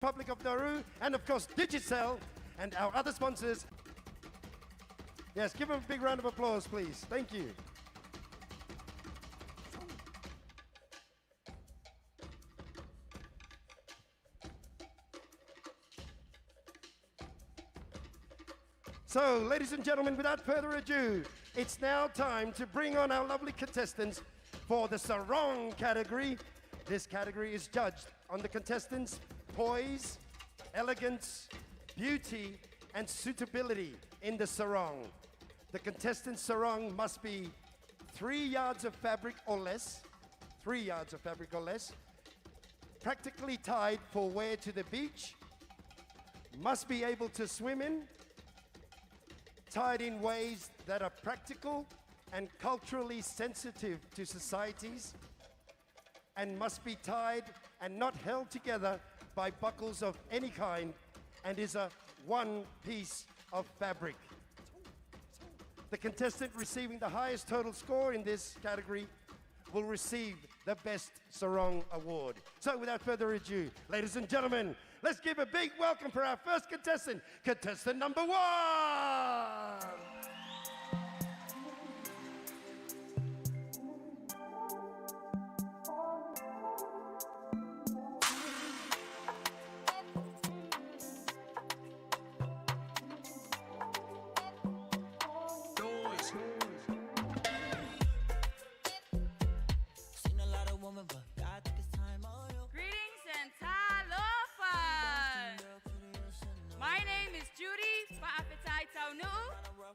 Republic of Nauru, and of course Digicel and our other sponsors. Yes, give them a big round of applause, please. Thank you. So, ladies and gentlemen, without further ado, it's now time to bring on our lovely contestants for the sarong category. This category is judged on the contestants' poise, elegance, beauty, and suitability in the sarong. The contestant's sarong must be 3 yards of fabric or less, 3 yards of fabric or less, practically tied for wear to the beach, must be able to swim in, tied in ways that are practical and culturally sensitive to societies, and must be tied and not held together by buckles of any kind, and is a one piece of fabric. The contestant receiving the highest total score in this category will receive the Best Sarong Award. So without further ado, ladies and gentlemen, let's give a big welcome for our first contestant, contestant number 1. Greetings and talofa! My name is Judy Pa'apetai Taunu.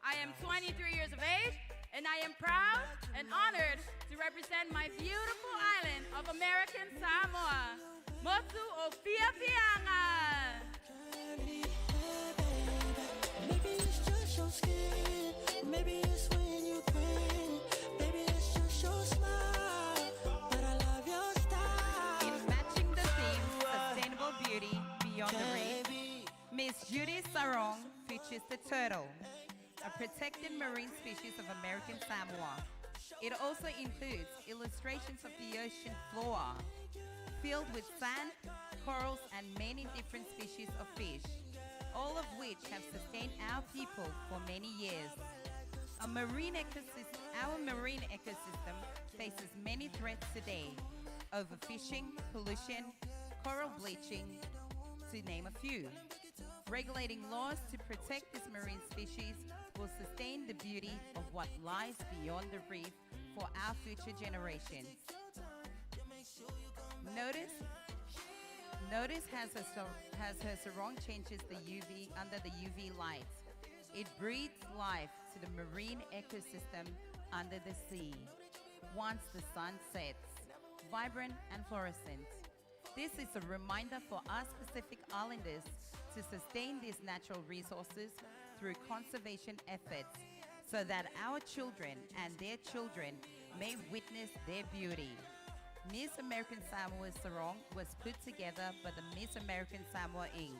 I am 23 years of age, and I am proud and honored to represent my beautiful island of American Samoa. Motu o Pia Pianga! Maybe it's just your skin. Maybe it's when you grin. Maybe it's just your smile. But I love your style. In matching the theme, Sustainable Beauty Beyond the Reef, Miss Judy's sarong features the turtle, a protected marine species of American Samoa. It also includes illustrations of the ocean floor, filled with sand, corals, and many different species of fish, all of which have sustained our people for many years. Our marine ecosystem faces many threats today: overfishing, pollution, coral bleaching, to name a few. Regulating laws to protect this marine species will sustain the beauty of what lies beyond the reef for our future generations. Notice has her sarong changes the UV under the UV light. It breathes life to the marine ecosystem under the sea. Once the sun sets, vibrant and fluorescent. This is a reminder for us Pacific Islanders to sustain these natural resources through conservation efforts so that our children and their children may witness their beauty. Miss American Samoa's sarong was put together by the Miss American Samoa Inc.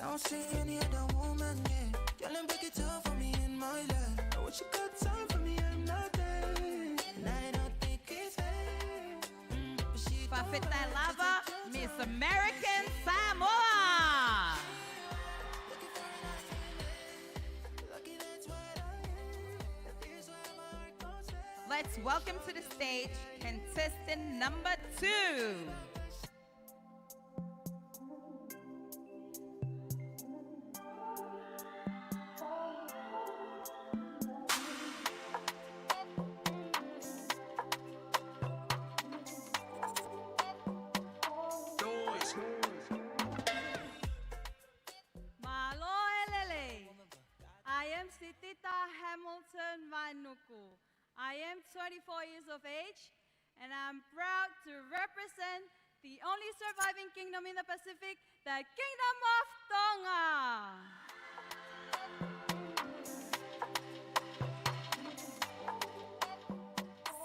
I don't see any other woman, yeah. Girl, and break it up for me in my life. I wish you got time for me, I'm not there. And I don't think it's fair. Pa'apetai Lava, Miss American Samoa. Let's welcome to the stage contestant number 2. I am Sitita Hamilton Vanuku. I am 24 years of age, and I'm proud to represent the only surviving kingdom in the Pacific, the Kingdom of Tonga.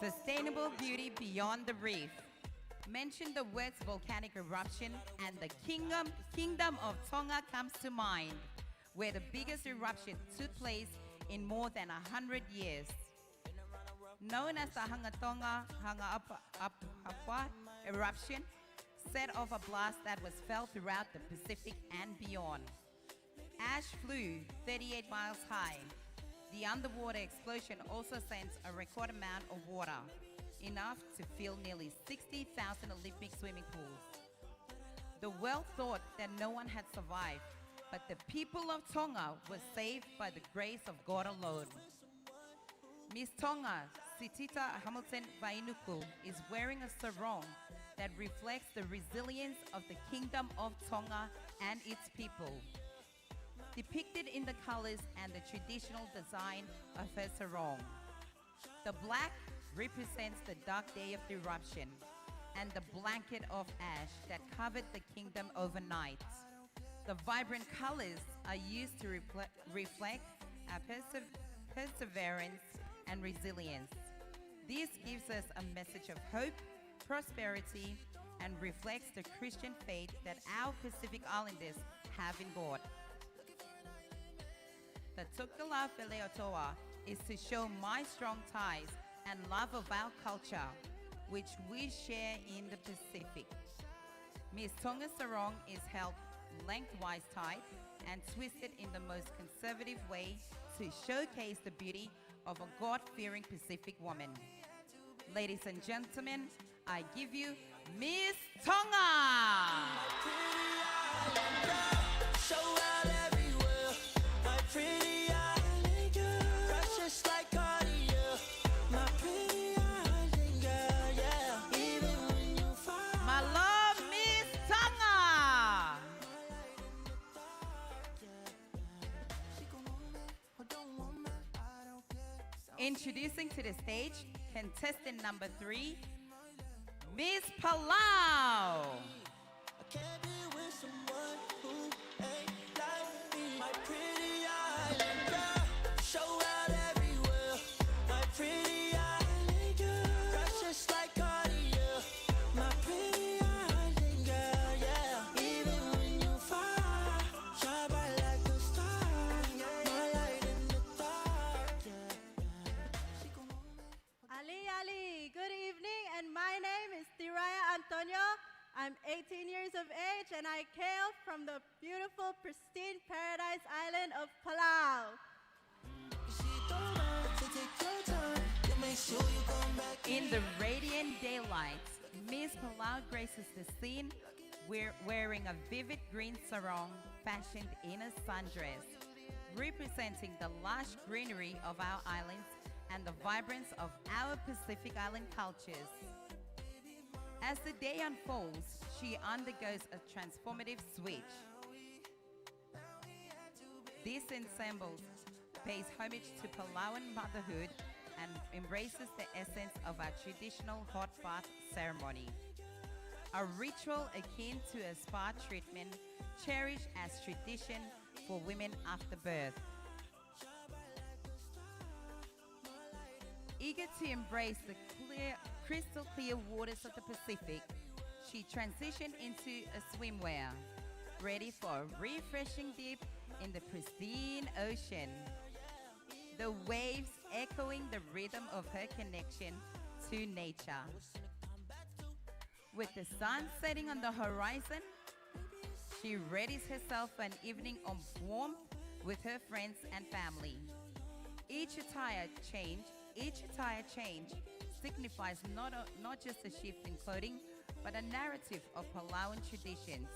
Sustainable beauty beyond the reef. Mention the words volcanic eruption and the kingdom of Tonga comes to mind, where the biggest eruption took place in more than 100 years. Known as the Hanga-Apua eruption, set off a blast that was felt throughout the Pacific and beyond. Ash flew 38 miles high. The underwater explosion also sent a record amount of water, enough to fill nearly 60,000 Olympic swimming pools. The world thought that no one had survived, but the people of Tonga were saved by the grace of God alone. Miss Tonga, Sitita Hamilton Vainuku, is wearing a sarong that reflects the resilience of the Kingdom of Tonga and its people. Depicted in the colors and the traditional design of her sarong. The black represents the dark day of the eruption and the blanket of ash that covered the kingdom overnight. The vibrant colors are used to reflect our perseverance and resilience. This gives us a message of hope, prosperity, and reflects the Christian faith that our Pacific Islanders have in God. The Tukala Wheleotoa is to show my strong ties and love of our culture, which we share in the Pacific. Miss Tonga's sarong is held lengthwise tight and twisted in the most conservative way to showcase the beauty of a God-fearing Pacific woman. Ladies and gentlemen, I give you Miss Tonga! Show out everywhere, my pretty island girl. Precious like cardio, my pretty island girl, yeah. Even when you find My love, Miss Tonga! Introducing to the stage, contestant number 3, Miss Palau. I can't be with someone who ain't like me. My pretty island girl, show out everywhere. My pretty island girl, precious like cardio. My pretty island girl, yeah. Even when you fall, shine bright like a star. My light in the dark, yeah. Ali, good evening, and my name is Dee-Raya Antonio. I'm 18 years of age, and I hail from the beautiful, pristine paradise island of Palau. In the radiant daylight, Miss Palau graces the scene wearing a vivid green sarong fashioned in a sundress, representing the lush greenery of our islands and the vibrance of our Pacific Island cultures. As the day unfolds, she undergoes a transformative switch. This ensemble pays homage to Palauan motherhood and embraces the essence of our traditional hot bath ceremony, a ritual akin to a spa treatment cherished as tradition for women after birth. Eager to embrace the crystal clear waters of the Pacific, she transitioned into a swimwear, ready for a refreshing dip in the pristine ocean. The waves echoing the rhythm of her connection to nature. With the sun setting on the horizon, she readies herself for an evening of warmth with her friends and family. Each attire change signifies not just a shift in clothing, but a narrative of Palauan traditions,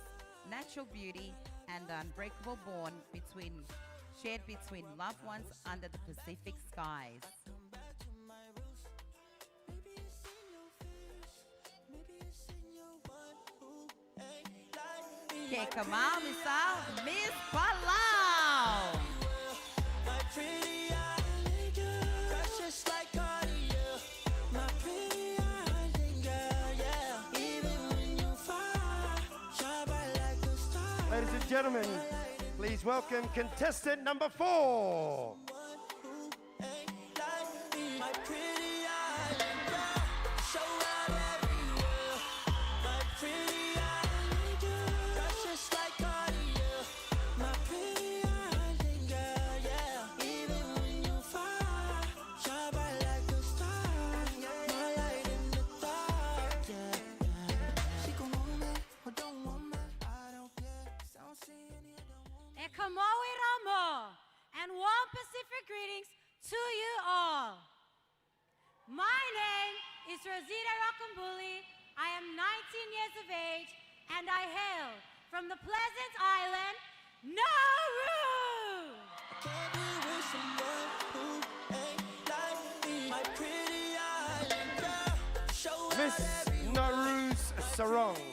natural beauty, and the unbreakable bond shared between loved ones under the Pacific skies. Que kamau misal Miss Palau. My pretty island girl, precious like cardio. My pretty island girl, yeah. Even when you fall, shine bright like a star. Ladies and gentlemen, please welcome contestant number 4. My pretty island girl. to you all. My name is Rosita Rocambuli. I am 19 years of age and I hail from the pleasant island, Nauru. Can't be with someone who ain't like me. My pretty island girl, show out Miss everywhere. Nauru's sarong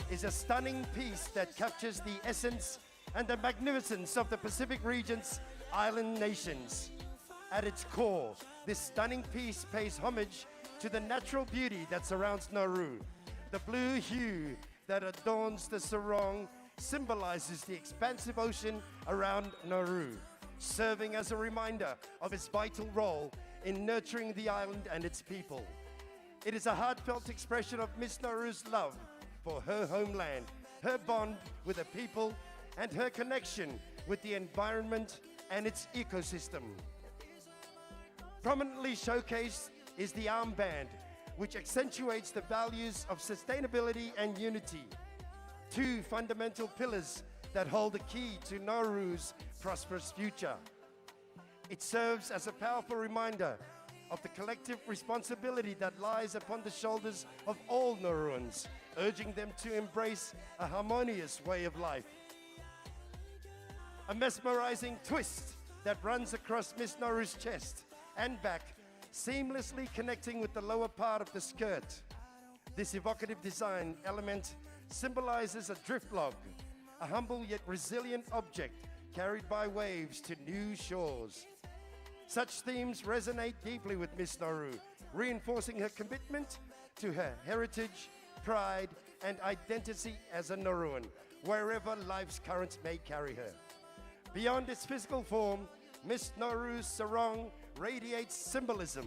is a stunning piece that captures the essence and the magnificence of the Pacific region's island nations. At its core, this stunning piece pays homage to the natural beauty that surrounds Nauru. The blue hue that adorns the sarong symbolizes the expansive ocean around Nauru, serving as a reminder of its vital role in nurturing the island and its people. It is a heartfelt expression of Miss Nauru's love for her homeland, her bond with the people, and her connection with the environment and its ecosystem. Prominently showcased is the armband, which accentuates the values of sustainability and unity, two fundamental pillars that hold the key to Nauru's prosperous future. It serves as a powerful reminder of the collective responsibility that lies upon the shoulders of all Nauruans, urging them to embrace a harmonious way of life. A mesmerizing twist that runs across Miss Nauru's chest and back, seamlessly connecting with the lower part of the skirt. This evocative design element symbolizes a drift log, a humble yet resilient object carried by waves to new shores. Such themes resonate deeply with Miss Nauru, reinforcing her commitment to her heritage, pride, and identity as a Nauruan, wherever life's currents may carry her. Beyond its physical form, Miss Nauru's sarong radiates symbolism.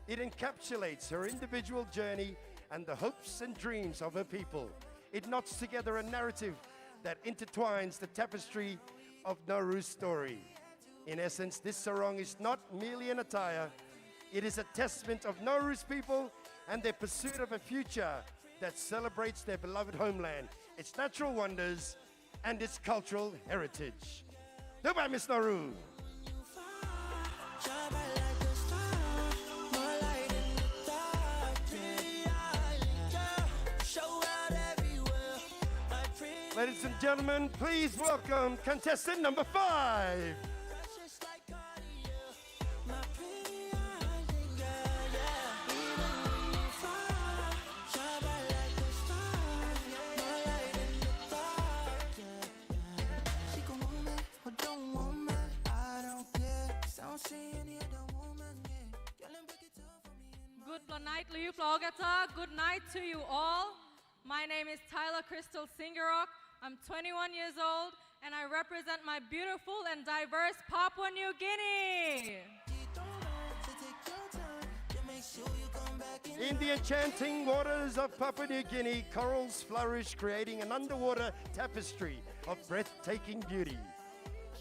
It encapsulates her individual journey and the hopes and dreams of her people. It knots together a narrative that intertwines the tapestry of Nauru's story. In essence, this sarong is not merely an attire, it is a testament of Nauru's people and their pursuit of a future that celebrates their beloved homeland, its natural wonders, and its cultural heritage. Goodbye, Miss Nauru. Shine bright like a star, more light in the dark. Pretty island girl, show out everywhere. My pretty Ladies and gentlemen, please welcome contestant number 5. precious like Cartier. My pretty island girl, yeah. Even when you far, shine bright like a star, more light in the dark. Yeah. She can want me or don't want me, I don't care. 'Cause I don't see any other woman, yeah. Girl, and break it down for me and my Good night, Liu Plogata. Good night to you all. My name is Tyler Crystal Singarok. I'm 21 years old and I represent my beautiful and diverse Papua New Guinea. In the enchanting waters of Papua New Guinea, corals flourish, creating an underwater tapestry of breathtaking beauty.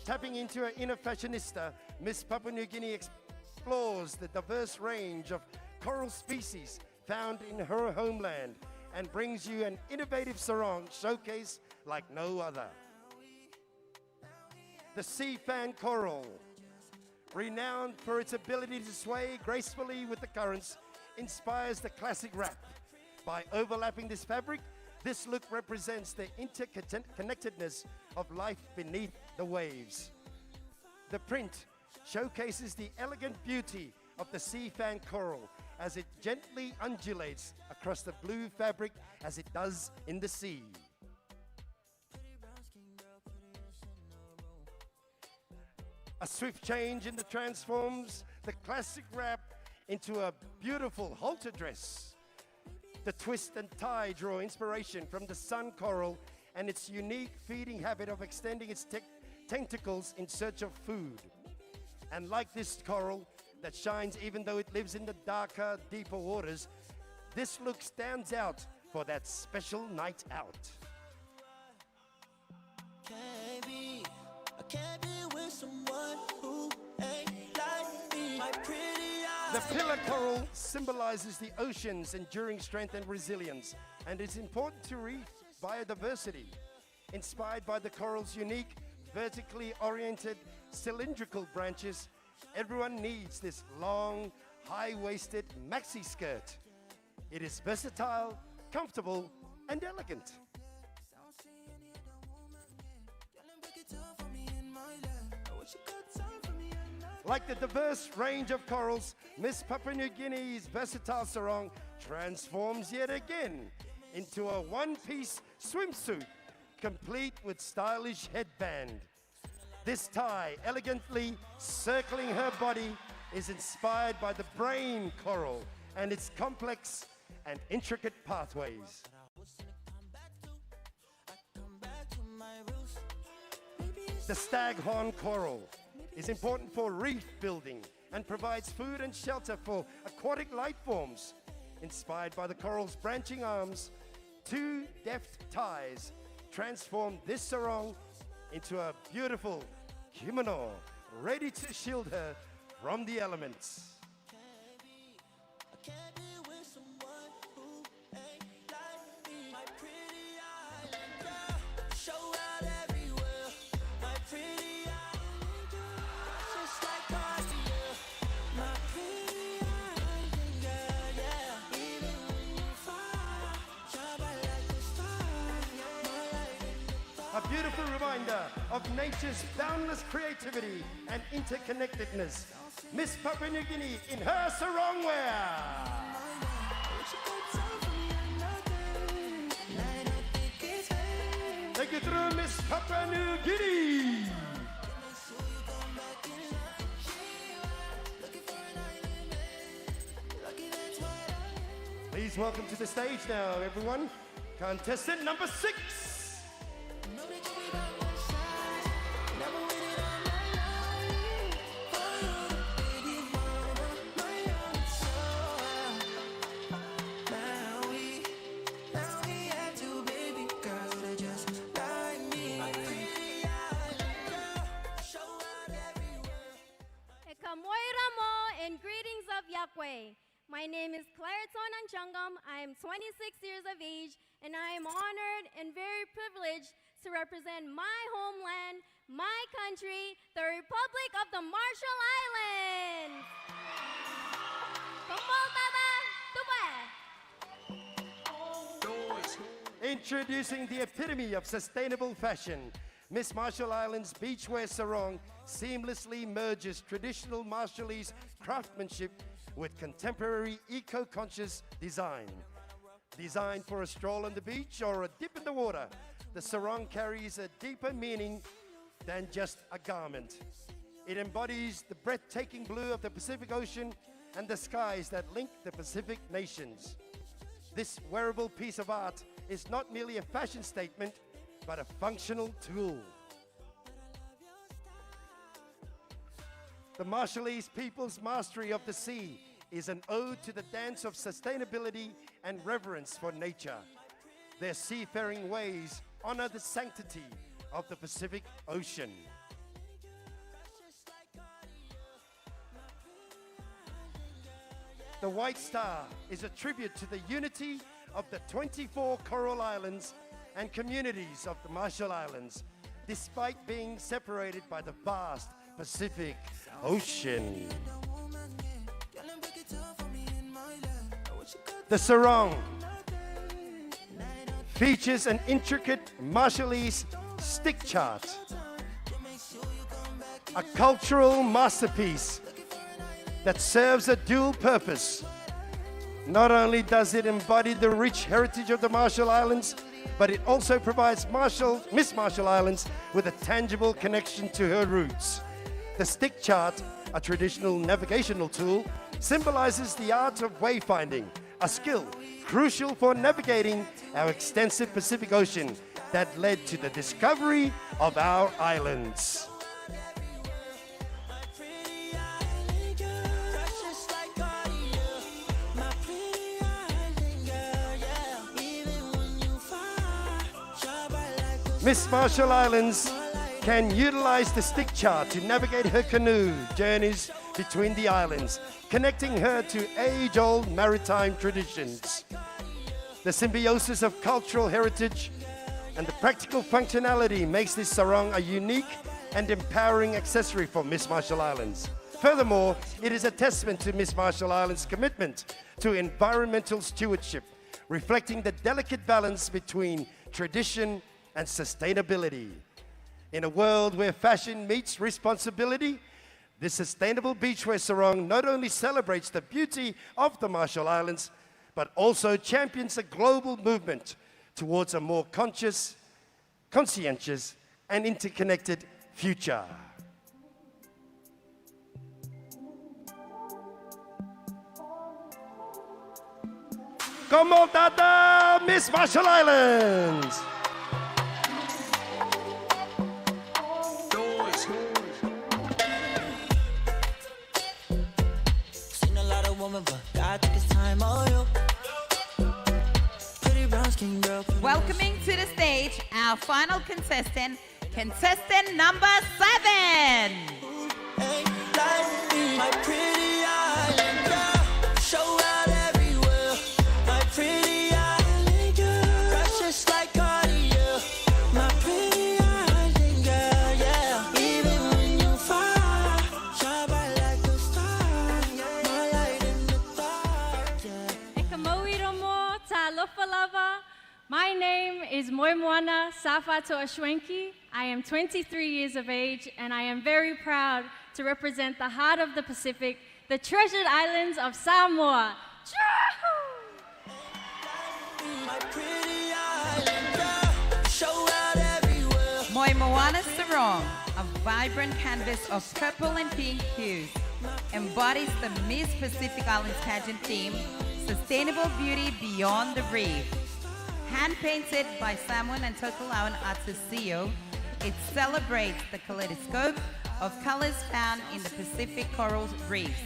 Tapping into her inner fashionista, Miss Papua New Guinea explores the diverse range of coral species found in her homeland and brings you an innovative sarong showcase like no other. The sea fan coral, renowned for its ability to sway gracefully with the currents, inspires the classic wrap. By overlapping this fabric, this look represents the interconnectedness of life beneath the waves. The print showcases the elegant beauty of the sea fan coral as it gently undulates across the blue fabric as it does in the sea. A swift change in the transforms the classic wrap into a beautiful halter dress. The twist and tie draw inspiration from the sun coral and its unique feeding habit of extending its tentacles in search of food. And like this coral that shines even though it lives in the darker, deeper waters, this look stands out for that special night out. I can't be with someone who ain't like me. My pretty The eyes. pillar coral symbolizes the ocean's enduring strength and resilience, and it's important to reef biodiversity. Inspired by the coral's unique, vertically oriented cylindrical branches everyone needs this long, high-waisted maxi skirt. It is versatile, comfortable, and elegant. Like the diverse range of corals, Miss Papua New Guinea's versatile sarong transforms yet again into a one-piece swimsuit, complete with stylish headband. This tie, elegantly circling her body, is inspired by the brain coral and its complex and intricate pathways. The staghorn coral is important for reef building and provides food and shelter for aquatic life forms. Inspired by the coral's branching arms, two deft ties transform this sarong into a beautiful kimono ready to shield her from the elements. A beautiful reminder of nature's boundless creativity and interconnectedness. Miss Papua New Guinea in her sarong wear. Take you through Miss Papua New Guinea. Please welcome to the stage now, everyone, contestant number 6. And greetings of Yahweh. My name is Claire Tonanchungam. I am 26 years of age, and I am honored and very privileged to represent my homeland, my country, the Republic of the Marshall Islands. Introducing the epitome of sustainable fashion, Miss Marshall Islands beachwear sarong seamlessly merges traditional Marshallese craftsmanship with contemporary eco-conscious design. Designed for a stroll on the beach or a dip in the water, the sarong carries a deeper meaning than just a garment. It embodies the breathtaking blue of the Pacific Ocean and the skies that link the Pacific nations. This wearable piece of art is not merely a fashion statement, but a functional tool. The Marshallese people's mastery of the sea is an ode to the dance of sustainability and reverence for nature. Their seafaring ways honor the sanctity of the Pacific Ocean. The White Star is a tribute to the unity of the 24 coral islands and communities of the Marshall Islands, despite being separated by the vast Pacific Ocean. The sarong features an intricate Marshallese stick chart, a cultural masterpiece that serves a dual purpose. Not only does it embody the rich heritage of the Marshall Islands, but it also provides Miss Marshall Islands with a tangible connection to her roots. The stick chart, a traditional navigational tool, symbolizes the art of wayfinding, a skill crucial for navigating our extensive Pacific Ocean that led to the discovery of our islands. Miss Marshall Islands can utilize the stick chart to navigate her canoe journeys between the islands, connecting her to age-old maritime traditions. The symbiosis of cultural heritage and the practical functionality makes this sarong a unique and empowering accessory for Miss Marshall Islands. Furthermore, it is a testament to Miss Marshall Islands' commitment to environmental stewardship, reflecting the delicate balance between tradition and sustainability. In a world where fashion meets responsibility, this sustainable beachwear sarong not only celebrates the beauty of the Marshall Islands, but also champions a global movement towards a more conscious, conscientious, and interconnected future. Como Dada, Miss Marshall Islands! Seen a lot of women, but God took his time on you. Pretty brown skin girl. Welcoming to the stage our final contestant, contestant number 7. Hey, like me, my pretty island girl. Show out everywhere. My pretty island girl. Precious like Cartier. My pretty island girl, yeah. Even when you fall, shine bright like a star. My light in the dark, yeah. Ekamoiromo Talofalava. My name is Moimoana Safato Ashwenki. I am 23 years of age, and I am very proud to represent the heart of the Pacific, the treasured islands of Samoa. My pretty island girl. Show out everywhere. Moimoana Sarong, a vibrant canvas of purple and pink hues, embodies the Miss Pacific Islands pageant theme, Sustainable Beauty Beyond the Reef. Hand-painted by Samoan and Tokelauan artist CEO, it celebrates the kaleidoscope of colors found in the Pacific coral reefs.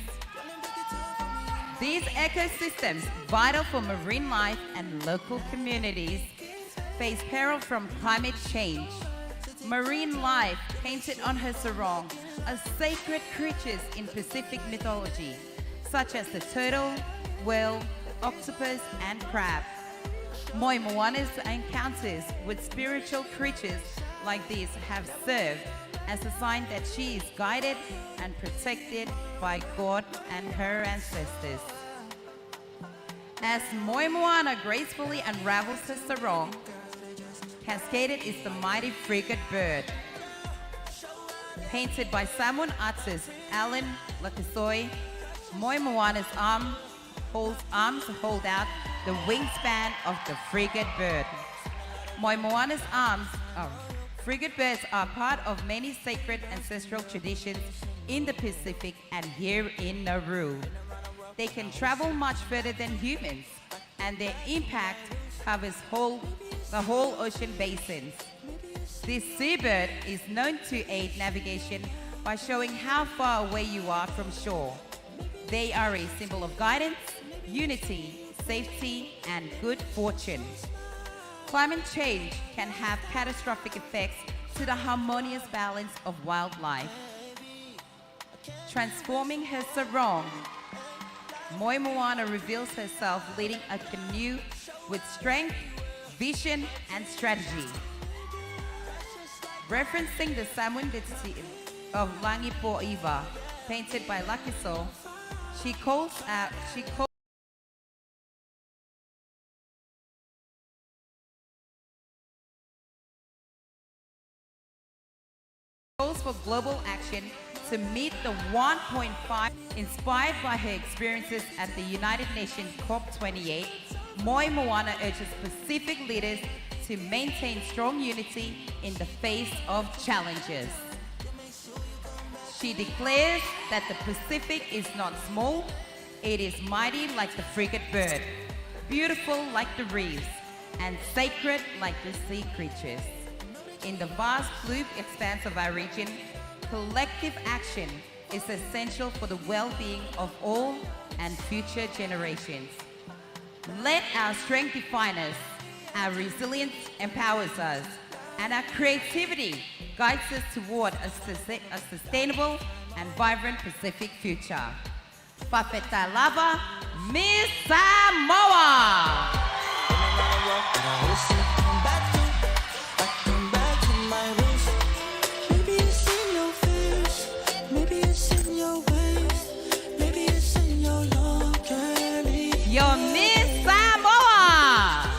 These ecosystems, vital for marine life and local communities, face peril from climate change. Marine life, painted on her sarong, are sacred creatures in Pacific mythology, such as the turtle, whale, octopus, and crab. Moimoana's encounters with spiritual creatures like these have served as a sign that she is guided and protected by God and her ancestors. As Moimoana gracefully unravels her sarong, cascaded is the mighty frigate bird. Painted by Samoan artist Alan Lakasoi, Moimoana's arms hold out the wingspan of the frigate bird. Moimoana's frigate birds are part of many sacred ancestral traditions in the Pacific and here in Nauru. They can travel much further than humans, and their impact covers the whole ocean basins. This seabird is known to aid navigation by showing how far away you are from shore. They are a symbol of guidance, unity, safety, and good fortune. Climate change can have catastrophic effects to the harmonious balance of wildlife. Transforming her sarong, Moimoana reveals herself leading a canoe with strength, vision, and strategy. Referencing the Samoan deity of Langipo'iwa, painted by Lakiso, she calls for global action to meet the 1.5. Inspired by her experiences at the United Nations COP28, Moimoana urges Pacific leaders to maintain strong unity in the face of challenges. She declares that the Pacific is not small, it is mighty like the frigate bird, beautiful like the reefs, and sacred like the sea creatures. In the vast blue expanse of our region, collective action is essential for the well-being of all and future generations. Let our strength define us, our resilience empowers us, and our creativity guides us toward a sustainable and vibrant Pacific future. Pafeta Lava, Miss Samoa! Maybe it's in your face, maybe it's in your way. your Miss Samoa.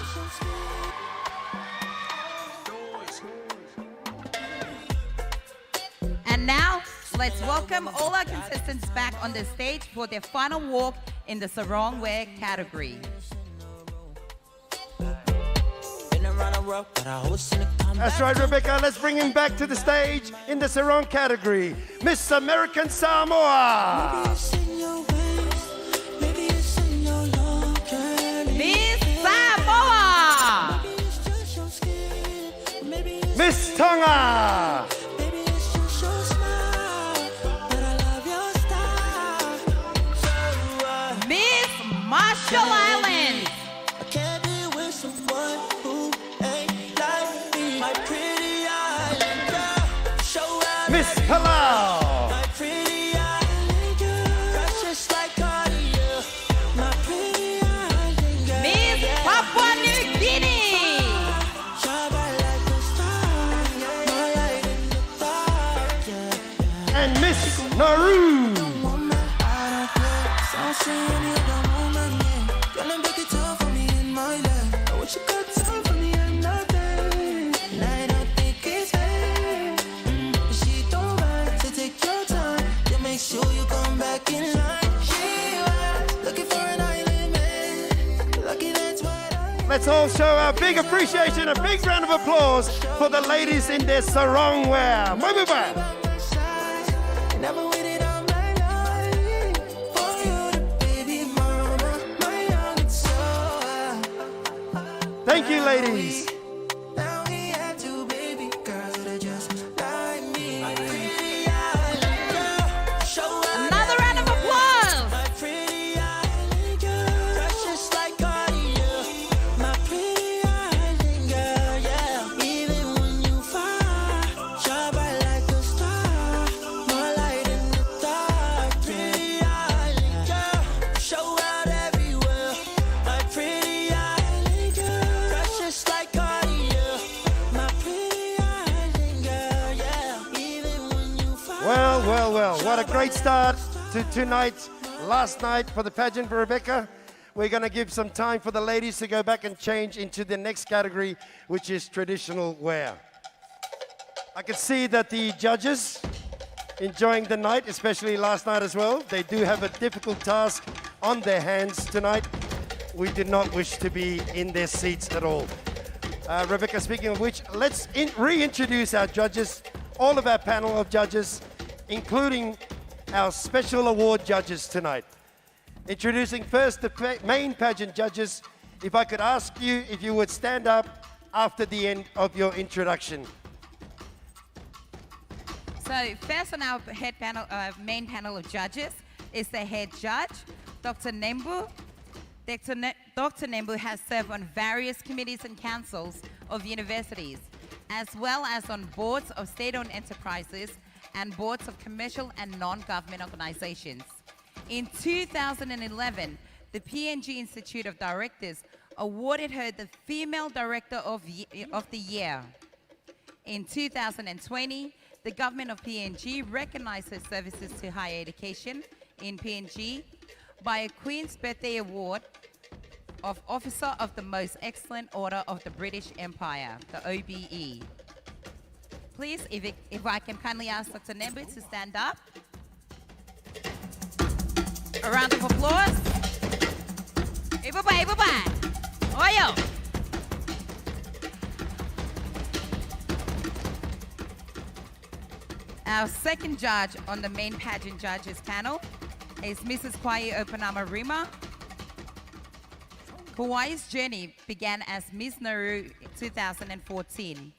And now, let's welcome all our contestants back on the stage for their final walk in the sarong wear category. That's right, Rebecca. Let's bring him back to the stage in the sarong category. Miss American Samoa. Miss Samoa. Miss Tonga. Miss Marshall Islands. Miss Palau. Miss Papua New Guinea. And Miss Nauru. Let's all show our big appreciation, a big round of applause for the ladies in their sarong wear. Move back. Thank you, ladies. Another round of applause. Well, what a great start to tonight, last night for the pageant for Rebecca. We're going to give some time for the ladies to go back and change into the next category, which is traditional wear. I can see that the judges enjoying the night, especially last night as well. They do have a difficult task on their hands tonight. We did not wish to be in their seats at all. Rebecca, speaking of which, let's reintroduce our judges, all of our panel of judges, including our special award judges tonight. Introducing first the main pageant judges. If I could ask you if you would stand up after the end of your introduction. So first on our head panel, main panel of judges is the head judge, Dr. Nembu. Dr. Nembu has served on various committees and councils of universities, as well as on boards of state-owned enterprises and boards of commercial and non-government organizations. In 2011, the PNG Institute of Directors awarded her the Female Director of the Year. In 2020, the government of PNG recognized her services to higher education in PNG by a Queen's Birthday Award of Officer of the Most Excellent Order of the British Empire, the OBE. Please, if I can kindly ask Dr. Nembu to stand up. A round of applause. Ibubai. Oyo. Our second judge on the main pageant judges panel is Mrs. Kwai Opanama Rima. Kauai's journey began as Miss Nauru 2014,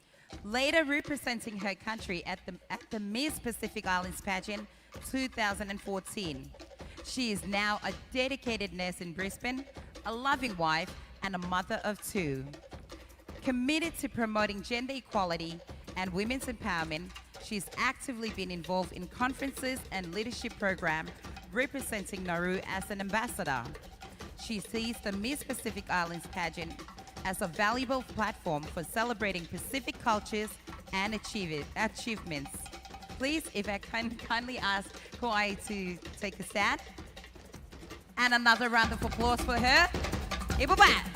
later representing her country at the Miss Pacific Islands pageant 2014. She is now a dedicated nurse in Brisbane, a loving wife, and a mother of two. Committed to promoting gender equality and women's empowerment, she's actively been involved in conferences and leadership programs representing Nauru as an ambassador. She sees the Miss Pacific Islands pageant as a valuable platform for celebrating Pacific cultures and achievements. Please, if I can kindly ask Kauai to take a stand. And another round of applause for her. Ibu Bat.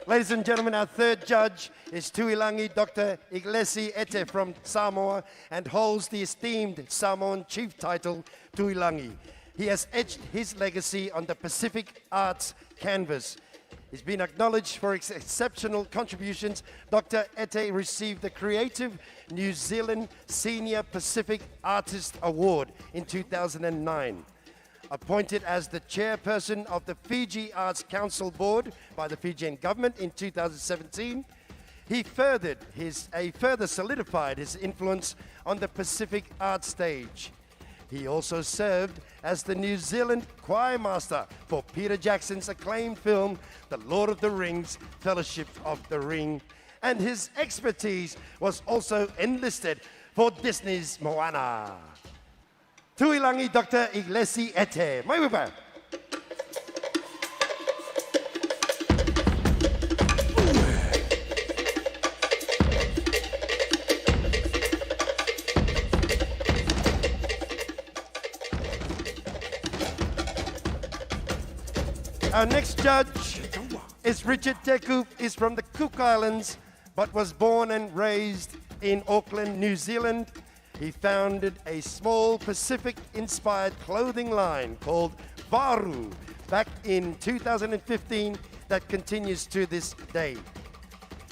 Ladies and gentlemen, our third judge is Tuilangi Dr. Iglesi Ete from Samoa and holds the esteemed Samoan chief title, Tuilangi. He has etched his legacy on the Pacific arts canvas. He's been acknowledged for his exceptional contributions. Dr. Ete received the Creative New Zealand Senior Pacific Artist Award in 2009. Appointed as the chairperson of the Fiji Arts Council Board by the Fijian government in 2017, he further solidified his influence on the Pacific art stage. He also served as the New Zealand choir master for Peter Jackson's acclaimed film, The Lord of the Rings, Fellowship of the Ring, and his expertise was also enlisted for Disney's Moana. Tuilangi Dr. Iglesi Ete. Mai wipa. Our next judge is Richard Teku. He's from the Cook Islands, but was born and raised in Auckland, New Zealand. He founded a small Pacific-inspired clothing line called Varu back in 2015 that continues to this day.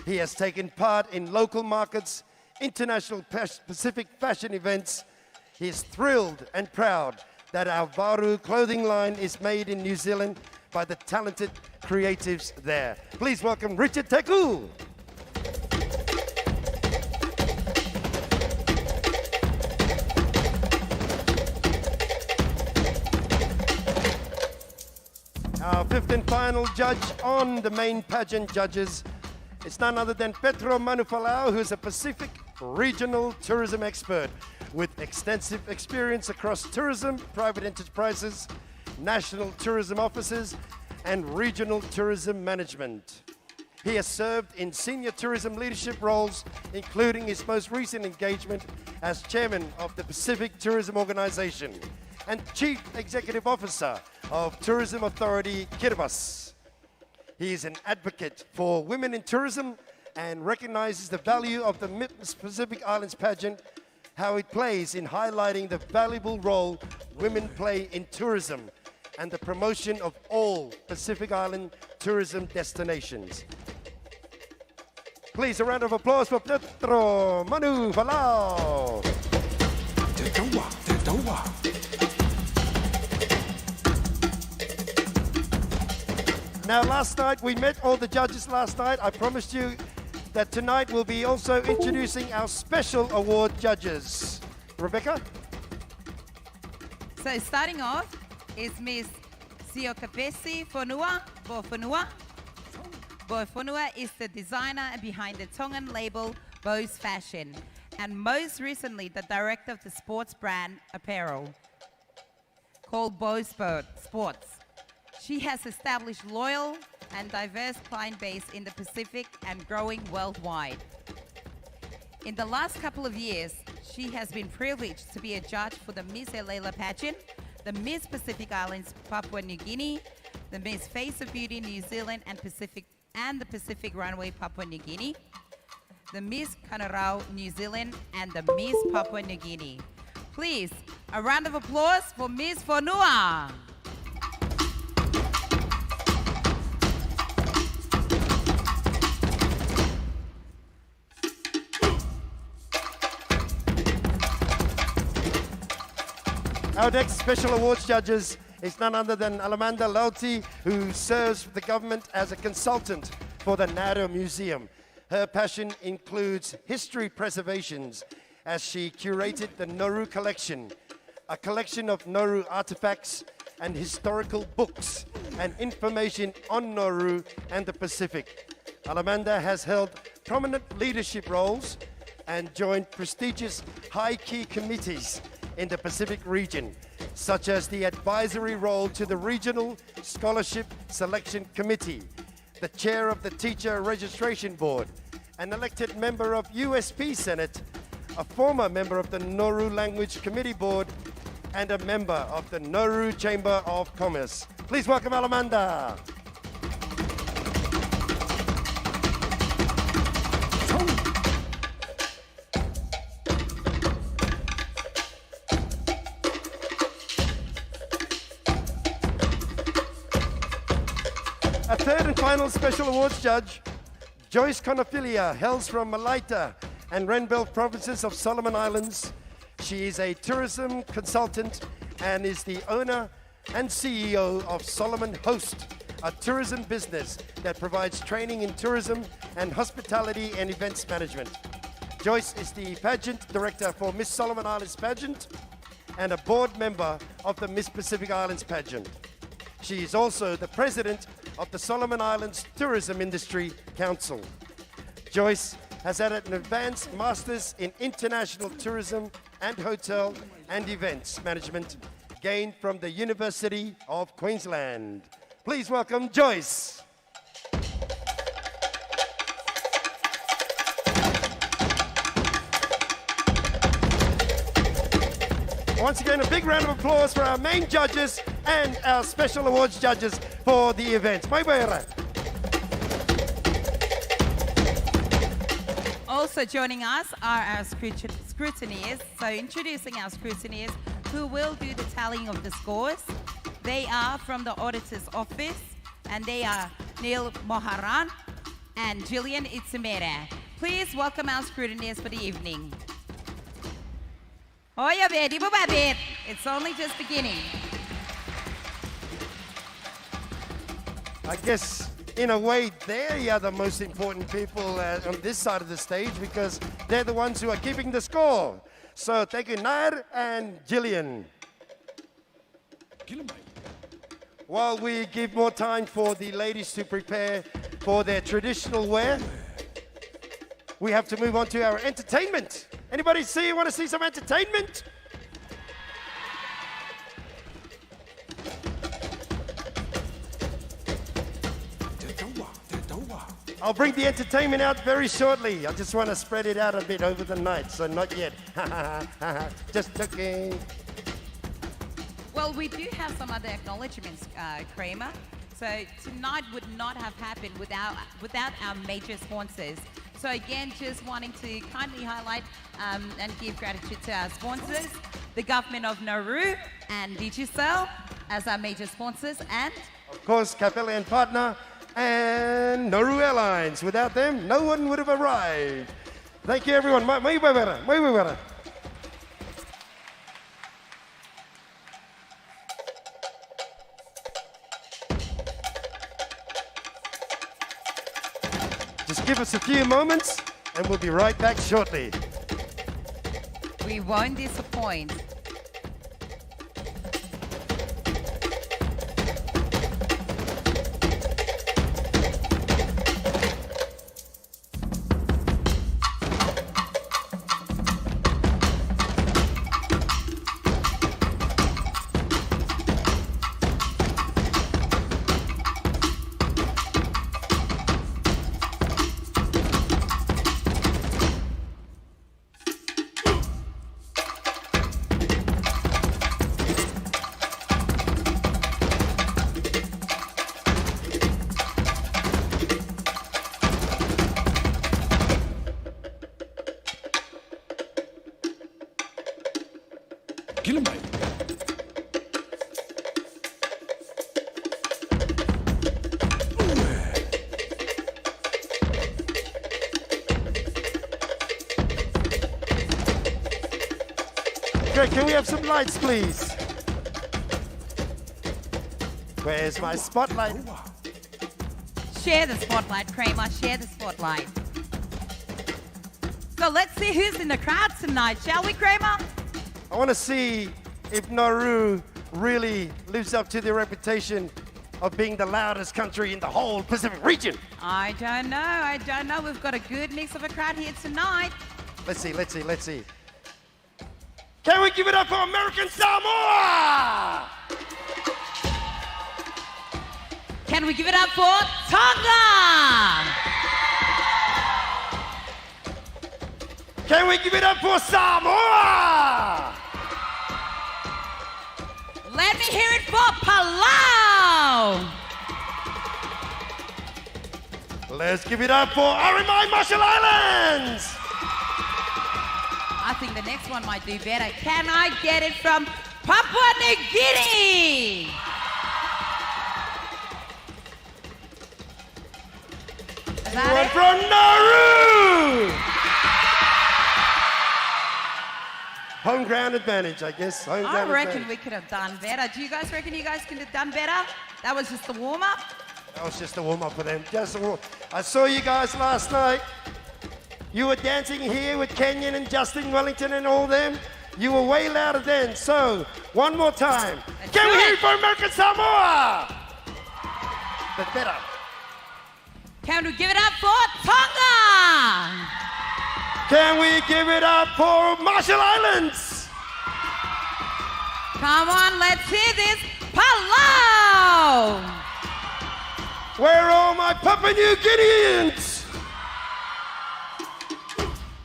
He has taken part in local markets, international Pacific fashion events. He is thrilled and proud that our Varu clothing line is made in New Zealand by the talented creatives there. Please welcome Richard Teku. Our fifth and final judge on the main pageant judges is none other than Petro Manufalau, who's a Pacific regional tourism expert with extensive experience across tourism, private enterprises, national tourism offices, and regional tourism management. He has served in senior tourism leadership roles, including his most recent engagement as chairman of the Pacific Tourism Organization and Chief Executive Officer of Tourism Authority Kiribati. He is an advocate for women in tourism and recognizes the value of the Pacific Islands pageant, how it plays in highlighting the valuable role women play in tourism and the promotion of all Pacific Island tourism destinations. Please, a round of applause for Petro Manufalau. Now, last night, we met all the judges last night. I promised you that tonight we'll be also introducing our special award judges. Rebecca? So starting off is Miss Siokapesi Fonua Bofonua. Bofonua is the designer behind the Tongan label Bose Fashion, and most recently the director of the sports brand apparel called Bose Sports. She has established loyal and diverse client base in the Pacific and growing worldwide. In the last couple of years, she has been privileged to be a judge for the Miss Elela pageant, the Miss Pacific Islands Papua New Guinea, the Miss Face of Beauty New Zealand and the Pacific Runway Papua New Guinea, the Miss Kanarau New Zealand and the Miss Papua New Guinea. Please, a round of applause for Miss Fonua. Our next special awards judges is none other than Alamanda Lauti, who serves the government as a consultant for the Nauru Museum. Her passion includes history preservations as she curated the Nauru collection, a collection of Nauru artifacts and historical books and information on Nauru and the Pacific. Alamanda has held prominent leadership roles and joined prestigious high-key committees in the Pacific region, such as the advisory role to the Regional Scholarship Selection Committee, the chair of the Teacher Registration Board, an elected member of USP Senate, a former member of the Nauru Language Committee Board, and a member of the Nauru Chamber of Commerce. Please welcome Alamanda. A third and final special awards judge, Joyce Conophilia, hails from Malaita and Renbelt provinces of Solomon Islands. She is a tourism consultant and is the owner and CEO of Solomon Host, a tourism business that provides training in tourism and hospitality and events management. Joyce is the pageant director for Miss Solomon Islands Pageant and a board member of the Miss Pacific Islands Pageant. She is also the president of the Solomon Islands Tourism Industry Council. Joyce has had an advanced master's in international tourism and hotel and events management gained from the University of Queensland. Please welcome Joyce. Once again, a big round of applause for our main judges and our special awards judges for the event. Mai Baira. Also joining us are our scrutineers. So introducing our scrutineers who will do the tallying of the scores. They are from the auditor's office, and they are Neil Moharan and Gillian Itzimere. Please welcome our scrutineers for the evening. Oh, yeah, baby, baby. It's only just beginning. I guess, in a way, they are the most important people on this side of the stage because they're the ones who are keeping the score. So thank you, Nair and Gillian. While we give more time for the ladies to prepare for their traditional wear, we have to move on to our entertainment. Anybody want to see some entertainment? I'll bring the entertainment out very shortly. I just want to spread it out a bit over the night, so not yet. Just joking. Well, we do have some other acknowledgements, Kramer. So tonight would not have happened without our major sponsors. So again, just wanting to kindly highlight and give gratitude to our sponsors, the government of Nauru and Digicel as our major sponsors, and of course, Capella and Partner and Nauru Airlines. Without them, no one would have arrived. Thank you, everyone. Mai Baira. Just give us a few moments and we'll be right back shortly. we won't disappoint. Can we have some lights, please? Where's my spotlight? Share the spotlight, Kramer. Share the spotlight. So let's see who's in the crowd tonight, shall we, Kramer? I want to see if Nauru really lives up to their reputation of being the loudest country in the whole Pacific region. I don't know. We've got a good mix of a crowd here tonight. Let's see. Can we give it up for American Samoa? Can we give it up for Tonga? Can we give it up for Samoa? Let me hear it for Palau. Let's give it up for Aramai Marshall Islands. I think the next one might do better. Can I get it from Papua New Guinea? Is that Anyone it? from Nauru? Home ground advantage, I guess. Home I ground reckon advantage. we could have done better. Do you guys reckon you guys could have done better? That was just the warm-up. That was just a warm-up for them. Just a warm. I saw you guys last night. You were dancing here with Kenyon and Justin Wellington and all them. You were way louder then. So, one more time. Let's Can do we hear it. it for American Samoa? But better. Can we give it up for Tonga? Can we give it up for Marshall Islands? Come on, let's hear this. Palau! Where are all my Papua New Guineans?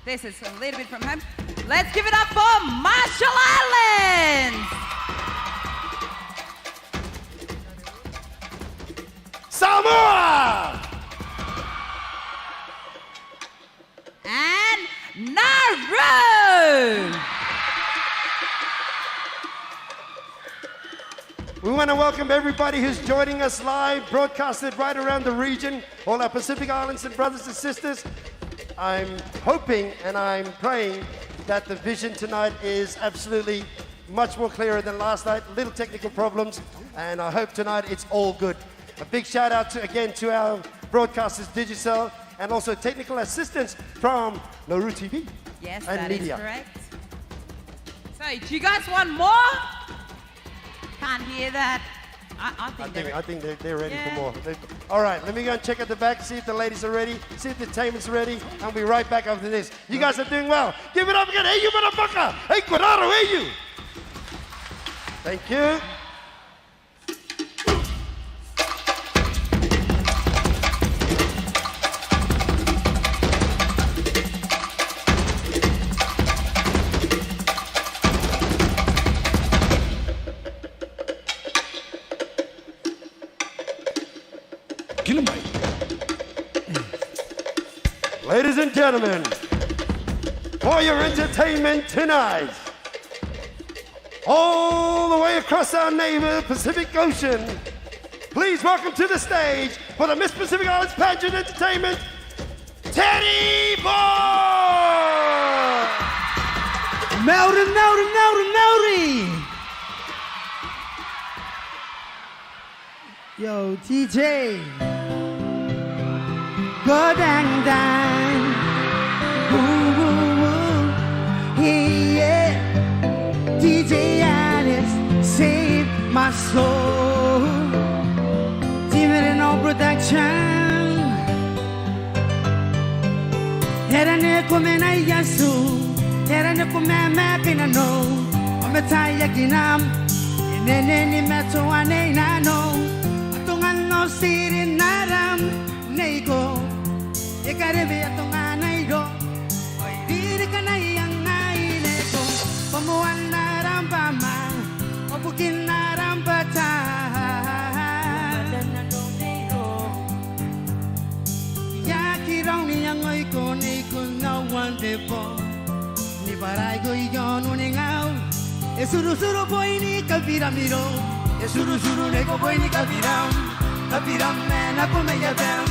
This is a little bit from home. Let's give it up for Marshall Islands! Samoa! And Nauru! We want to welcome everybody who's joining us live, broadcasted right around the region, all our Pacific Islands and brothers and sisters. I'm hoping and I'm praying that the vision tonight is absolutely much more clearer than last night. Little technical problems, and I hope tonight it's all good. A big shout out again to our broadcasters, Digicel, and also technical assistance from Nauru TV. Yes, and that media. is correct. So, do you guys want more? Can't hear that. I think they're ready Yeah. for more. All right, let me go and check at the back, see if the ladies are ready, see if the entertainment's ready. I'll be right back after this. You guys are doing well. Give it up again. Hey, you motherfucker. Hey, Corrado, hey, you. Thank you. Ladies and gentlemen, for your entertainment tonight, all the way across our neighbor Pacific Ocean, please welcome to the stage for the Miss Pacific Islands Pageant Entertainment, Teddy Boy! Nauru, Nauru, Nauru, Nauru! Yo, TJ. Go dang dang. Woo woo woo. Yeah. DJ Alice, save my soul. Timid no protection. Herane come na yasu. Herane come makina no. Ometaya kinam. Inene meto ane na no. Atungan no sirin naram. Nego. Ekarebe atungan nairo. Oiri kanayang naileko. Pamuan naram pamang. Opukin naram batang. Yakirong niyang oiko neko ngawan depo. Ni paray ko iyon uningaw. Esuru-suru boy ni kapiramiro. Esuru-suru neko boy ni kapiram. Kapiram men ako may yabam.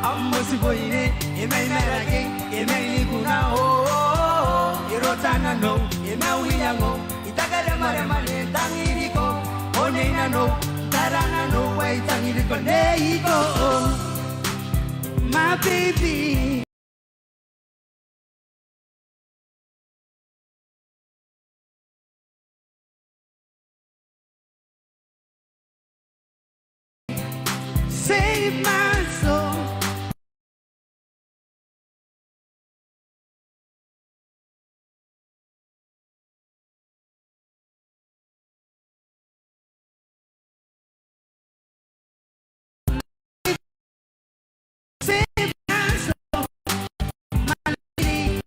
Amo si boy ni imay merake. Imay ni kuna o. Irotana no. Imay uhiyango. Itagaremarema ni tangiriko. Onay na no. Tarana no. Way tangiriko neiko. My baby. Save my soul. Save my soul. My lady.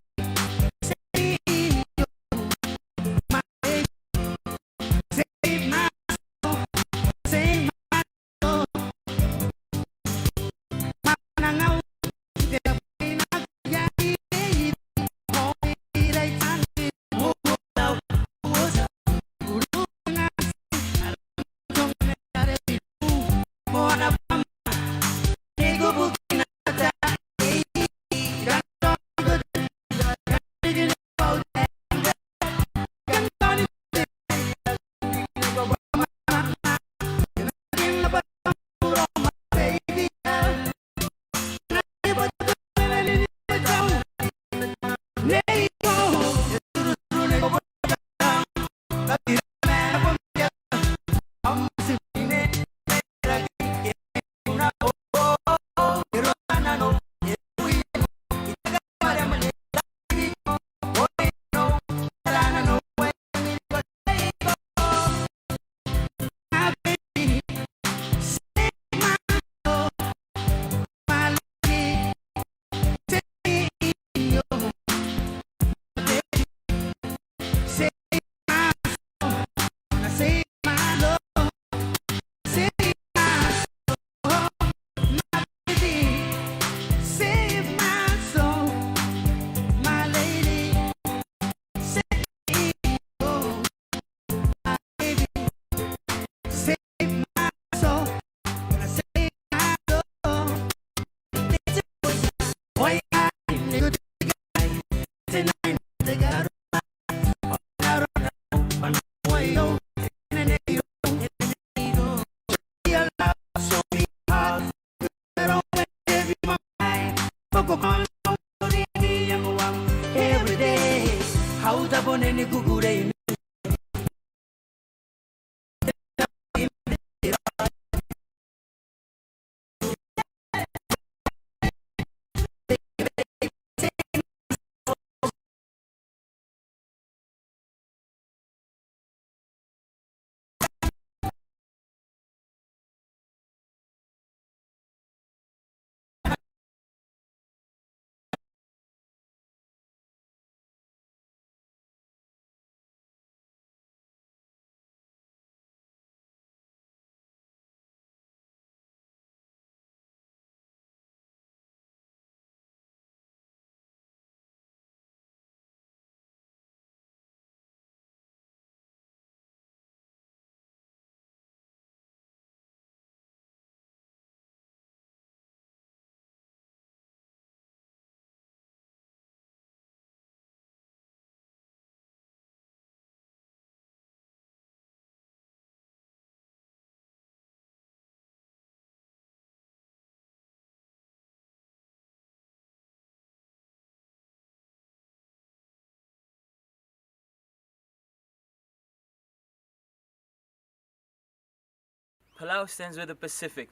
Palau stands with the Pacific.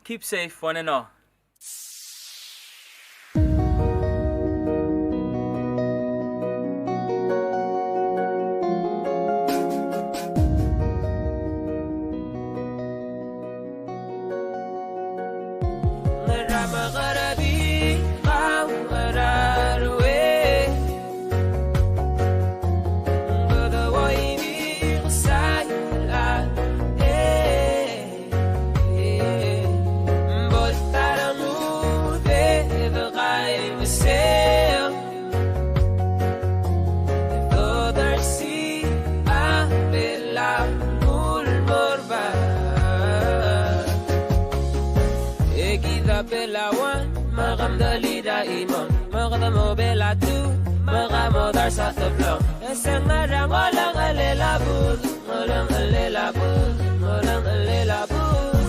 Keep safe, one and all. Sa tablong Esang ngarang walang alilabud Walang alilabud Walang alilabud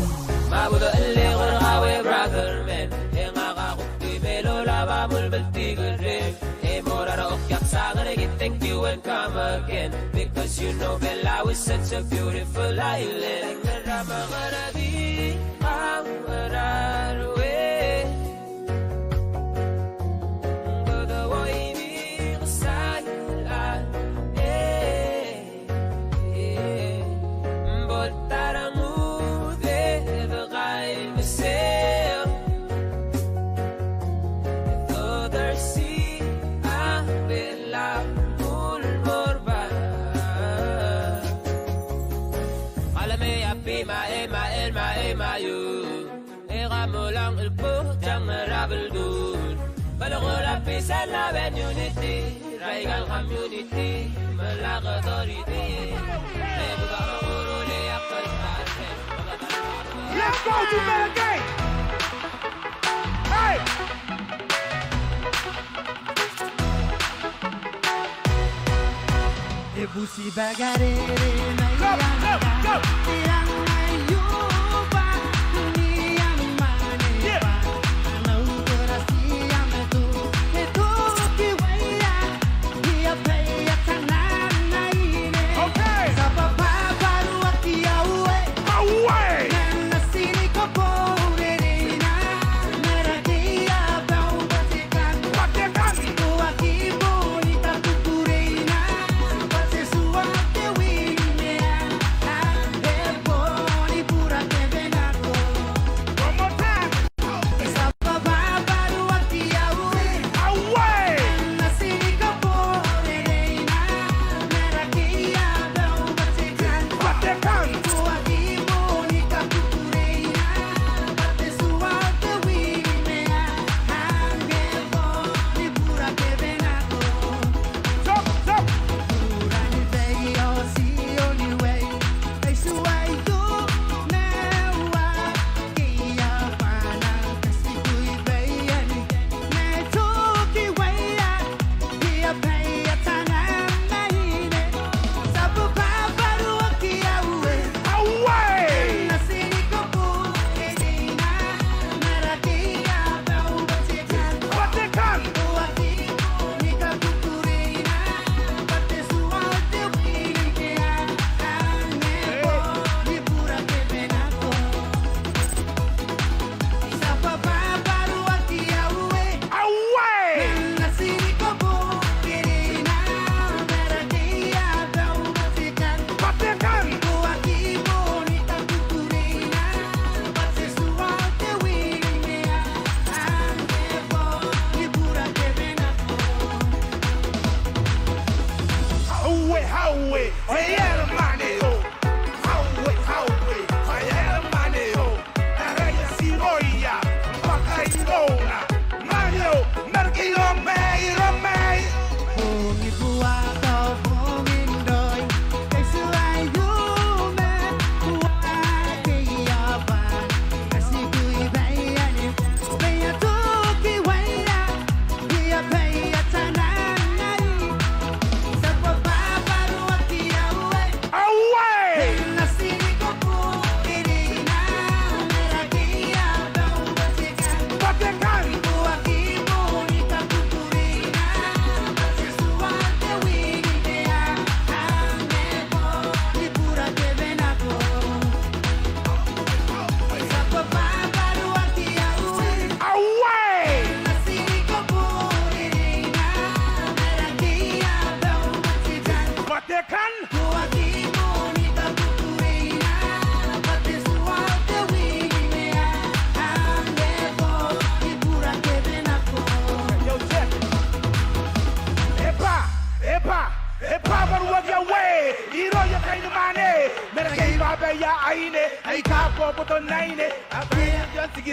Mabudo alingon kawe brother man Yang akakukti melola bamul baltigod rin E morara okyak sa ganagin thank you and come again Because you know Palau is such a beautiful island Ngarama ngarabi Ang araruwe Peace and love and unity, Raigal community, Malak authority. Let's go to the gate! Hey! Ebusi bagare na go! Tirang ayuba dunia mane ba Nau terasi amatu etu kiwaya dia playa kanan naine Okay!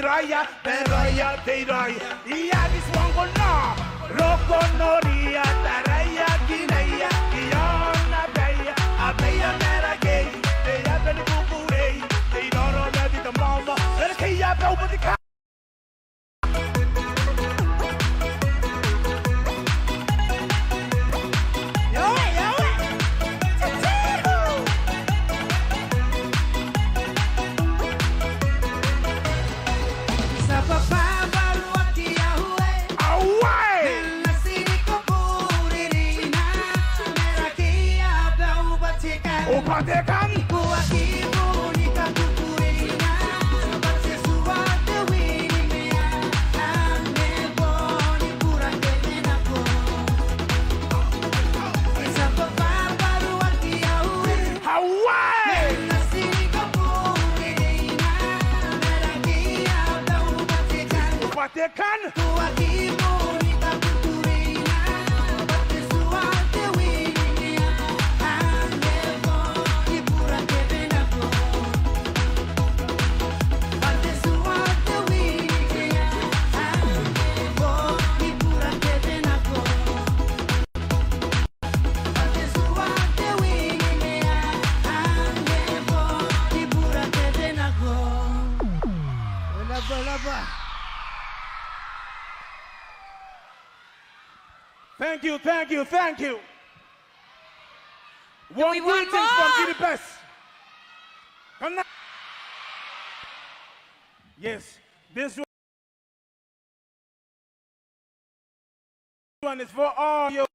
Dee-Raya, Dee-Raya, Dee-Raya. Iya diswango no, roko no ria, taraya, gineya, iona beya, abeya mera gay, deya beni bukure, dey doro na di the mama, let kaya be over the car. Thank you, thank you, thank you. One greeting from the best. Come now. Yes, this one is for all your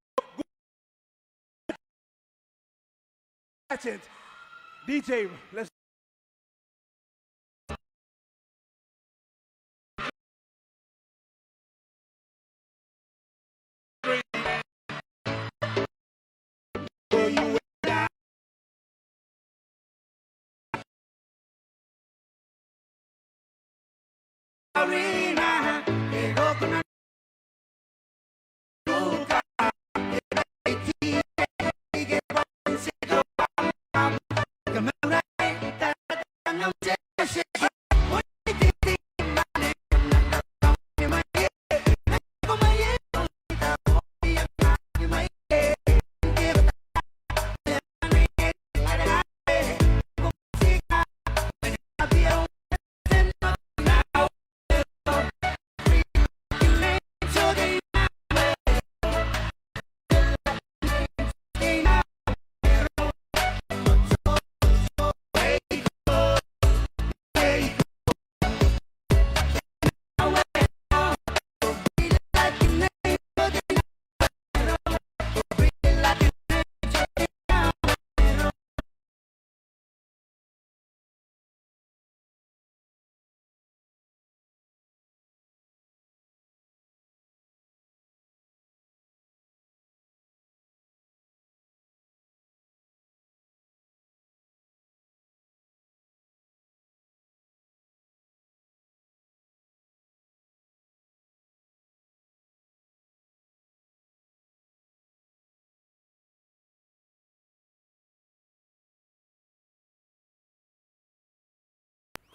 good DJ, let's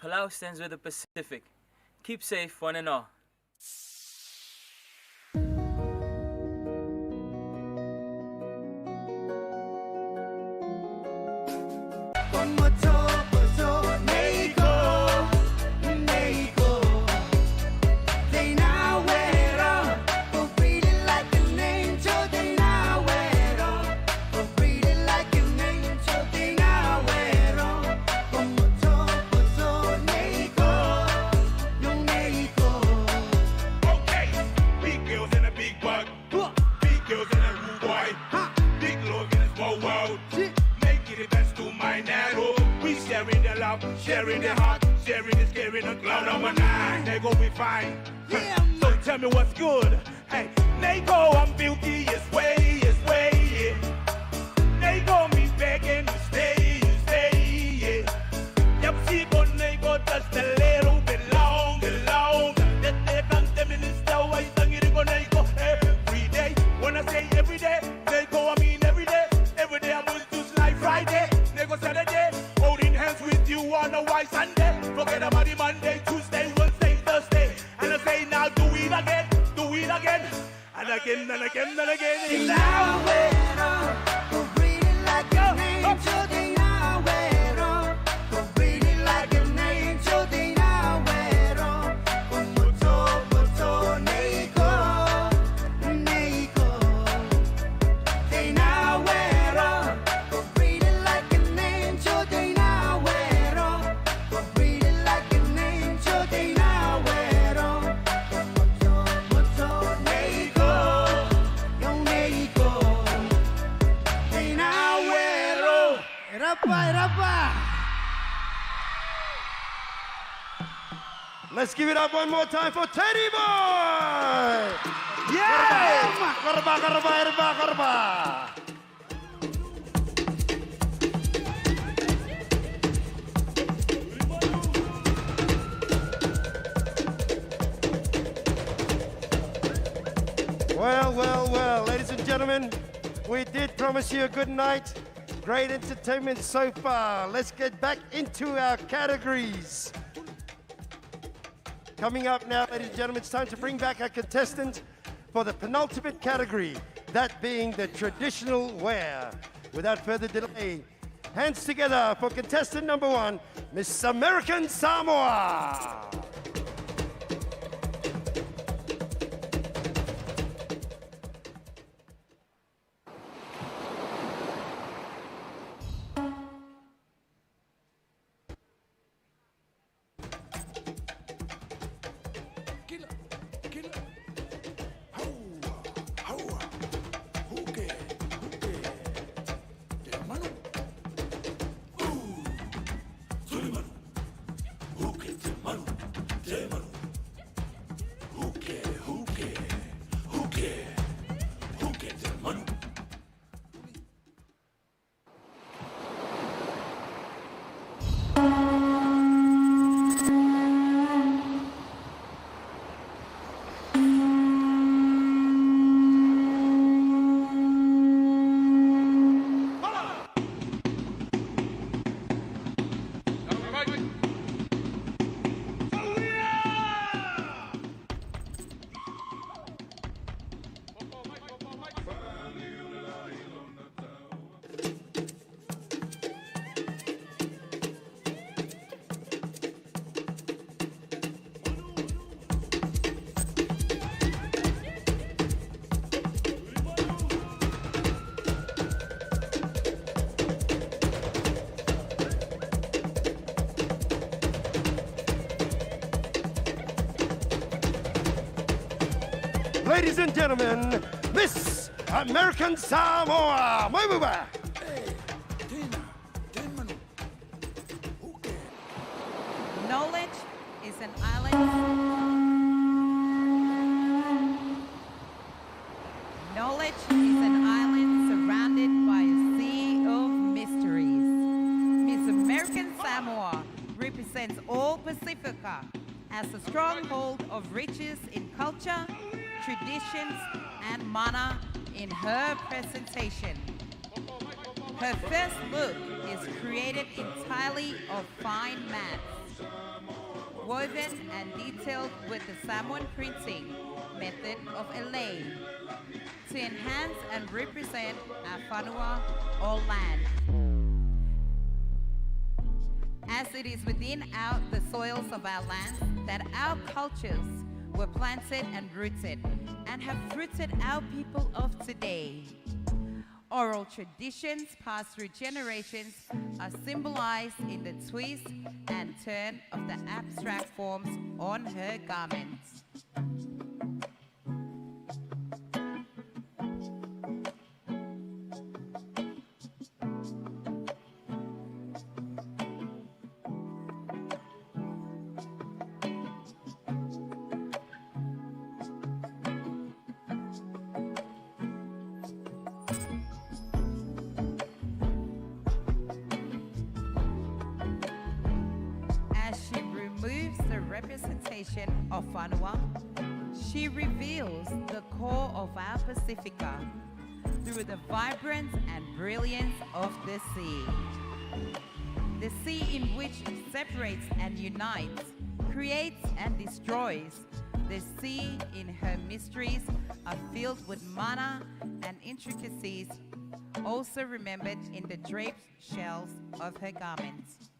Palau stands with the Pacific. Keep safe, one and all. Sharing the heart, sharing the scary, the cloud number 9. They gon' be fine. Yeah, so tell me what's good. Hey, they go, I'm filthy, yes way, yes way, yeah. They go me begging to stay, yeah. Yep, see, but they go just a little bit long. That they can't tell me this the way, tongue it gonna go every day. When I say every day, they go, I mean every day. Every day I'm going to like Friday, they go Saturday. Holding hands with you on a white Sunday. Forget about the Monday, Tuesday, Wednesday, Thursday. And I say now do it again. And again, and again, and again. In Nauru, we're breathing like an angel. In Nauru, we're breathing like an angel. In Nauru, mucho, Neiko. In Nauru, we're breathing like an angel. In Nauru, we're breathing like an angel. In Nauru, mucho, Neiko. Let's give it up one more time for Teddy Boy! Yeah! Garba. Well, ladies and gentlemen, we did promise you a good night. Great entertainment so far. Let's get back into our categories. Coming up now, ladies and gentlemen, it's time to bring back our contestant for the penultimate category, that being the traditional wear. Without further delay, hands together for contestant number 1, Miss American Samoa. Ladies and gentlemen, Miss American Samoa. Moibuba. Knowledge is an island. Knowledge is an island surrounded by a sea of mysteries. Miss American Samoa represents all Pacifica as a stronghold of riches in culture, traditions, and mana in her presentation. Her first look is created entirely of fine mats. woven and detailed with the Samoan printing method of Elay to enhance and represent our whanua or land. As it is within the soils of our lands that our cultures were planted and rooted and have rooted our people of today. Oral traditions passed through generations are symbolized in the twist and turn of the abstract forms on her garments. Of whanua, she reveals the core of our Pacifica through the vibrance and brilliance of the sea. The sea in which separates and unites, creates and destroys. The sea in her mysteries are filled with mana and intricacies, also remembered in the draped shells of her garments.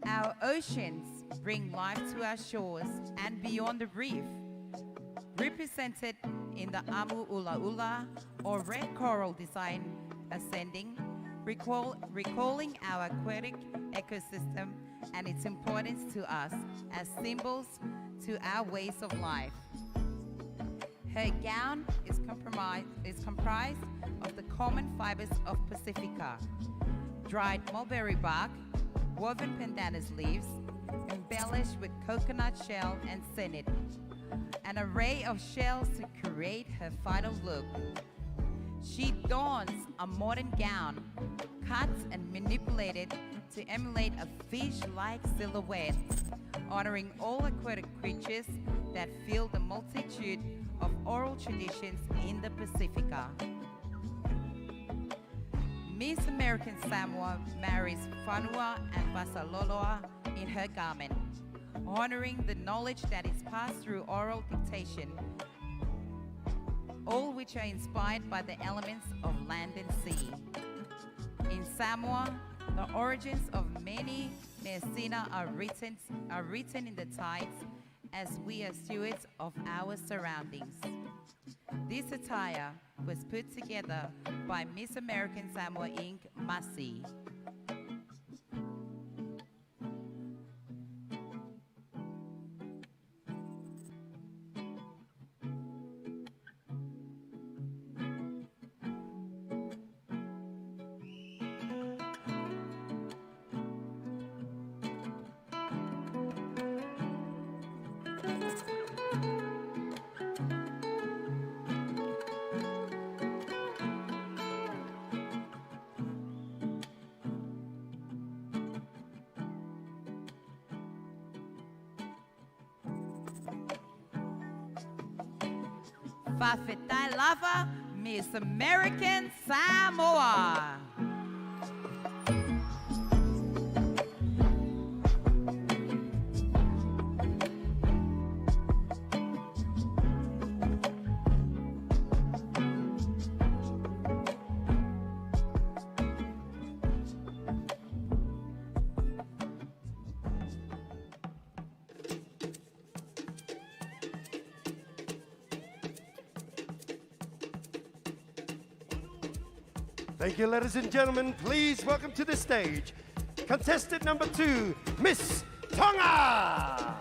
Our oceans bring life to our shores and beyond the reef, represented in the amu ula ula or red coral design ascending, recalling our aquatic ecosystem and its importance to us as symbols to our ways of life. Her gown is comprised of the common fibers of Pacifica, dried mulberry bark, woven pandanus leaves, embellished with coconut shell and sennet, an array of shells to create her final look. She dons a modern gown, cut and manipulated to emulate a fish-like silhouette, honoring all aquatic creatures that fill the multitude of oral traditions in the Pacifica. Miss American Samoa marries whanua and vasaloloa in her garment, honoring the knowledge that is passed through oral dictation, all which are inspired by the elements of land and sea. In Samoa, the origins of many Messina are written in the tides as we are stewards of our surroundings. This attire was put together by Miss American Samoa Inc. Masi. Fafetai Lava, Miss American Samoa. Thank you, ladies and gentlemen. Please welcome to the stage contestant number 2, Miss Tonga.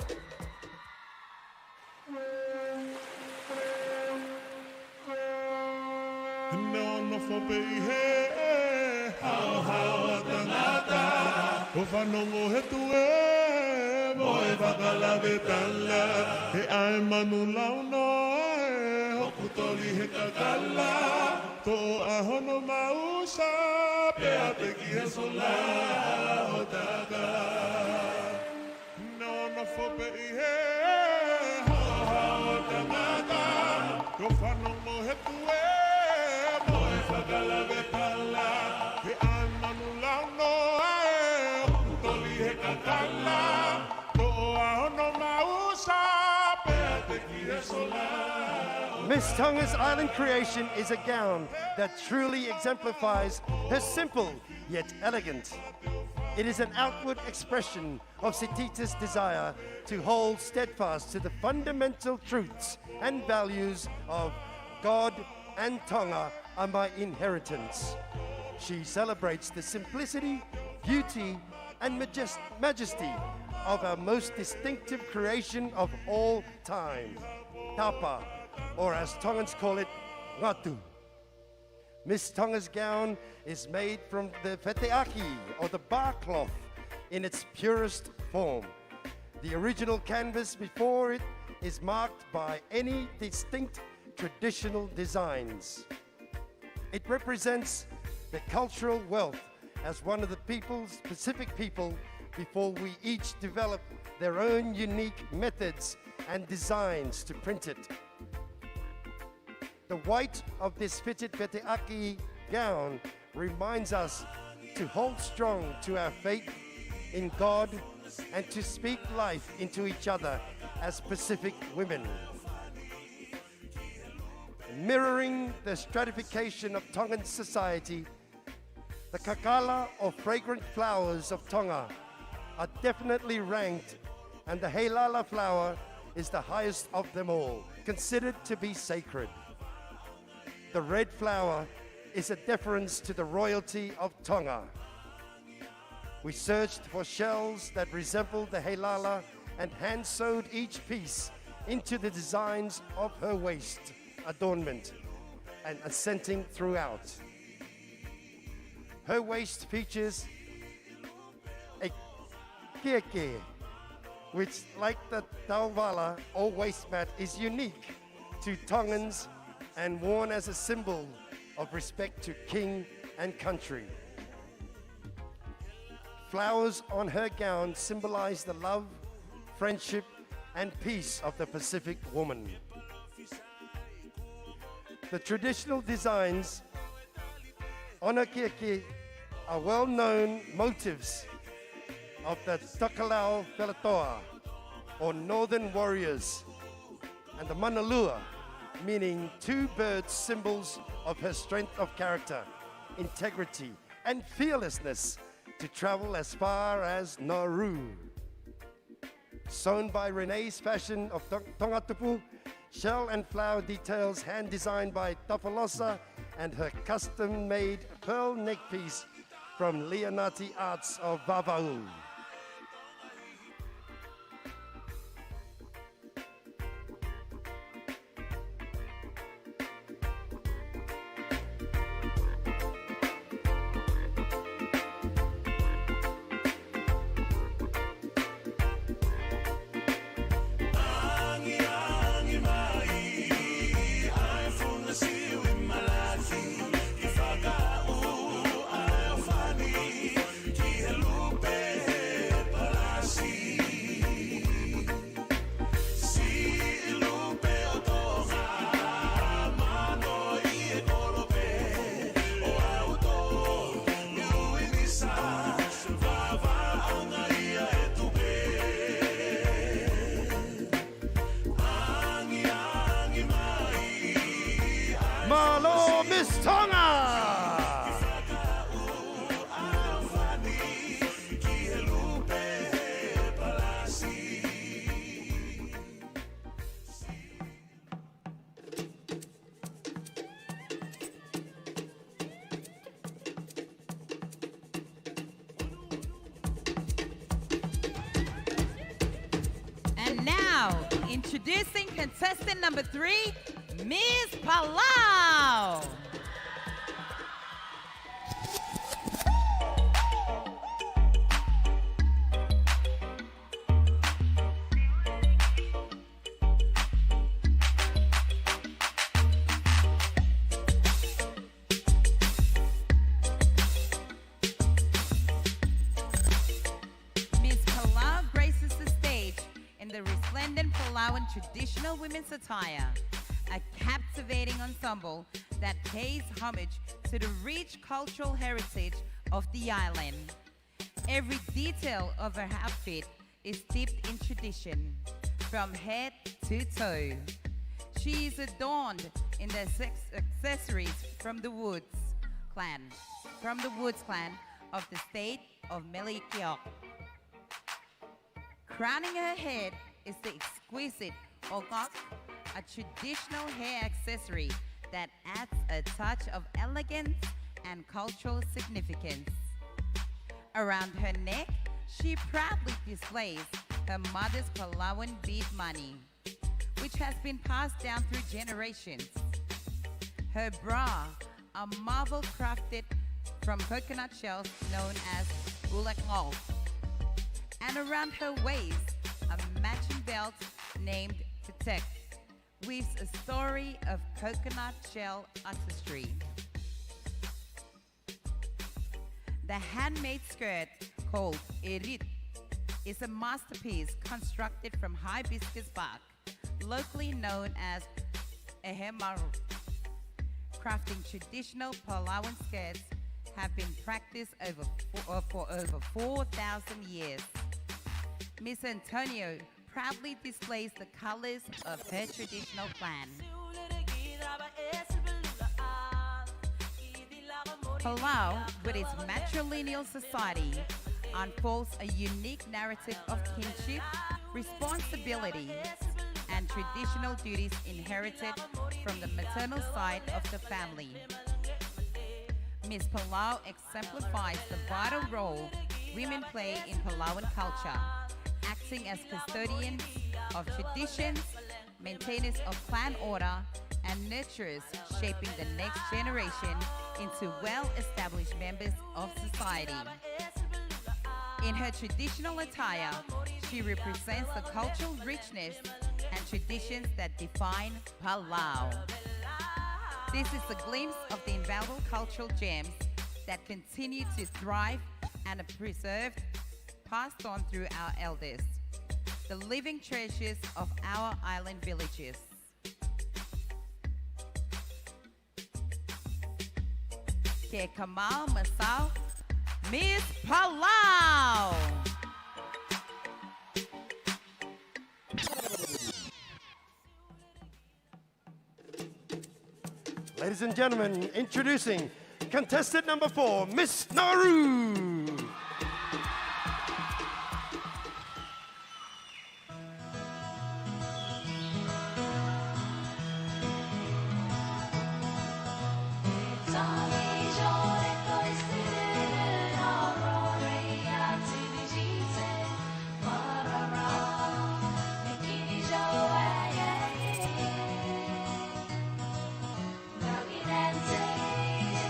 No for be how tangata o fanongo hetue boy bakala betala e ai manula no o putoli hekakala to ahono mausa pe ateki sola otaka no for be how tangata o fanongo hetue boy bakala betala e ai manula no o putoli hekakala Miss Tonga's island creation is a gown that truly exemplifies her simple yet elegant. It is an outward expression of Sitita's desire to hold steadfast to the fundamental truths and values of God and Tonga are my inheritance. She celebrates the simplicity, beauty, and majesty of our most distinctive creation of all time, tapa, or as Tongans call it, ngatu. Miss Tonga's gown is made from the feteaki, or the bar cloth, in its purest form. The original canvas before it is marked by any distinct traditional designs. It represents the cultural wealth as one of the Pacific people before we each develop their own unique methods and designs to print it. The white of this fitted feteaki gown reminds us to hold strong to our faith in God and to speak life into each other as Pacific women. Mirroring the stratification of Tongan society, the kakala or fragrant flowers of Tonga are definitely ranked, and the heilala flower is the highest of them all, considered to be sacred. The red flower is a deference to the royalty of Tonga. We searched for shells that resembled the heilala and hand-sewed each piece into the designs of her waist adornment and ascending throughout. Her waist features a kieke, which, like the tauwala or waist mat, is unique to Tongans and worn as a symbol of respect to king and country. Flowers on her gown symbolize the love, friendship, and peace of the Pacific woman. The traditional designs on her kieke are well-known motifs of the Takalau Pelatoa, or northern warriors, and the Manalua, meaning two birds, symbols of her strength of character, integrity, and fearlessness to travel as far as Nauru. Sewn by Renee's Fashion of Tongatupu, shell and flower details hand-designed by Tafalosa, and her custom-made pearl neckpiece from Leonati Arts of Vavau. Malo Miss Tonga! And now, introducing contestant number 3, Miss Palau. Miss Palau graces the stage in the resplendent Palauan traditional women's attire, a captivating ensemble that pays homage to the rich cultural heritage of the island. Every detail of her outfit is steeped in tradition, from head to toe. She is adorned in the accessories from the Woods clan, of the state of Melikiok. Crowning her head is the exquisite ogok, a traditional hair accessory that adds a touch of elegance and cultural significance. Around her neck, she proudly displays her mother's Palauan bead money, which has been passed down through generations. Her bra, a marvel crafted from coconut shells known as ulakngol. And around her waist, a matching belt named Patek, weaves a story of coconut shell artistry. The handmade skirt, called erit, is a masterpiece constructed from hibiscus bark, locally known as ehemaru. Crafting traditional Palauan skirts have been practiced for over 4,000 years. Miss Antonio proudly displays the colors of her traditional clan. Palau, with its matrilineal society, unfolds a unique narrative of kinship, responsibility, and traditional duties inherited from the maternal side of the family. Miss Palau exemplifies the vital role women play in Palauan culture, acting as custodians of traditions, maintainers of clan order, and nurturers shaping the next generation into well-established members of society. In her traditional attire, she represents the cultural richness and traditions that define Palau. This is a glimpse of the invaluable cultural gems that continue to thrive and are preserved, passed on through our elders, the living treasures of our island villages. Ke Kamal Masao, Miss Palau! Ladies and gentlemen, introducing contestant number 4, Miss Nauru.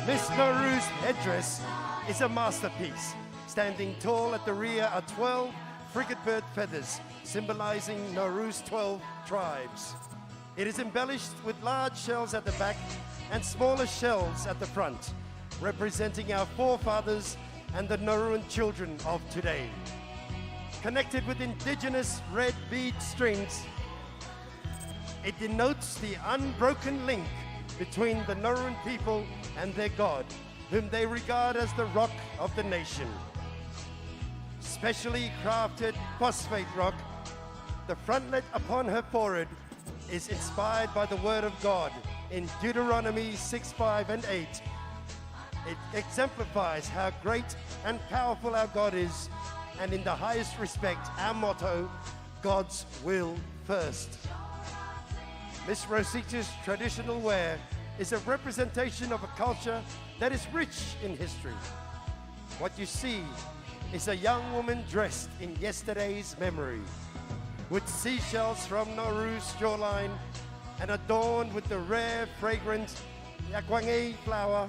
Miss Nauru's headdress is a masterpiece. Standing tall at the rear are 12 frigate bird feathers, symbolizing Nauru's 12 tribes. It is embellished with large shells at the back and smaller shells at the front, representing our forefathers and the Nauruan children of today. Connected with indigenous red bead strings, it denotes the unbroken link between the Nauruan people and their God, whom they regard as the rock of the nation. Specially crafted phosphate rock, the frontlet upon her forehead is inspired by the word of God in Deuteronomy 6:5 and 8. It exemplifies how great and powerful our God is, and in the highest respect, our motto, God's will first. Miss Rosita's traditional wear is a representation of a culture that is rich in history. What you see is a young woman dressed in yesterday's memory, with seashells from Nauru's shoreline and adorned with the rare, fragrant yakwange flower,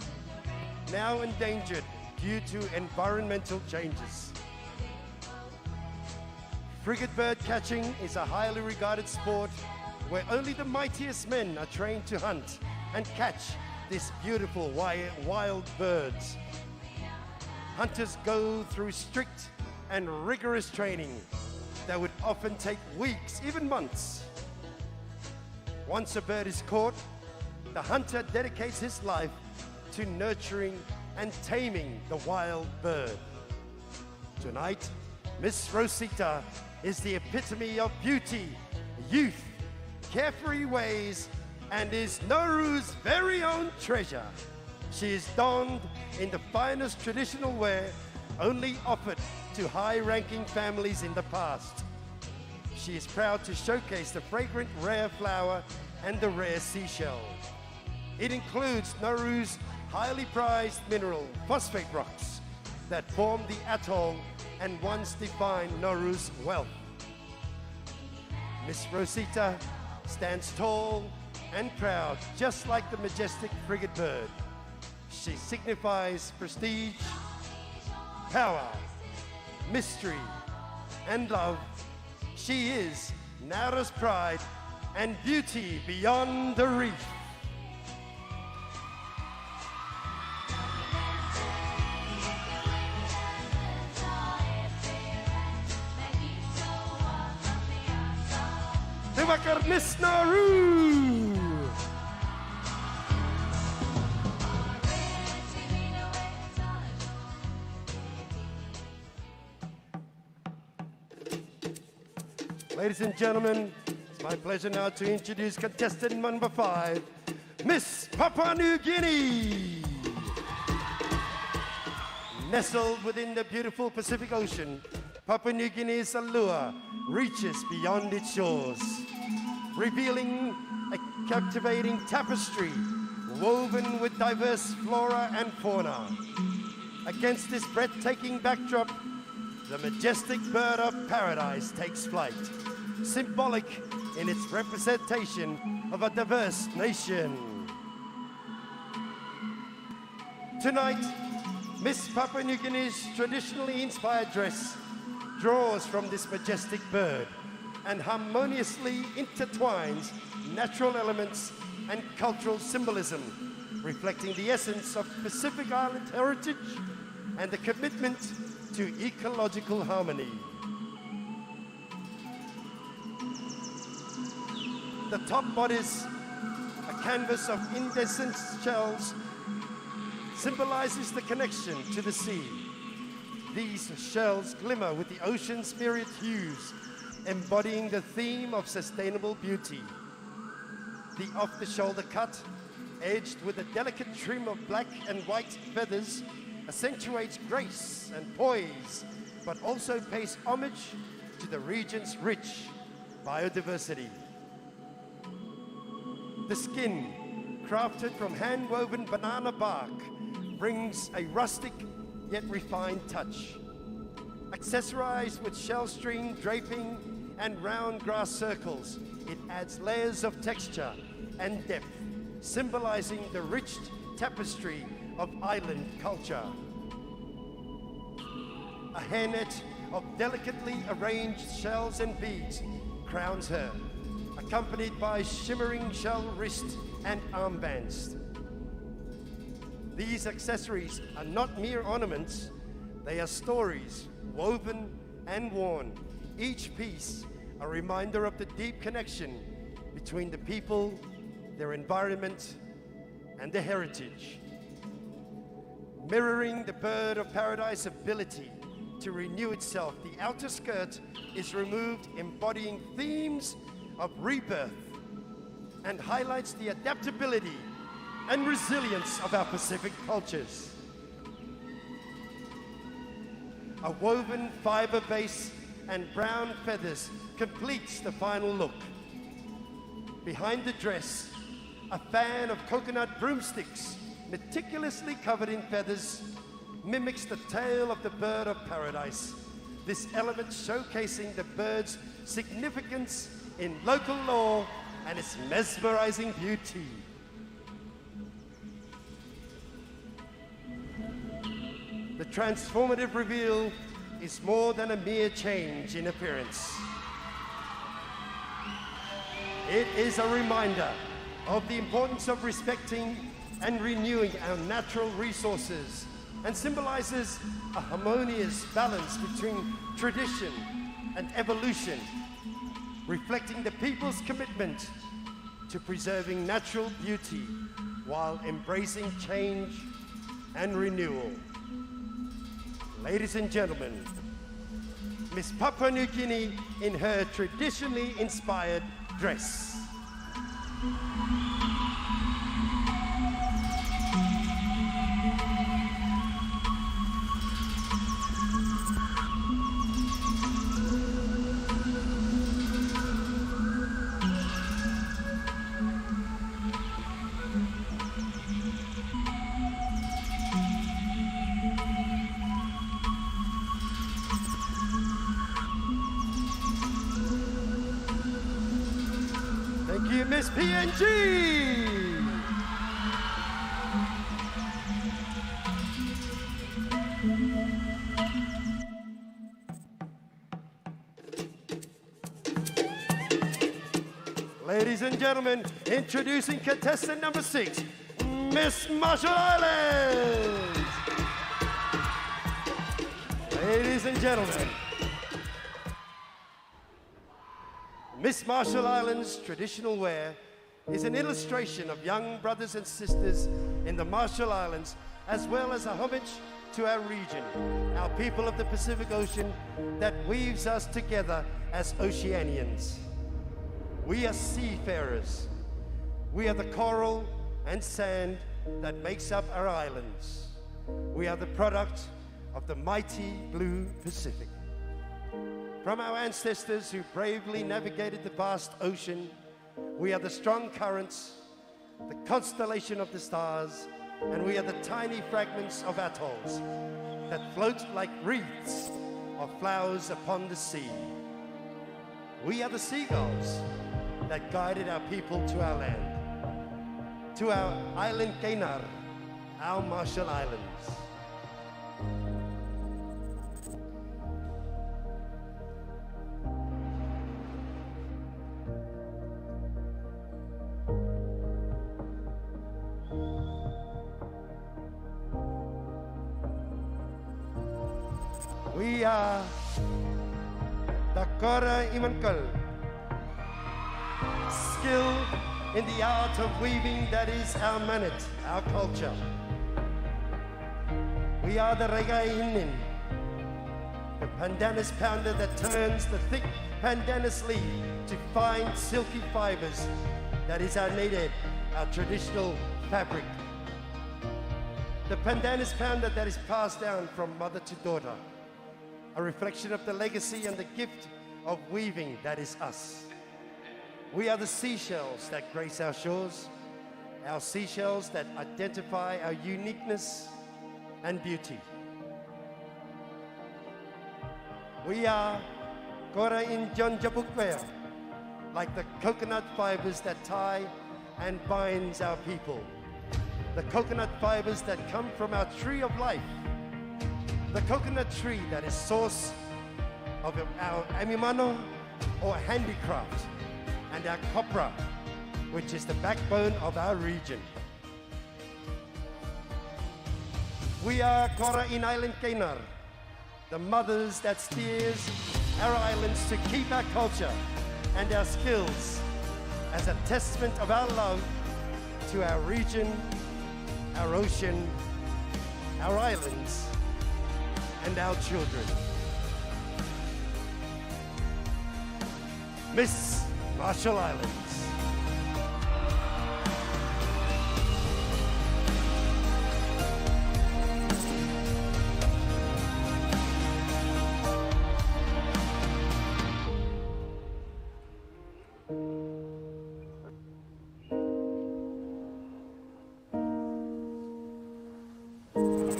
now endangered due to environmental changes. Frigate bird catching is a highly regarded sport where only the mightiest men are trained to hunt and catch these beautiful wild birds. Hunters go through strict and rigorous training that would often take weeks, even months. Once a bird is caught, the hunter dedicates his life to nurturing and taming the wild bird. Tonight, Miss Rosita is the epitome of beauty, youth, carefree ways, and is Nauru's very own treasure. She is donned in the finest traditional wear only offered to high-ranking families in the past. She is proud to showcase the fragrant rare flower and the rare seashell. It includes Nauru's highly prized mineral phosphate rocks that form the atoll and once defined Nauru's wealth. Miss Rosita stands tall and proud, just like the majestic frigate bird. She signifies prestige, power, mystery, and love. She is Nauru's pride and beauty beyond the reef. Terima kasih, Miss Nauru. Ladies and gentlemen, it's my pleasure now to introduce contestant number 5, Miss Papua New Guinea. Nestled within the beautiful Pacific Ocean, Papua New Guinea's allure reaches beyond its shores, revealing a captivating tapestry woven with diverse flora and fauna. Against this breathtaking backdrop, the majestic bird of paradise takes flight, symbolic in its representation of a diverse nation. Tonight, Miss Papua New Guinea's traditionally inspired dress draws from this majestic bird and harmoniously intertwines natural elements and cultural symbolism, reflecting the essence of Pacific Island heritage and the commitment to ecological harmony. The top bodice, a canvas of iridescent shells, symbolizes the connection to the sea. These shells glimmer with the ocean's myriad hues, embodying the theme of sustainable beauty. The off-the-shoulder cut, edged with a delicate trim of black and white feathers, accentuates grace and poise, but also pays homage to the region's rich biodiversity. The skin, crafted from hand-woven banana bark, brings a rustic yet refined touch. Accessorized with shell string draping and round grass circles, it adds layers of texture and depth, symbolizing the rich tapestry of island culture. A hairnet of delicately arranged shells and beads crowns her, accompanied by shimmering shell wrist and armbands. These accessories are not mere ornaments, they are stories woven and worn, each piece a reminder of the deep connection between the people, their environment, and their heritage. Mirroring the bird of paradise ability to renew itself, the outer skirt is removed, embodying themes of rebirth and highlights the adaptability and resilience of our Pacific cultures. A woven fiber base and brown feathers completes the final look. Behind the dress, a fan of coconut broomsticks, meticulously covered in feathers, mimics the tail of the bird of paradise. This element showcasing the bird's significance in local lore and its mesmerizing beauty. The transformative reveal is more than a mere change in appearance. It is a reminder of the importance of respecting and renewing our natural resources and symbolizes a harmonious balance between tradition and evolution, reflecting the people's commitment to preserving natural beauty while embracing change and renewal. Ladies and gentlemen, Miss Papua New Guinea in her traditionally inspired dress. you, Miss PNG. Ladies and gentlemen, introducing contestant number 6, Miss Marshall Islands. Ladies and gentlemen, Miss Marshall Islands' traditional wear is an illustration of young brothers and sisters in the Marshall Islands, as well as a homage to our region, our people of the Pacific Ocean that weaves us together as Oceanians. We are seafarers. We are the coral and sand that makes up our islands. We are the product of the mighty blue Pacific. From our ancestors who bravely navigated the vast ocean, we are the strong currents, the constellation of the stars, and we are the tiny fragments of atolls that float like wreaths of flowers upon the sea. We are the seagulls that guided our people to our land, to our island Kainar, our Marshall Islands. We are the Kora Imankal, skill in the art of weaving that is our manat, our culture. We are the Regainin, the pandanus pounder that turns the thick pandanus leaf to fine silky fibers. That is our native, our traditional fabric. The pandanus pounder that is passed down from mother to daughter, a reflection of the legacy and the gift of weaving that is us. We are the seashells that grace our shores, our seashells that identify our uniqueness and beauty. We are Kora in Jonjabukwea, like the coconut fibers that tie and binds our people. The coconut fibers that come from our tree of life. The coconut tree that is source of our amimano or handicraft, and our copra, which is the backbone of our region. We are Kora in Island Kainar, the mothers that steers our islands to keep our culture and our skills as a testament of our love to our region, our ocean, our islands, and our children. Miss Marshall Islands.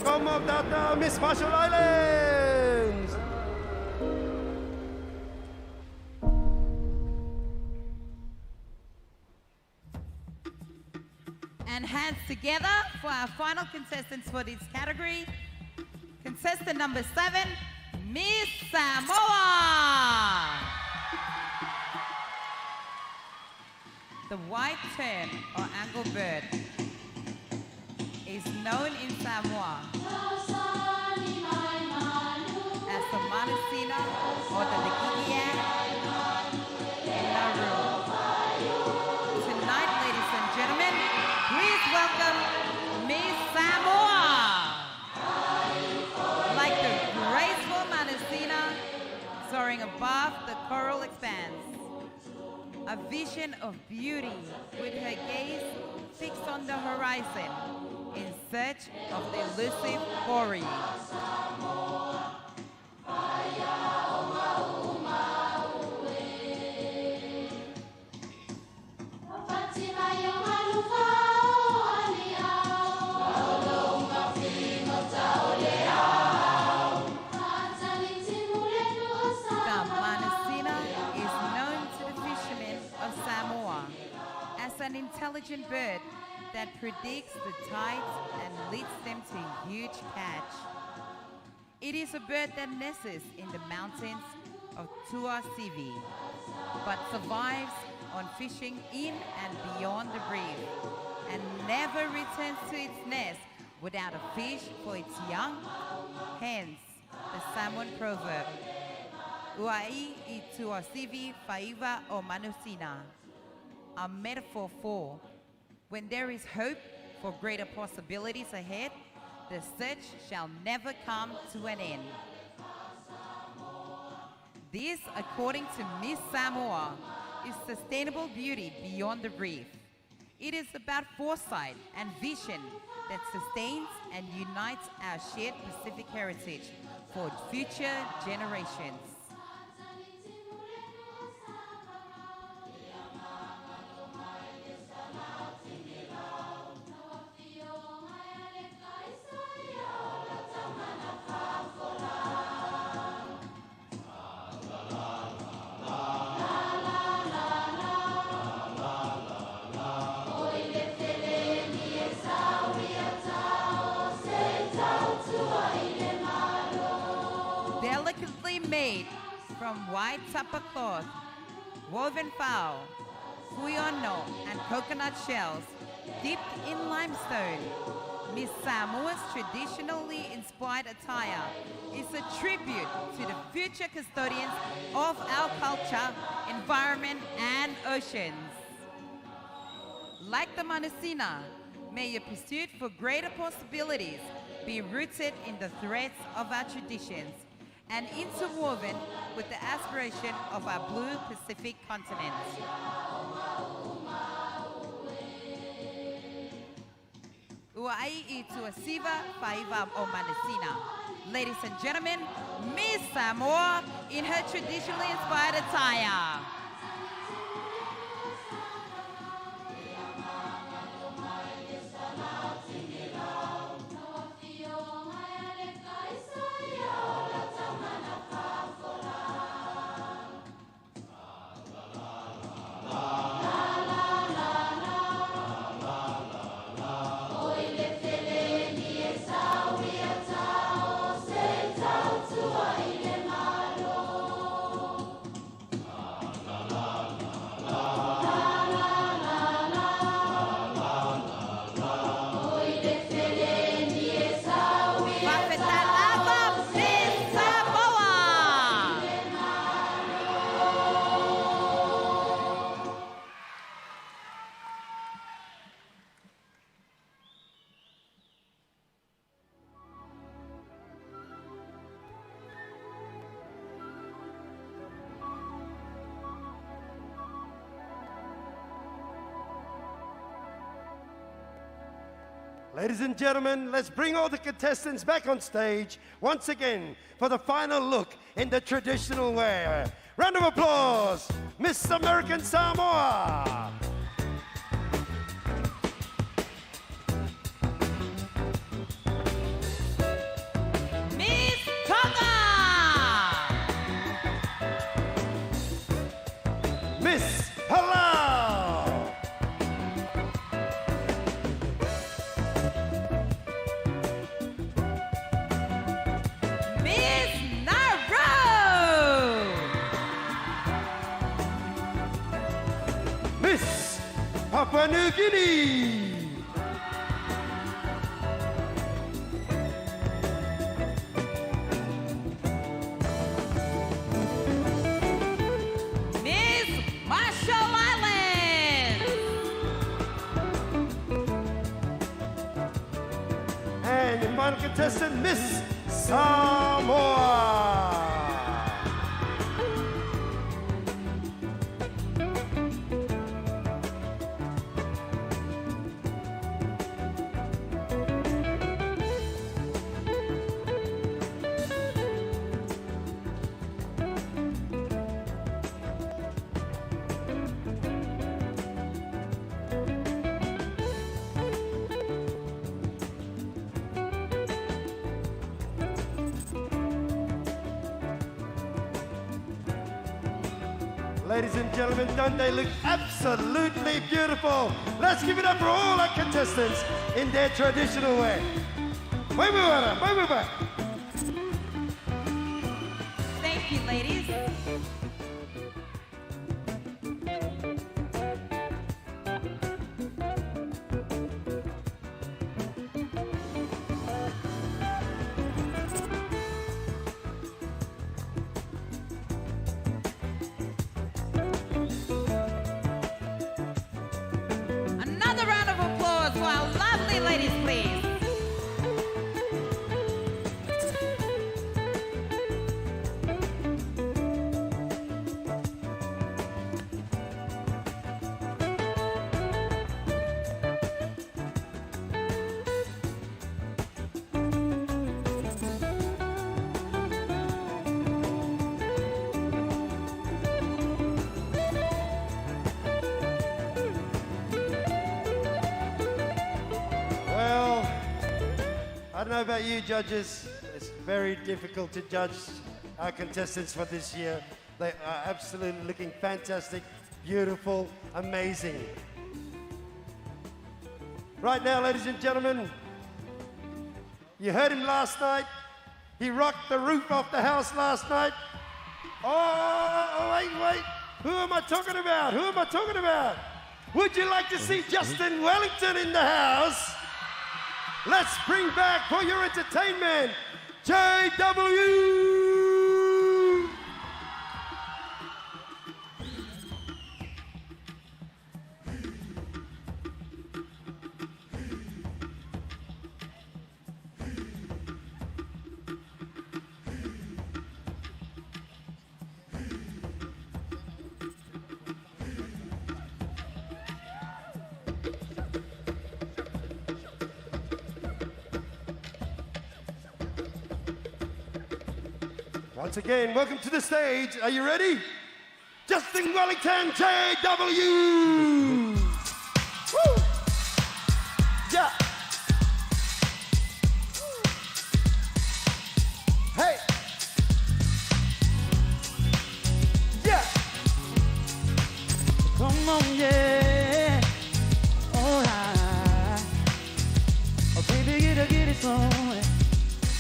Come on, Data, Miss Marshall Islands. And hands together for our final contestants for this category. Contestant number 7, Miss Samoa. The white tern or anglebird is known in Samoa as the Manasina or the Legigia in Nauru. Tonight, ladies and gentlemen, please welcome Miss Samoa. Like the graceful Manasina soaring above the coral expanse. A vision of beauty with her gaze fixed on the horizon in search of the elusive quarry. intelligent bird that predicts the tides and leads them to a huge catch. It is a bird that nests in the mountains of Tuasivi, but survives on fishing in and beyond the reef, and never returns to its nest without a fish for its young. Hence, the Samoan proverb, Uai I Tuasivi Faiva o Manusina, a metaphor for when there is hope for greater possibilities ahead, the search shall never come to an end. This, according to Miss Samoa, is sustainable beauty beyond the reef. It is about foresight and vision that sustains and unites our shared Pacific heritage for future generations. Delicately made from white tapa cloth, woven fowl, fuyono, and coconut shells dipped in limestone, Miss Samoa's traditionally inspired attire is a tribute to the future custodians of our culture, environment, and oceans. Like the Manusina, may your pursuit for greater possibilities be rooted in the threads of our traditions and interwoven with the aspiration of our blue Pacific continent. Uai I Tuasiva Faiva o Manusina. Ladies and gentlemen, Miss Samoa in her traditionally inspired attire. Ladies and gentlemen, let's bring all the contestants back on stage once again for the final look in the traditional wear. Round of applause, Miss American Samoa. Miss Tonga. Miss Palau. Miss Nauru. Miss Papua New Guinea. Miss Marshall Islands. And the final contestant, Miss Samoa. Ladies and gentlemen, don't they look absolutely beautiful? Let's give it up for all our contestants in their traditional way. Thank you, ladies. Another round of applause for our lovely ladies, please. Well, I don't know about you judges. It's very difficult to judge our contestants for this year. They are absolutely looking fantastic, beautiful, amazing. Right now, ladies and gentlemen, you heard him last night. He rocked the roof off the house last night. Oh, wait. Who am I talking about? Would you like to see Justin Wellington in the house? Let's bring back for your entertainment, JW! Once again, welcome to the stage. Are you ready? Justin Wellington, JW! Woo! Yeah! Hey! Yeah! Come on, yeah. All right. Oh, baby, get it on.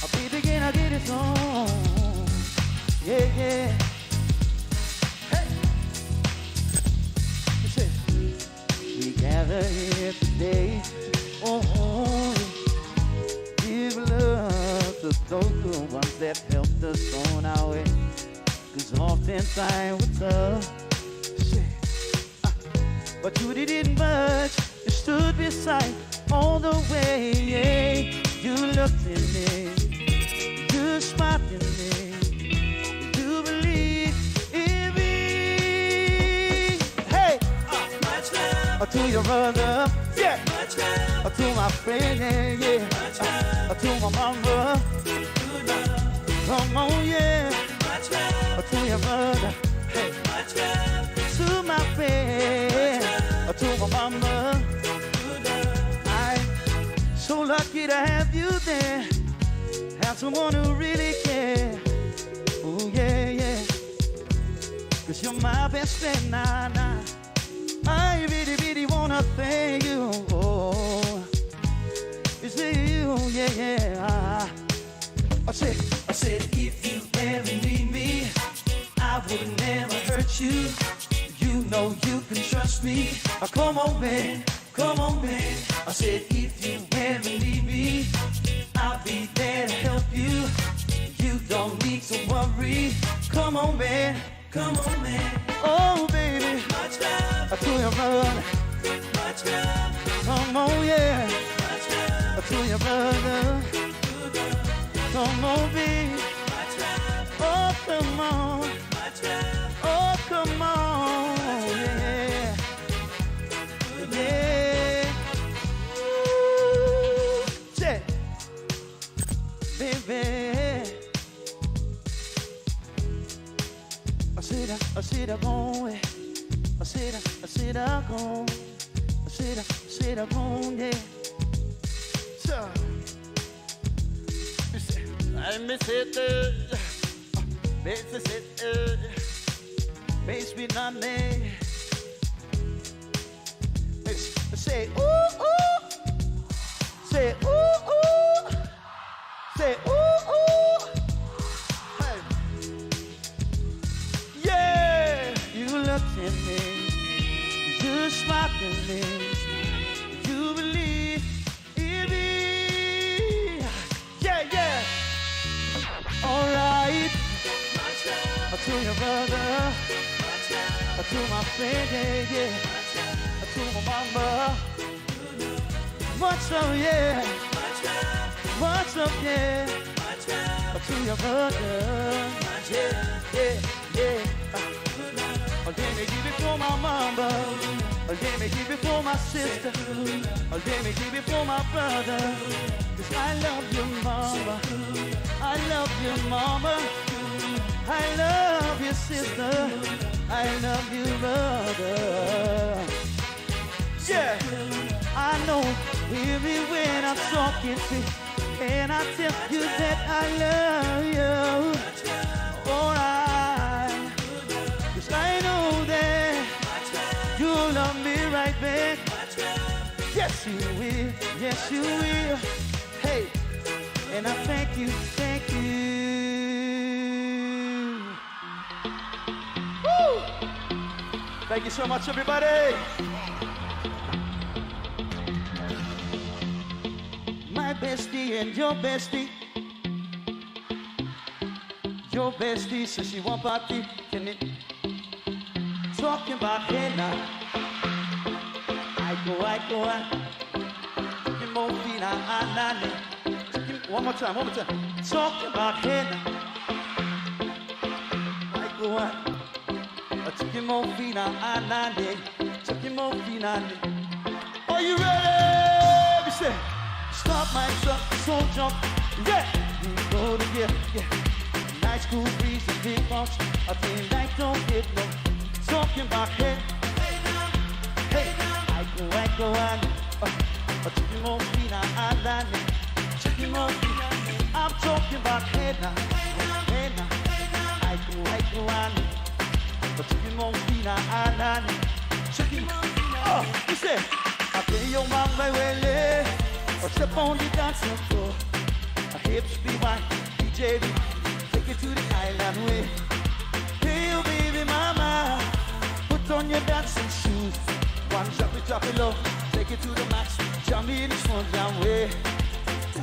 Oh, baby, get it on. Yeah. Hey. Listen. We gather here today. Oh, give love to those good ones that helped us on our way. 'Cause oftentimes we're tough. But you didn't budge. You stood beside all the way. Yeah. You looked at me. You smiled at me. You believe in me. Hey. Much love. To your brother. Yeah. Much love. To my friend. Yeah. Much love. To my mama. Good love. Come on, yeah. Much love. To your brother. Hey. Much love. To my friend. To my mama. I'm so lucky to have you there. Have someone who really cares. Oh yeah. 'Cause you're my best friend, nah. I really wanna thank you. Oh, it's you, yeah. I said if you ever need me, I would never hurt you. You know you can trust me. Come on, man. I said if you ever need me, I'll be there to help you. You don't need to worry. Come on, man. Oh, baby. Much love. To your brother. Much love. Come on, yeah. Much love. To your brother. Come on, baby. Much love. Oh, come on. Much love. Oh, come on. Yeah. Check. Baby. I said I'm going. I said I'm going, yeah. So, I miss it, Bass be none. Say ooh ooh. Say ooh ooh. Say ooh ooh. Hey. Yeah. You looked at me. You smiled at me. You believe in me. Yeah, yeah. All right. To your brother. To my friend, yeah, yeah. To my mama. Much love, yeah. Much love, yeah. To your brother. Yeah, yeah, yeah. Let me give it for my mama. Let me give it for my sister. Let me give it for my brother. 'Cause I love you, mama. I love you, mama. I love you, sister. I love you, brother. Yeah, I know even when I'm talking to you, and I tell you that I love you. Alright, 'cause I know that you love me right back. Yes, you will. Yes, you will. Hey, and I thank you. Thank you. Woo! Thank you so much, everybody. My bestie and your bestie. Your bestie says she want party. Can it? Talking about hey now. I go. One more time. Talking about hey now. I go. Are you ready? We say, stop my truck, so jump. Yeah, we go together. Yeah, nice cool breeze and big bumps. I think I don't get no. Talking about hey, hey, I go on. I'm talking about hey now, I go on. You say, I pay your mom my way, or step on the dancing floor. Our hips be wide, DJ, take it to the island way. Hey, you baby mama, put on your dancing shoes. One drop it low, take it to the max. Jump in this one jam way.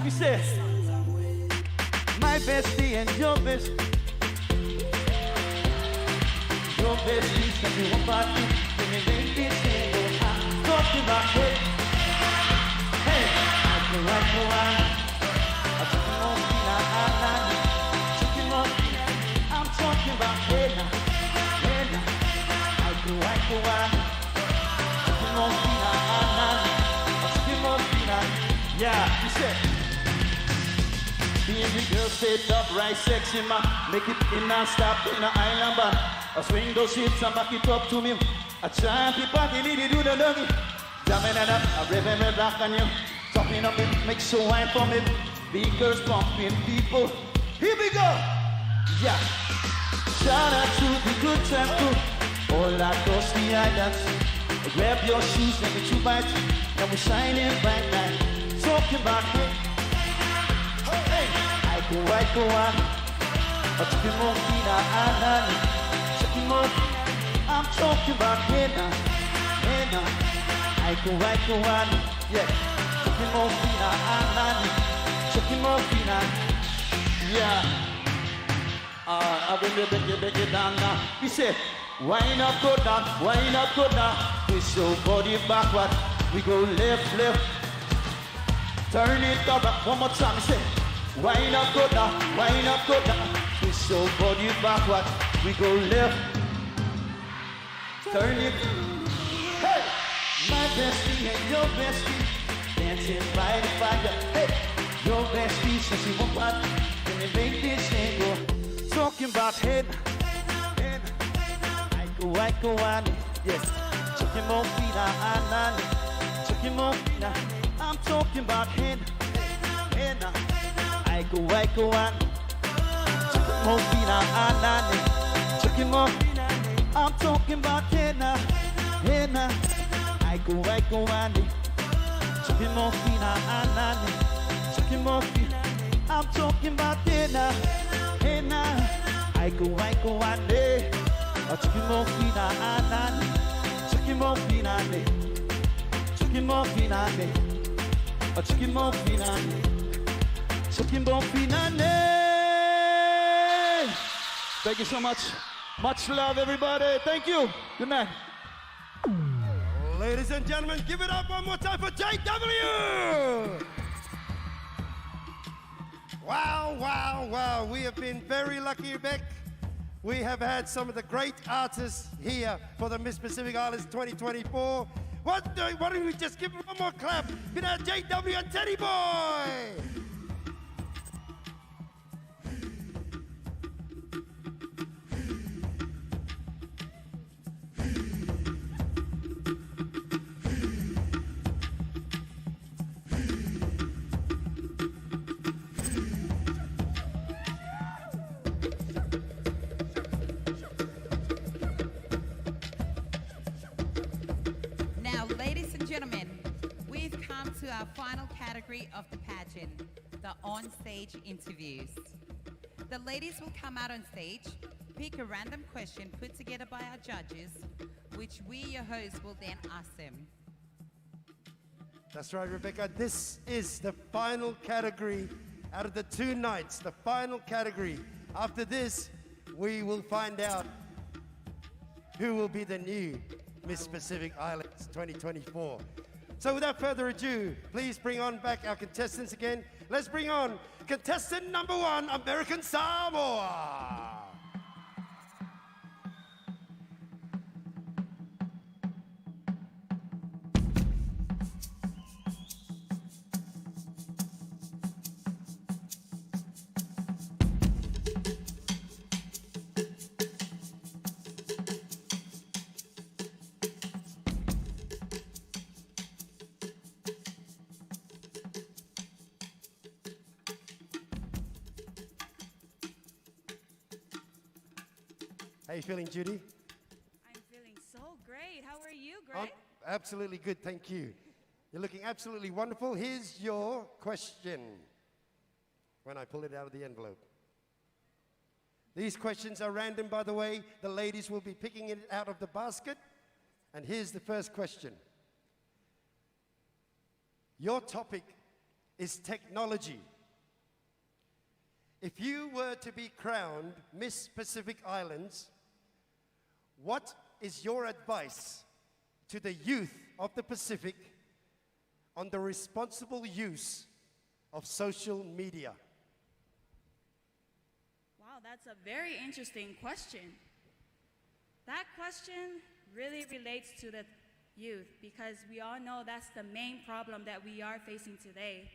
We say, my bestie and your bestie. Your bestie said you want party. When you make this thing go, I'm talking about hey. Hey, I go on. I'm talking on. I'm talking about hey now. I go on. Yeah, you said. Being the girl stayed up, right sexy man. Make it in and stop in the island band. I swing those hips and back it up to me. I chant the party, lady do the doggy. Jamming it up, I rhythm it back on you. Talking up it, make so wine for me. Speakers pumping people. Here we go. Yeah. Shout out to the good time crew. All across the islands. Grab your shoes and the 2 bites. And we're shining bright light. Talking about it. Hey, I go on. I'm talking about hey now. I go on. Yeah. Yeah. I will beg you down now. He said, wind up, go down. Twist your body backward. We go left. Turn it up, one more time. He said, wind up, go down. Twist your body backward. We go left. Turn it. Hey, my bestie and your bestie dancing by the fire. Hey, your bestie says she won't party. Can you make this thing go? Talking about head. I go on. Yes. Chucking more feet on. Chucking more feet on. I'm talking about head. I go on. Chucking more feet on. Chucking more feet on. I'm talking about henna, henna. I go, ane. Chicken morphina, anane. Chicken morphina. I'm talking about henna, henna. I go, ane. Chicken morphina, anane. Chicken morphina, ane. Chicken morphina, ane. Chicken morphina, ane. Chicken morphina, ane. Thank you so much. Much love, everybody. Thank you. Good night. Ladies and gentlemen, give it up one more time for JW! Wow, wow, wow. We have been very lucky, Beck. We have had some of the great artists here for the Miss Pacific Islands 2024. Why don't we just give them one more clap? Good night, JW and Teddy Boy! Our final category of the pageant, the on-stage interviews. The ladies will come out on stage, pick a random question put together by our judges, which we, your hosts, will then ask them. That's right, Rebecca. This is the final category out of the 2 nights, the final category. After this, we will find out who will be the new Miss Pacific Islands 2024. So without further ado, please bring on back our contestants again. Let's bring on contestant number 1, American Samoa. How you feeling, Judy? I'm feeling so great. How are you, Greg? Absolutely good, thank you. You're looking absolutely wonderful. Here's your question when I pull it out of the envelope. These questions are random, by the way. The ladies will be picking it out of the basket. And here's the first question. Your topic is technology. If you were to be crowned Miss Pacific Islands, what is your advice to the youth of the Pacific on the responsible use of social media? Wow, that's a very interesting question. That question really relates to the youth because we all know that's the main problem that we are facing today.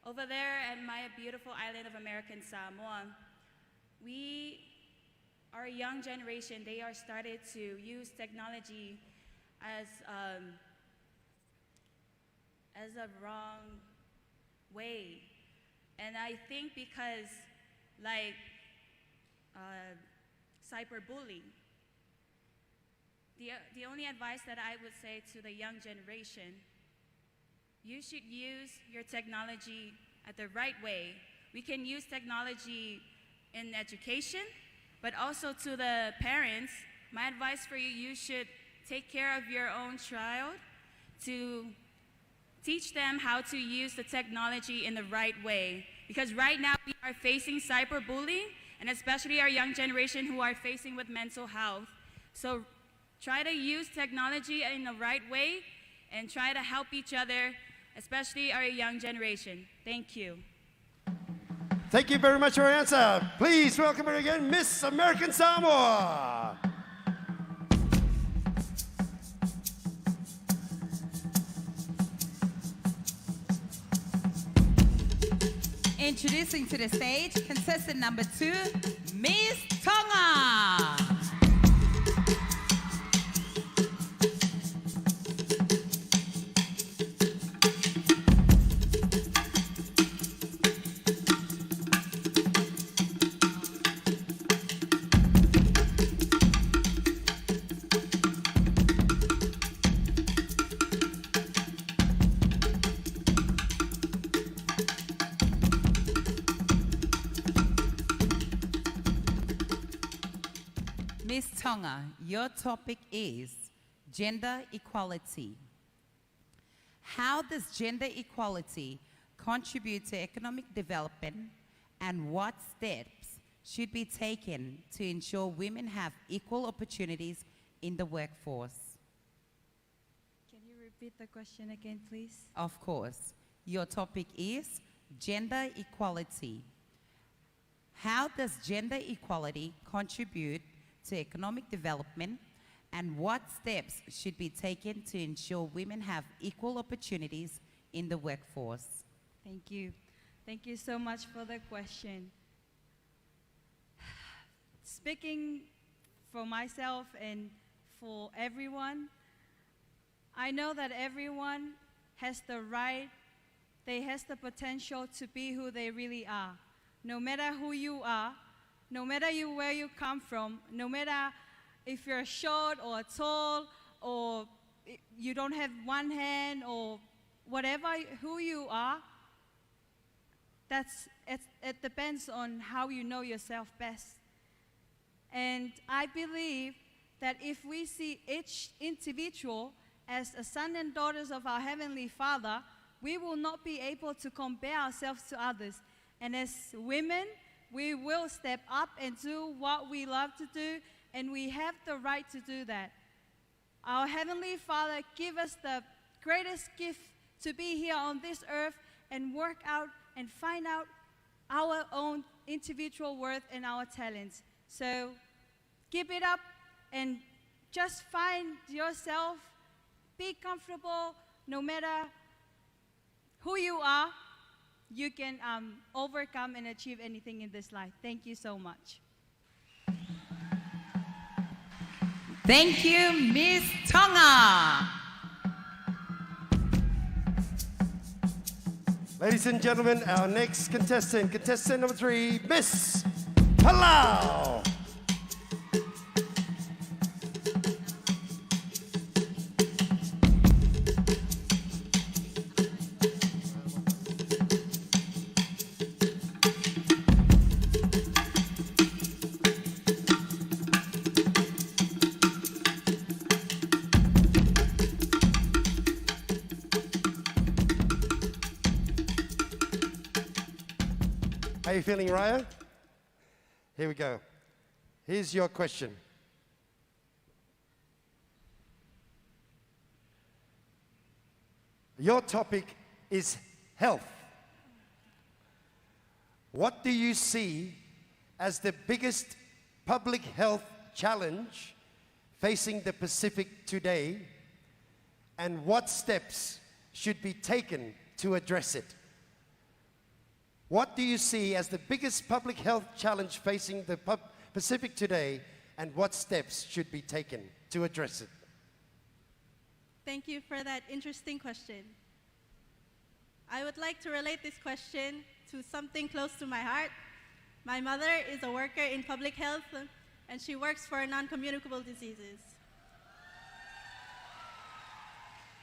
Over there at my beautiful island of American Samoa, our young generation, they are started to use technology as a wrong way. And I think because cyberbullying, the only advice that I would say to the young generation, you should use your technology at the right way. We can use technology in education, but also to the parents, my advice for you, you should take care of your own child to teach them how to use the technology in the right way. Because right now we are facing cyberbullying, and especially our young generation who are facing with mental health. So try to use technology in the right way and try to help each other, especially our young generation. Thank you. Thank you very much for your answer. Please welcome her again, Miss American Samoa. Introducing to the stage, contestant number 2, Miss Tonga. Ms. Tonga, your topic is gender equality. How does gender equality contribute to economic development, and what steps should be taken to ensure women have equal opportunities in the workforce? Can you repeat the question again, please? Of course. Your topic is gender equality. How does gender equality contribute to economic development, and what steps should be taken to ensure women have equal opportunities in the workforce? Thank you. Thank you so much for the question. Speaking for myself and for everyone, I know that everyone has the right, they has the potential to be who they really are. No matter who you are, no matter where you come from, no matter if you're short or tall or you don't have one hand or whatever, who you are, it depends on how you know yourself best. And I believe that if we see each individual as a son and daughters of our Heavenly Father, we will not be able to compare ourselves to others. And as women, we will step up and do what we love to do, and we have the right to do that. Our Heavenly Father give us the greatest gift to be here on this earth and work out and find out our own individual worth and our talents. So keep it up and just find yourself, be comfortable, no matter who you are, you can overcome and achieve anything in this life. Thank you so much. Thank you, Ms. Tonga. Ladies and gentlemen, our next contestant, contestant number 3, Miss Palau. How are you feeling, Raya? Here we go. Here's your question. Your topic is health. What do you see as the biggest public health challenge facing the Pacific today, and what steps should be taken to address it? What do you see as the biggest public health challenge facing the Pacific today, and what steps should be taken to address it? Thank you for that interesting question. I would like to relate this question to something close to my heart. My mother is a worker in public health, and she works for non-communicable diseases.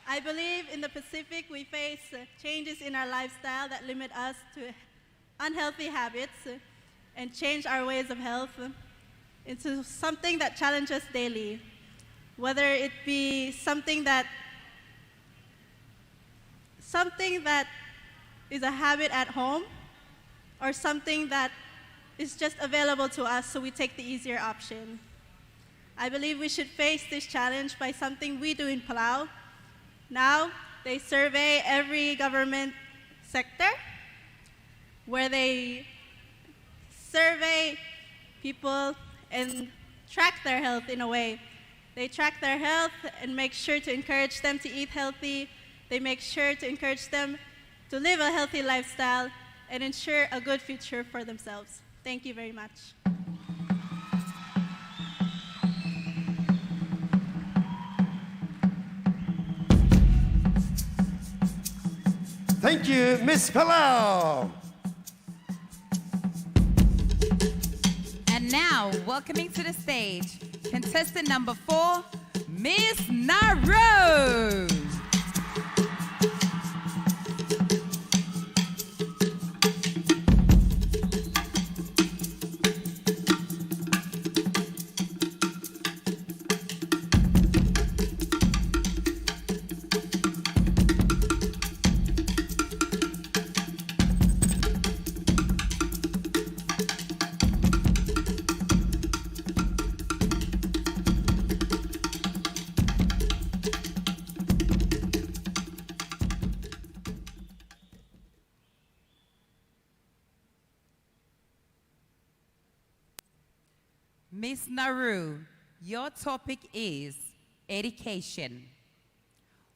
I believe in the Pacific we face changes in our lifestyle that limit us to unhealthy habits and change our ways of health into something that challenges us daily, whether it be something that is a habit at home or something that is just available to us, so we take the easier option. I believe we should face this challenge by something we do in Palau. Now, they survey every government sector where they survey people and track their health in a way. They track their health and make sure to encourage them to eat healthy. They make sure to encourage them to live a healthy lifestyle and ensure a good future for themselves. Thank you very much. Thank you, Miss Palau. And now, welcoming to the stage, contestant number 4, Miss Nauru. Miss Nauru, your topic is education.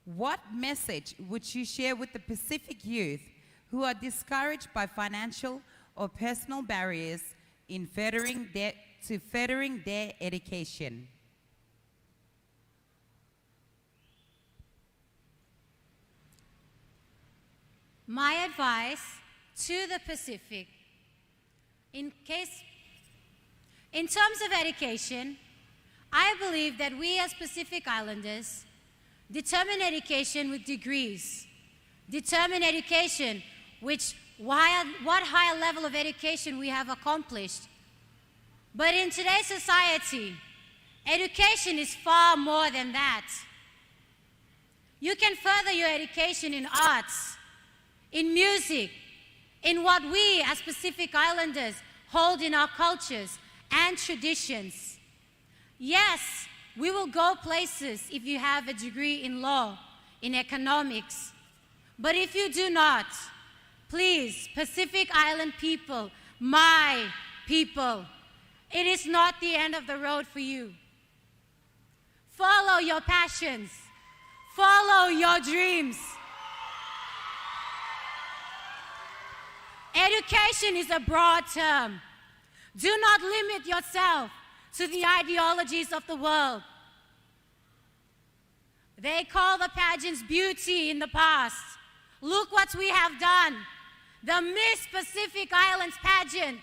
What message would you share with the Pacific youth who are discouraged by financial or personal barriers in furthering their education? My advice to the Pacific, in terms of education, I believe that we as Pacific Islanders determine education with degrees, determine education what higher level of education we have accomplished. But in today's society, education is far more than that. You can further your education in arts, in music, in what we as Pacific Islanders hold in our cultures and traditions. Yes, we will go places if you have a degree in law, in economics. But if you do not, please, Pacific Island people, my people, it is not the end of the road for you. Follow your passions. Follow your dreams. Education is a broad term. Do not limit yourself to the ideologies of the world. They call the pageants beauty in the past. Look what we have done. The Miss Pacific Islands pageant.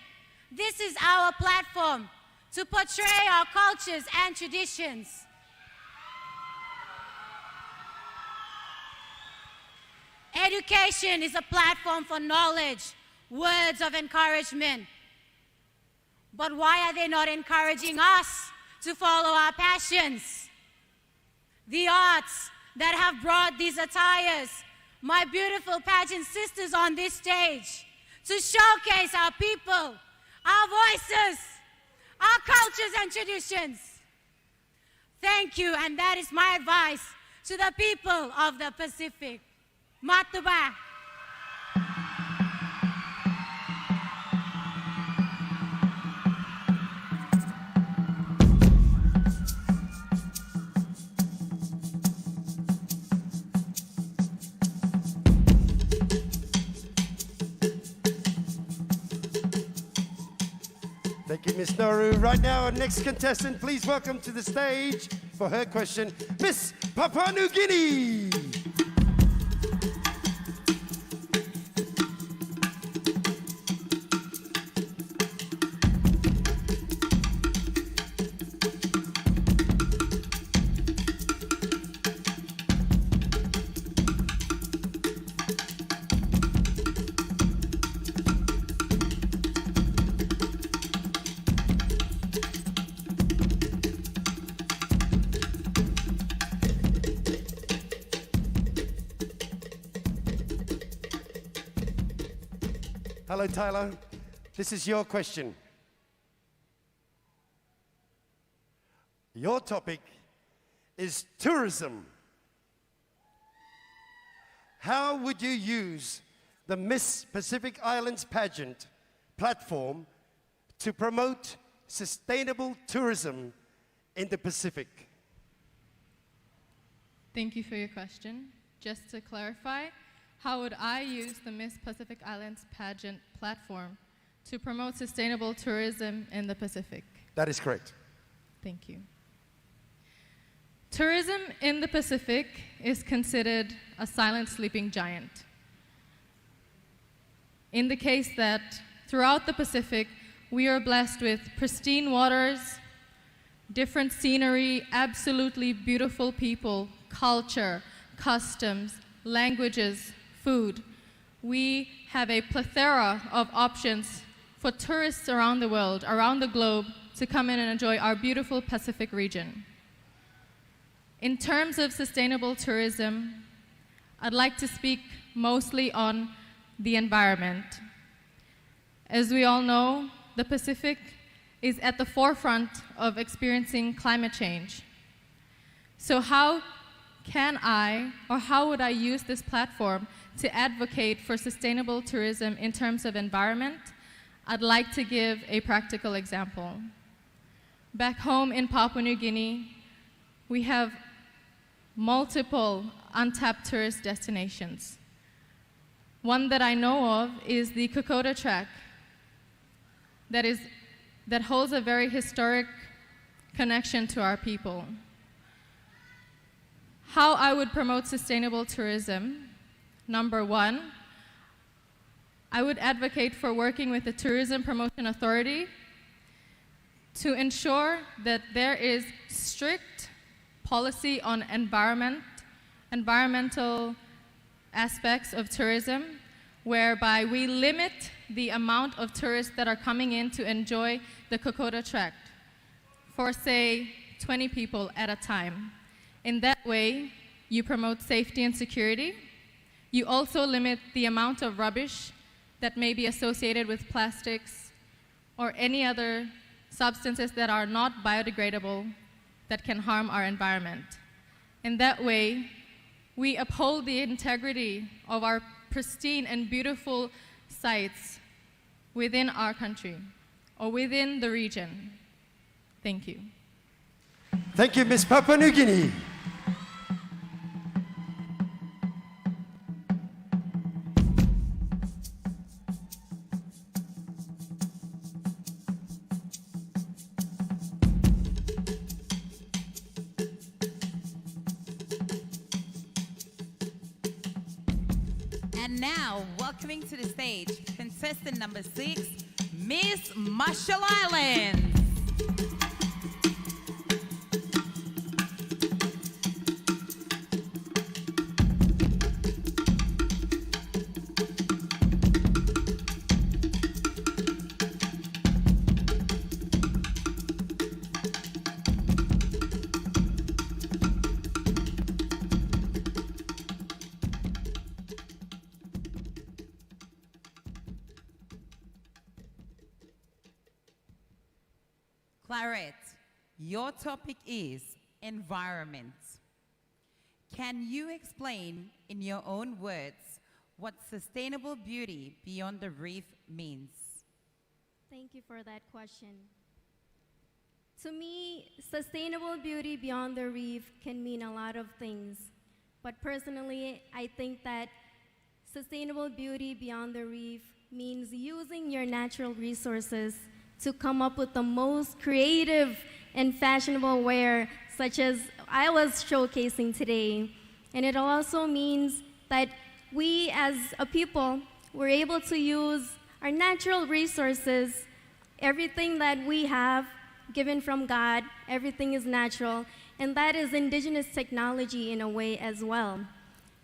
This is our platform to portray our cultures and traditions. Education is a platform for knowledge, words of encouragement. But why are they not encouraging us to follow our passions? The arts that have brought these attires, my beautiful pageant sisters on this stage, to showcase our people, our voices, our cultures and traditions. Thank you, and that is my advice to the people of the Pacific. Matuba. Thank you, Miss Nauru. Right now, our next contestant, please welcome to the stage for her question, Miss Papua New Guinea. Hello, Tyler. This is your question. Your topic is tourism. How would you use the Miss Pacific Islands pageant platform to promote sustainable tourism in the Pacific? Thank you for your question. Just to clarify, how would I use the Miss Pacific Islands pageant platform to promote sustainable tourism in the Pacific? That is correct. Thank you. Tourism in the Pacific is considered a silent sleeping giant. In the case that throughout the Pacific, we are blessed with pristine waters, different scenery, absolutely beautiful people, culture, customs, languages, food. We have a plethora of options for tourists around the world, around the globe, to come in and enjoy our beautiful Pacific region. In terms of sustainable tourism, I'd like to speak mostly on the environment. As we all know, the Pacific is at the forefront of experiencing climate change. So how can I, or how would I use this platform to advocate for sustainable tourism in terms of environment? I'd like to give a practical example. Back home in Papua New Guinea, we have multiple untapped tourist destinations. One that I know of is the Kokoda Track that holds a very historic connection to our people. How I would promote sustainable tourism: number one, I would advocate for working with the Tourism Promotion Authority to ensure that there is strict policy on environmental aspects of tourism, whereby we limit the amount of tourists that are coming in to enjoy the Kokoda Tract for, say, 20 people at a time. In that way, you promote safety and security. You also limit the amount of rubbish that may be associated with plastics or any other substances that are not biodegradable that can harm our environment. In that way, we uphold the integrity of our pristine and beautiful sites within our country or within the region. Thank you. Thank you, Miss Papua New Guinea. And now, welcoming to the stage, contestant number 6, Miss Marshall Islands. Claret, your topic is environment. Can you explain in your own words what sustainable beauty beyond the reef means? Thank you for that question. To me, sustainable beauty beyond the reef can mean a lot of things. But personally, I think that sustainable beauty beyond the reef means using your natural resources to come up with the most creative and fashionable wear, such as I was showcasing today. And it also means that we as a people, we're able to use our natural resources, everything that we have given from God, everything is natural, and that is indigenous technology in a way as well.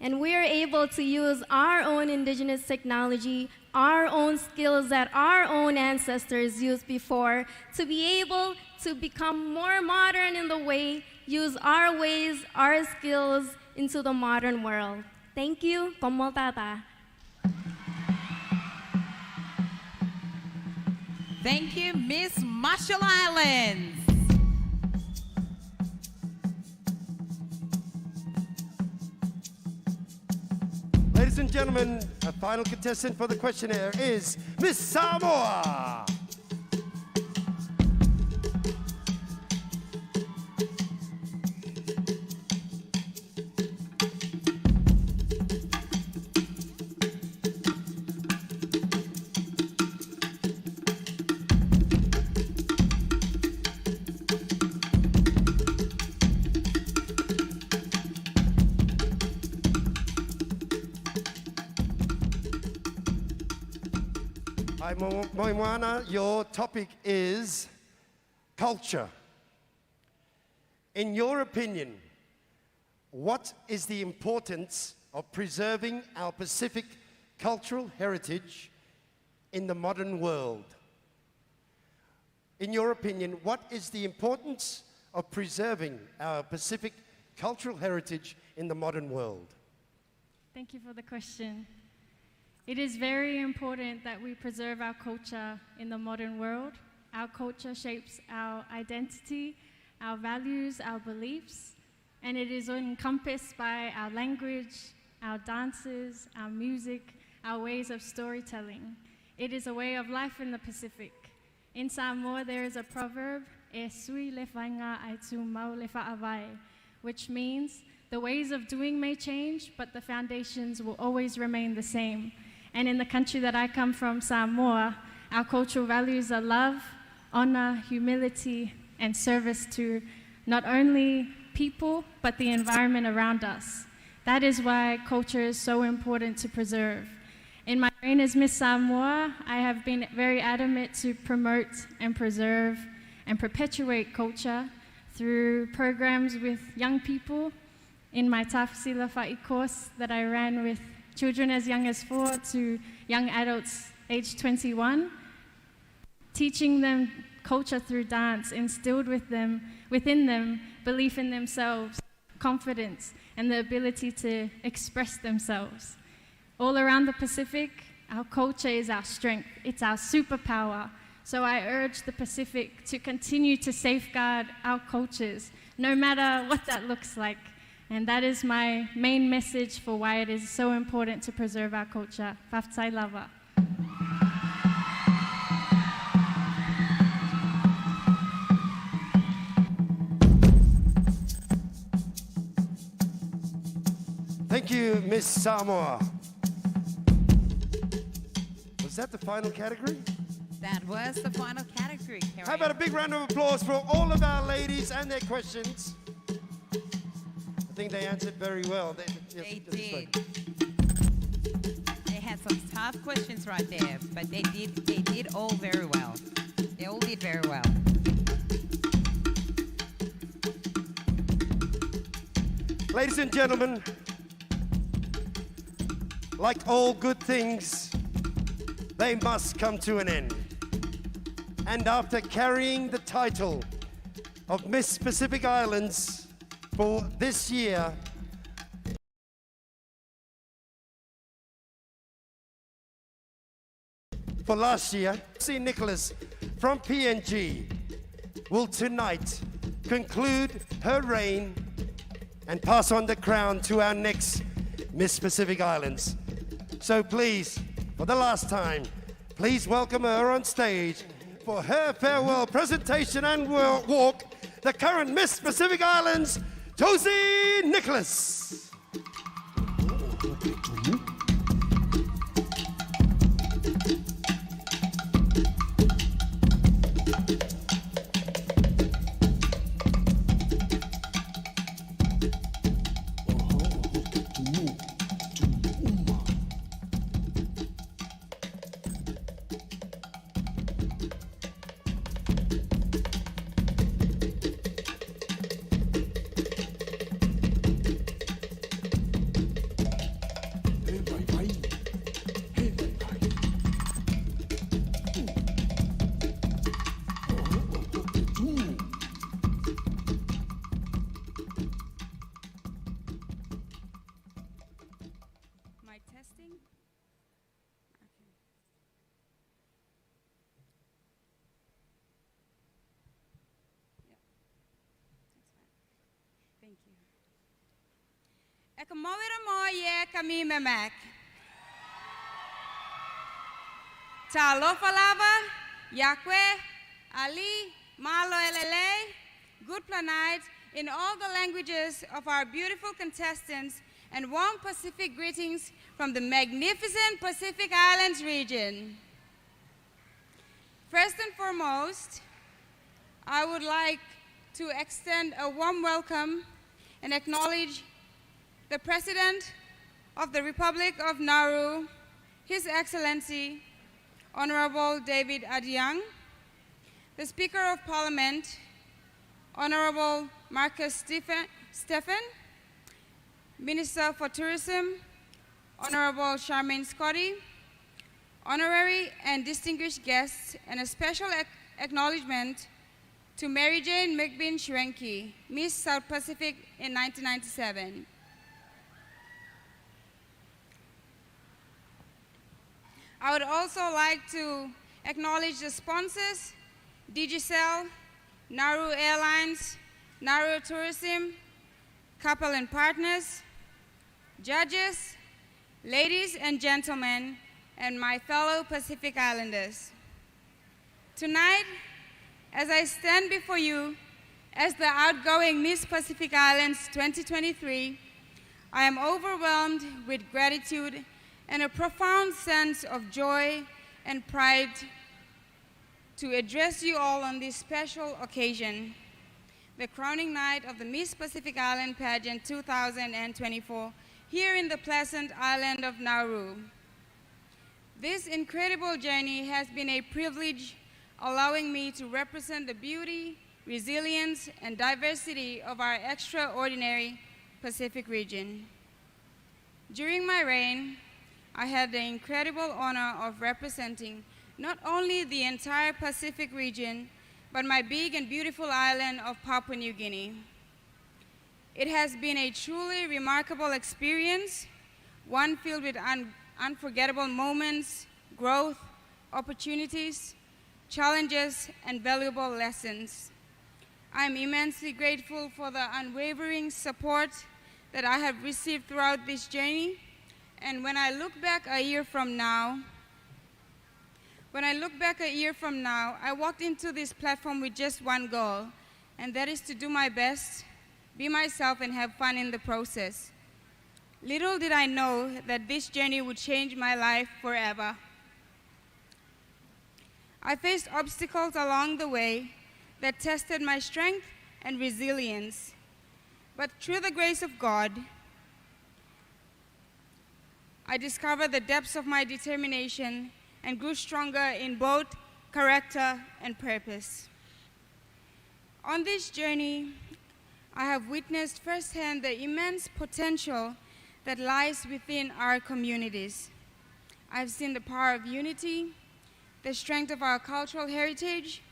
And we're able to use our own indigenous technology, our own skills that our own ancestors used before to be able to become more modern in the way, use our ways, our skills into the modern world. Thank you. Como tata. Thank you, Miss Marshall Islands. Ladies and gentlemen, our final contestant for the questionnaire is Miss Samoa. Hi, Moimwana, your topic is culture. In your opinion, what is the importance of preserving our Pacific cultural heritage in the modern world? In your opinion, what is the importance of preserving our Pacific cultural heritage in the modern world? Thank you for the question. It is very important that we preserve our culture in the modern world. Our culture shapes our identity, our values, our beliefs, and it is encompassed by our language, our dances, our music, our ways of storytelling. It is a way of life in the Pacific. In Samoa, there is a proverb e sui le whainga ai tu mau le whaawai, which means the ways of doing may change, but the foundations will always remain the same. And in the country that I come from, Samoa, our cultural values are love, honor, humility, and service to not only people, but the environment around us. That is why culture is so important to preserve. In my reign as Miss Samoa, I have been very adamant to promote and preserve and perpetuate culture through programs with young people in my Tafsila Fa'i course that I ran with children as young as 4 to young adults aged 21, teaching them culture through dance instilled within them belief in themselves, confidence, and the ability to express themselves. All around the Pacific, our culture is our strength. It's our superpower. So I urge the Pacific to continue to safeguard our cultures, no matter what that looks like. And that is my main message for why it is so important to preserve our culture. Whaftai lava. Thank you, Miss Samoa. Was that the final category? That was the final category, Kerry. How about a big round of applause for all of our ladies and their questions? I think they answered very well. They did. They had some tough questions right there, but they did all very well. They all did very well. Ladies and gentlemen, like all good things, they must come to an end. And after carrying the title of Miss Pacific Islands for this year, for last year, C. Nicholas from PNG will tonight conclude her reign and pass on the crown to our next Miss Pacific Islands. So please, for the last time, please welcome her on stage for her farewell presentation and walk, the current Miss Pacific Islands, Josie Nicholas. Ekamawira mo ye kami memek. Talofa lava, Yakwe, Ali, Malo Elele, good planite in all the languages of our beautiful contestants, and warm Pacific greetings from the magnificent Pacific Islands region. First and foremost, I would like to extend a warm welcome and acknowledge the President of the Republic of Nauru, His Excellency, Honorable David Adiang, the Speaker of Parliament, Honorable Marcus Stephen, Minister for Tourism, Honorable Charmaine Scotty, honorary and distinguished guests, and a special acknowledgement to Mary Jane McBean Shrenki, Miss South Pacific in 1997. I would also like to acknowledge the sponsors, Digicel, Nauru Airlines, Nauru Tourism, Couple and Partners, judges, ladies and gentlemen, and my fellow Pacific Islanders. Tonight, As I stand before you as the outgoing Miss Pacific Islands 2023, I am overwhelmed with gratitude and a profound sense of joy and pride to address you all on this special occasion, the crowning night of the Miss Pacific Island Pageant 2024, here in the pleasant island of Nauru. This incredible journey has been a privilege, allowing me to represent the beauty, resilience, and diversity of our extraordinary Pacific region. During my reign, I had the incredible honor of representing not only the entire Pacific region, but my big and beautiful island of Papua New Guinea. It has been a truly remarkable experience, one filled with unforgettable moments, growth, opportunities, challenges, and valuable lessons. I am immensely grateful for the unwavering support that I have received throughout this journey, and when I look back a year from now, I walked into this platform with just one goal, and that is to do my best, be myself, and have fun in the process. Little did I know that this journey would change my life forever. I faced obstacles along the way that tested my strength and resilience, but through the grace of God, I discovered the depths of my determination and grew stronger in both character and purpose. On this journey, I have witnessed firsthand the immense potential that lies within our communities. I've seen the power of unity, the strength of our cultural heritage,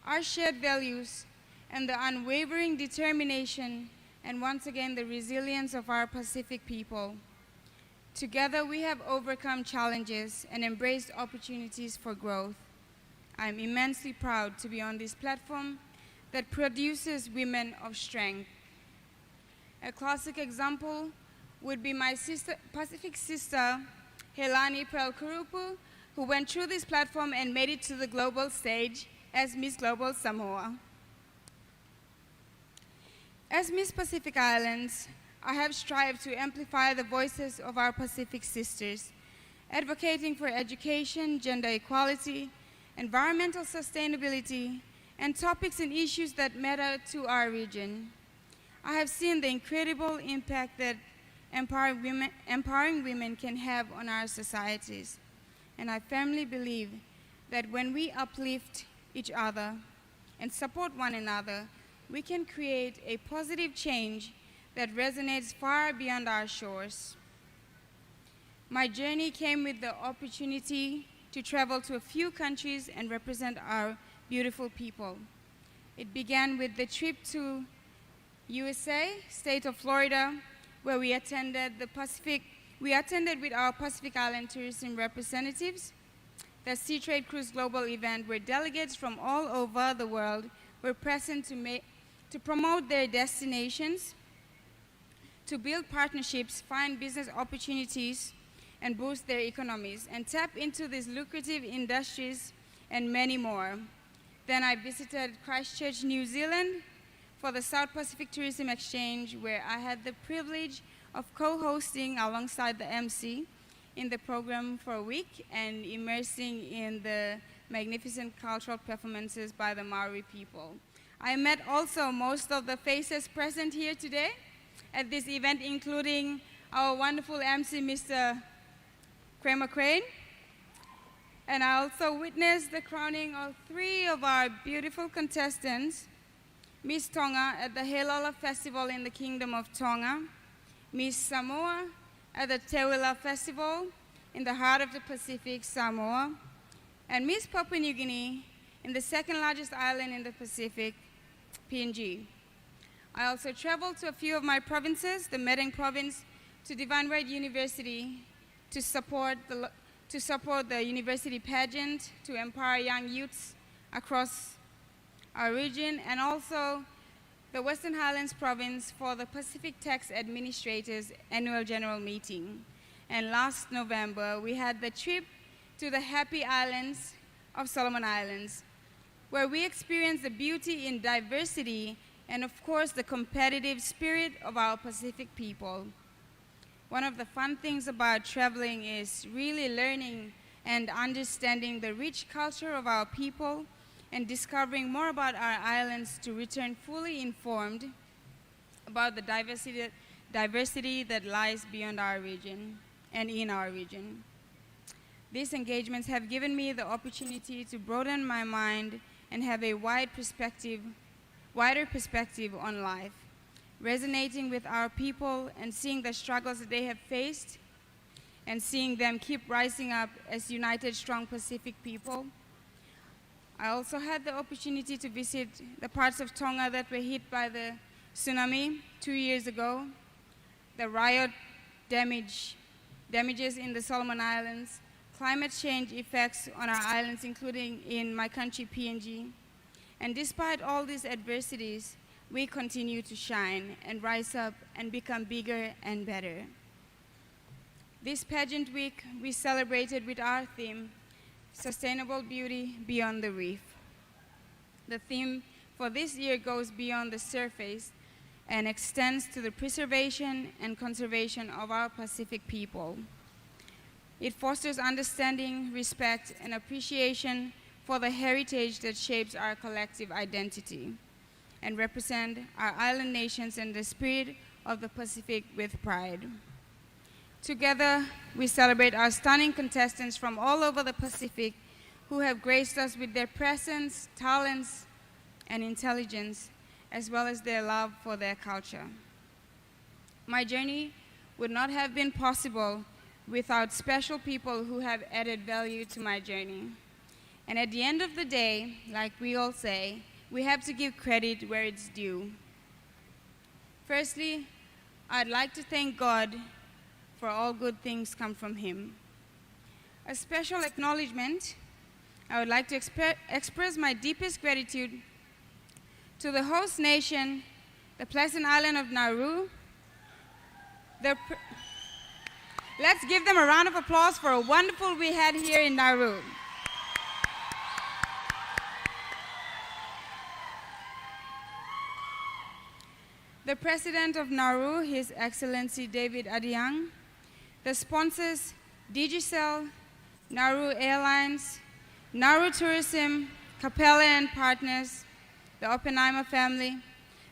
our shared values, and the unwavering determination, and once again, the resilience of our Pacific people. Together, we have overcome challenges and embraced opportunities for growth. I'm immensely proud to be on this platform that produces women of strength. A classic example would be my Pacific sister, Helani Pelkurupu, who went through this platform and made it to the global stage as Miss Global Samoa. As Miss Pacific Islands, I have strived to amplify the voices of our Pacific sisters, advocating for education, gender equality, environmental sustainability, and topics and issues that matter to our region. I have seen the incredible impact that empowering women can have on our societies, and I firmly believe that when we uplift each other and support one another, we can create a positive change that resonates far beyond our shores. My journey came with the opportunity to travel to a few countries and represent our beautiful people. It began with the trip to USA, state of Florida, where we attended with our Pacific Island tourism representatives, the Sea Trade Cruise Global event, where delegates from all over the world were present to promote their destinations, to build partnerships, find business opportunities, and boost their economies, and tap into these lucrative industries and many more. Then I visited Christchurch, New Zealand for the South Pacific Tourism Exchange, where I had the privilege of co-hosting alongside the MC in the program for a week and immersing in the magnificent cultural performances by the Maori people. I met also most of the faces present here today at this event, including our wonderful MC, Mr. Kramer Crane. And I also witnessed the crowning of 3 of our beautiful contestants: Miss Tonga at the Helala Festival in the Kingdom of Tonga, Miss Samoa at the Tewila Festival in the heart of the Pacific, Samoa, and Miss Papua New Guinea in the second largest island in the Pacific, PNG. I also traveled to a few of my provinces, the Medang province, to Divine Right University to support the university pageant, to empower young youths across our region, and also the Western Highlands province for the Pacific Tax Administrators Annual General Meeting. And last November, we had the trip to the Happy Islands of Solomon Islands, where we experience the beauty in diversity and, of course, the competitive spirit of our Pacific people. One of the fun things about traveling is really learning and understanding the rich culture of our people and discovering more about our islands to return fully informed about the diversity that lies beyond our region and in our region. These engagements have given me the opportunity to broaden my mind and have a wider perspective on life, resonating with our people and seeing the struggles that they have faced and seeing them keep rising up as united, strong Pacific people. I also had the opportunity to visit the parts of Tonga that were hit by the tsunami 2 years ago, the riot damages in the Solomon Islands, climate change effects on our islands, including in my country, PNG. And despite all these adversities, we continue to shine and rise up and become bigger and better. This pageant week, we celebrated with our theme, Sustainable Beauty Beyond the Reef. The theme for this year goes beyond the surface and extends to the preservation and conservation of our Pacific people. It fosters understanding, respect, and appreciation for the heritage that shapes our collective identity and represent our island nations and the spirit of the Pacific with pride. Together, we celebrate our stunning contestants from all over the Pacific who have graced us with their presence, talents, and intelligence, as well as their love for their culture. My journey would not have been possible without special people who have added value to my journey. And at the end of the day, like we all say, we have to give credit where it's due. Firstly, I'd like to thank God for all good things come from Him. A special acknowledgement, I would like to express my deepest gratitude to the host nation, the pleasant island of Nauru. Let's give them a round of applause for a wonderful we had here in Nauru. The President of Nauru, His Excellency David Adiang, the sponsors, Digicel, Nauru Airlines, Nauru Tourism, Capella and Partners, the Oppenheimer family,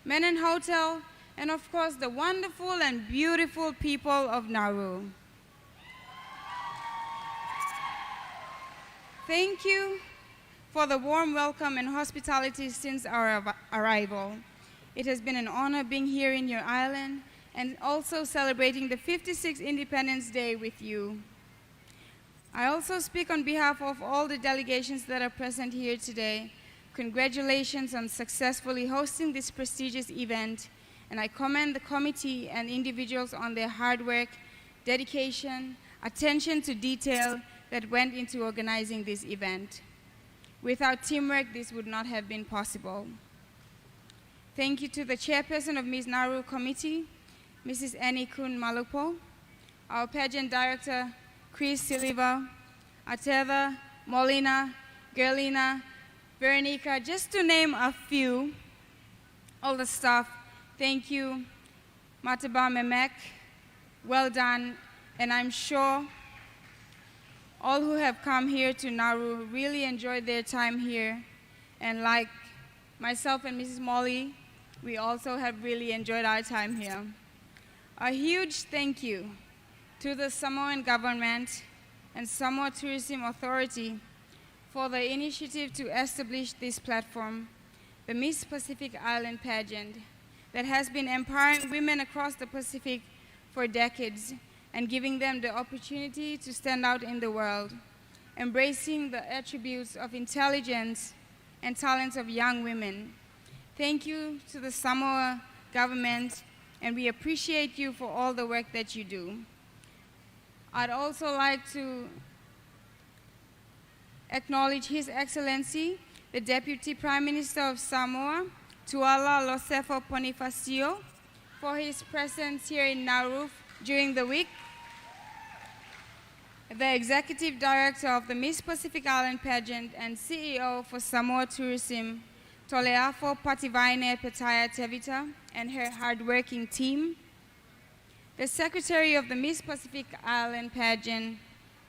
Menon Hotel, and of course the wonderful and beautiful people of Nauru. Thank you for the warm welcome and hospitality since our arrival. It has been an honor being here in your island and also celebrating the 56th Independence Day with you. I also speak on behalf of all the delegations that are present here today. Congratulations on successfully hosting this prestigious event, and I commend the committee and individuals on their hard work, dedication, attention to detail that went into organizing this event. Without teamwork, this would not have been possible. Thank you to the chairperson of Miss Nauru Committee, Mrs. Annie Kun Malupo, our pageant director, Chris Silva, Ateva, Molina, Gerlina, Veronica, just to name a few. All the staff, thank you. Mataba Memek, well done. And I'm sure all who have come here to Nauru really enjoyed their time here. And like myself and Mrs. Molly, we also have really enjoyed our time here. A huge thank you to the Samoan government and Samoa Tourism Authority for the initiative to establish this platform, the Miss Pacific Island Pageant, that has been empowering women across the Pacific for decades and giving them the opportunity to stand out in the world, embracing the attributes of intelligence and talents of young women. Thank you to the Samoa government, and we appreciate you for all the work that you do. I'd also like to acknowledge His Excellency, the Deputy Prime Minister of Samoa, Tuala Losefo Bonifacio, for his presence here in Nauru during the week. the Executive Director of the Miss Pacific Island Pageant and CEO for Samoa Tourism, Toleafo Pativaine Petaya Tevita, and her hardworking team. The Secretary of the Miss Pacific Island Pageant,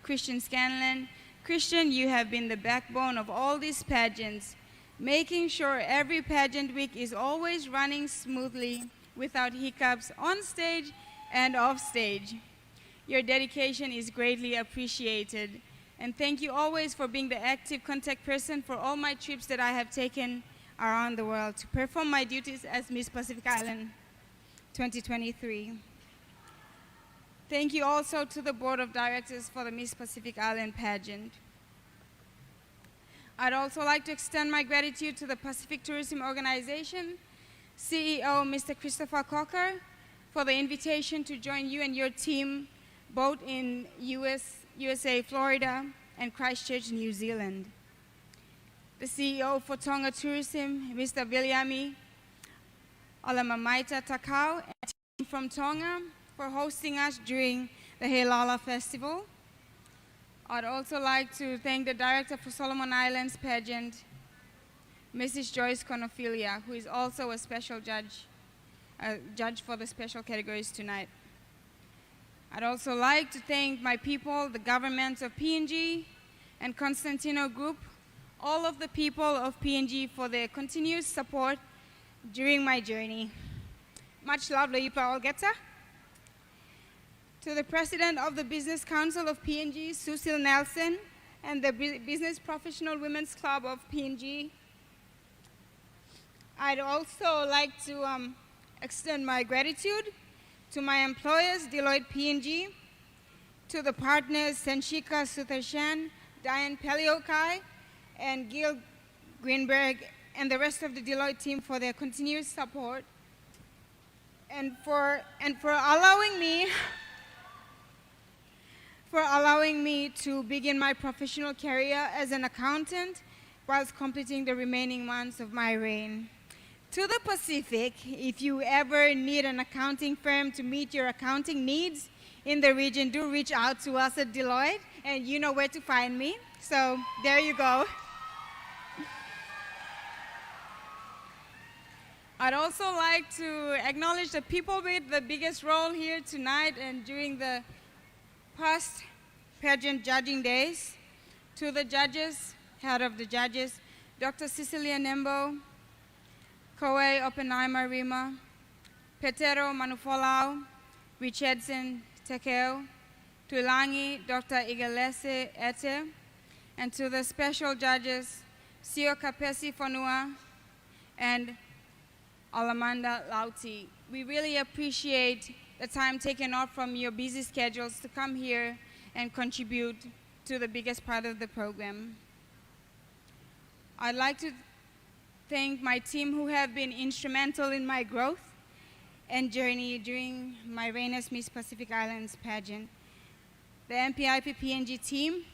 Christian Scanlon. Christian, you have been the backbone of all these pageants, making sure every pageant week is always running smoothly without hiccups on stage and off stage. Your dedication is greatly appreciated. And thank you always for being the active contact person for all my trips that I have taken around the world to perform my duties as Miss Pacific Island 2023. Thank you also to the Board of Directors for the Miss Pacific Island Pageant. I'd also like to extend my gratitude to the Pacific Tourism Organization, CEO Mr. Christopher Cocker, for the invitation to join you and your team both in USA, Florida, and Christchurch, New Zealand. The CEO for Tonga Tourism, Mr. Viliami Alamamaita Takau, and team from Tonga for hosting us during the Helala Festival. I'd also like to thank the Director for Solomon Islands Pageant, Mrs. Joyce Conophilia, who is also a special judge for the special categories tonight. I'd also like to thank my people, the governments of PNG and Constantino Group, all of the people of PNG for their continuous support during my journey. Much love, Loipa Olgeta. To the President of the Business Council of PNG, Susil Nelson, and the Business Professional Women's Club of PNG, I'd also like to extend my gratitude to my employers, Deloitte PNG, to the partners, Senshika Sutharshan, Diane Peliokai, and Gil Greenberg, and the rest of the Deloitte team for their continuous support, and for allowing me to begin my professional career as an accountant whilst completing the remaining months of my reign. To the Pacific, if you ever need an accounting firm to meet your accounting needs in the region, do reach out to us at Deloitte, and you know where to find me. So there you go. I'd also like to acknowledge the people with the biggest role here tonight and during the past pageant judging days. To the judges, head of the judges, Dr. Cecilia Nembo, Koe Oppenheimer Rima, Petero Manufolau, Richardson Tekeo, Tuilangi Dr. Igalese Ete, and to the special judges, Sio Kapesi Fonua and Alamanda Lauti. We really appreciate the time taken off from your busy schedules to come here and contribute to the biggest part of the program. I'd like to thank my team who have been instrumental in my growth and journey during my reign as Miss Pacific Islands pageant. The MPIP PNG team,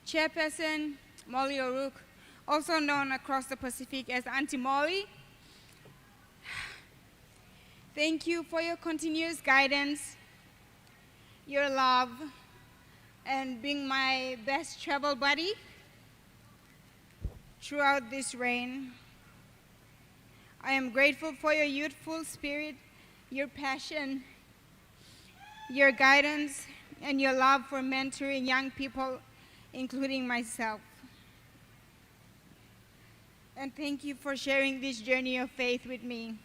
Chairperson Molly O'Rourke, also known across the Pacific as Auntie Molly. Thank you for your continuous guidance, your love, and being my best travel buddy throughout this reign. I am grateful for your youthful spirit, your passion, your guidance, and your love for mentoring young people, including myself. And thank you for sharing this journey of faith with me.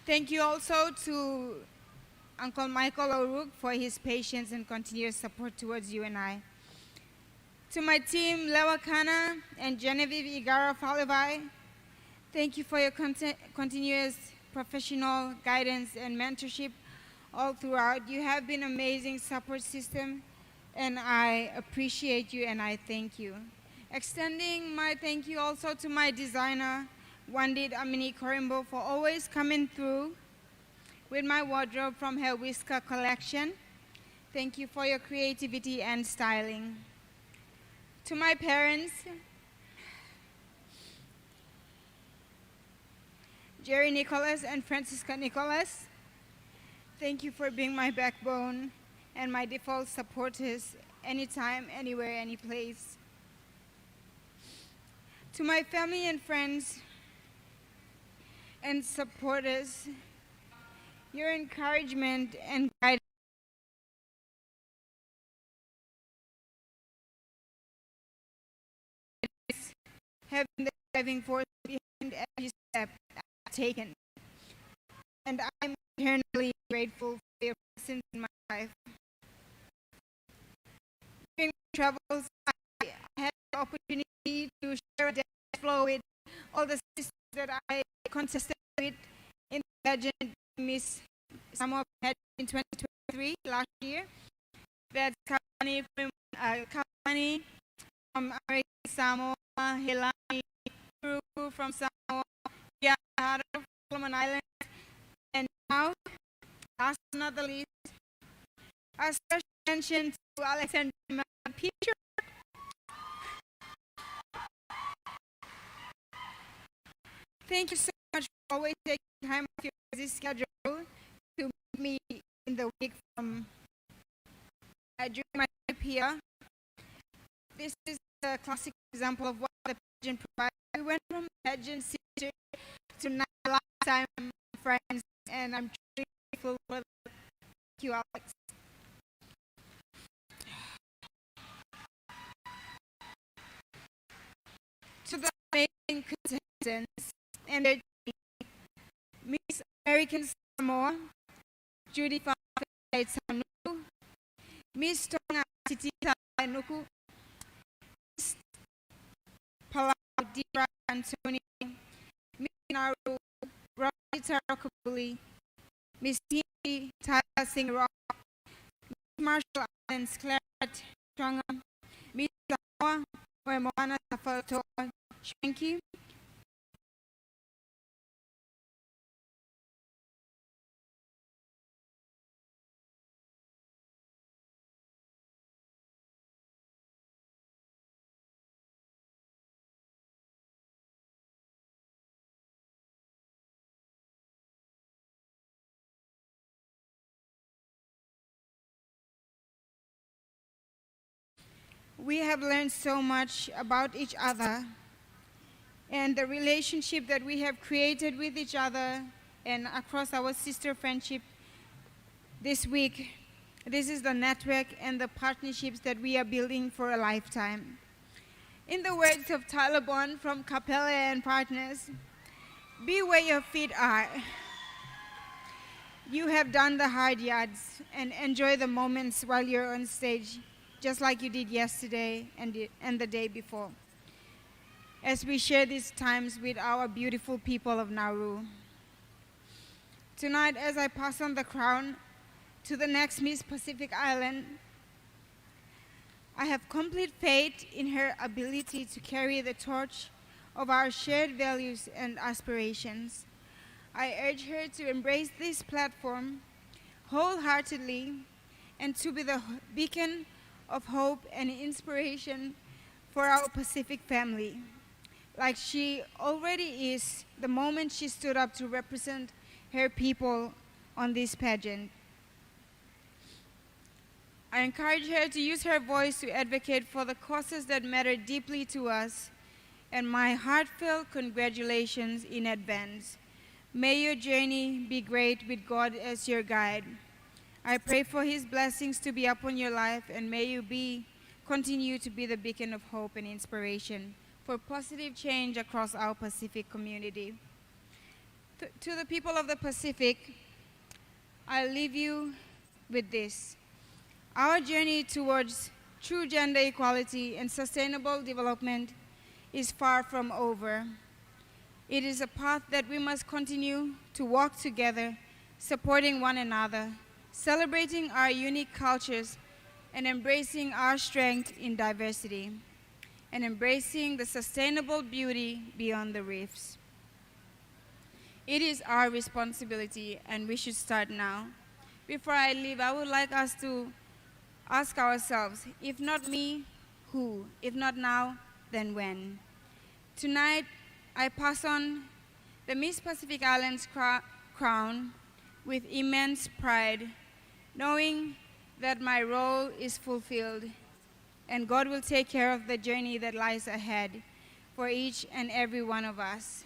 Thank you also to Uncle Michael O'Rourke for his patience and continuous support towards you and I. To my team, Lewa Kana and Genevieve Igara Falivai, thank you for your continuous professional guidance and mentorship all throughout. You have been an amazing support system, and I appreciate you and I thank you. Extending my thank you also to my designer, Wandit Amini Korimbo, for always coming through with my wardrobe from her Whisker collection. Thank you for your creativity and styling. To my parents, Jerry Nicholas and Francisca Nicholas. Thank you for being my backbone and my default supporters anytime, anywhere, any place. To my family and friends and supporters, your encouragement and guidance have been the driving force behind every step I've taken. And I'm eternally grateful for your presence in my life. During my travels, I had the opportunity to share a dance floor with all the sisters that I contested with in the pageant Miss Samoa pageant in 2023 last year. That's Kalani from American Samoa, Helani Nauru from Samoa, Yahara from Solomon Islands, and now, last but not the least, a special mention to Alexander Peter. Thank you so much for always taking time off your busy schedule to meet me in the week from during my trip here. This is a classic example of what the pageant provides. We went from pageant sister to now lifetime friends, and I'm truly grateful for that. Thank you, Alex. To the amazing contestants and their team, Miss American Samoa, Judy Fafetanu, Miss Tonga Titi Nuku, Miss Palau Dee-Raya Anthony, Miss Nauru Rosita Rockabuli, Miss P. Tyler Singer, Miss Marshall Islands Claret Tonga, Miss Samoa Moana Safato Shwenki, we have learned so much about each other and the relationship that we have created with each other and across our sister friendship this week. This is the network and the partnerships that we are building for a lifetime. In the words of Tyler Bond from Capella and Partners, be where your feet are. You have done the hard yards and enjoy the moments while you're on stage, just like you did yesterday and the day before, as we share these times with our beautiful people of Nauru. Tonight, as I pass on the crown to the next Miss Pacific Island, I have complete faith in her ability to carry the torch of our shared values and aspirations. I urge her to embrace this platform wholeheartedly and to be the beacon of hope and inspiration for our Pacific family, like she already is the moment she stood up to represent her people on this pageant. I encourage her to use her voice to advocate for the causes that matter deeply to us, and my heartfelt congratulations in advance. May your journey be great with God as your guide. I pray for His blessings to be upon your life, and may you continue to be the beacon of hope and inspiration for positive change across our Pacific community. To the people of the Pacific, I leave you with this. Our journey towards true gender equality and sustainable development is far from over. It is a path that we must continue to walk together, supporting one another, celebrating our unique cultures, and embracing our strength in diversity, and embracing the sustainable beauty beyond the reefs. It is our responsibility, and we should start now. Before I leave, I would like us to ask ourselves, if not me, who? If not now, then when? Tonight, I pass on the Miss Pacific Islands crown with immense pride, knowing that my role is fulfilled and God will take care of the journey that lies ahead for each and every one of us.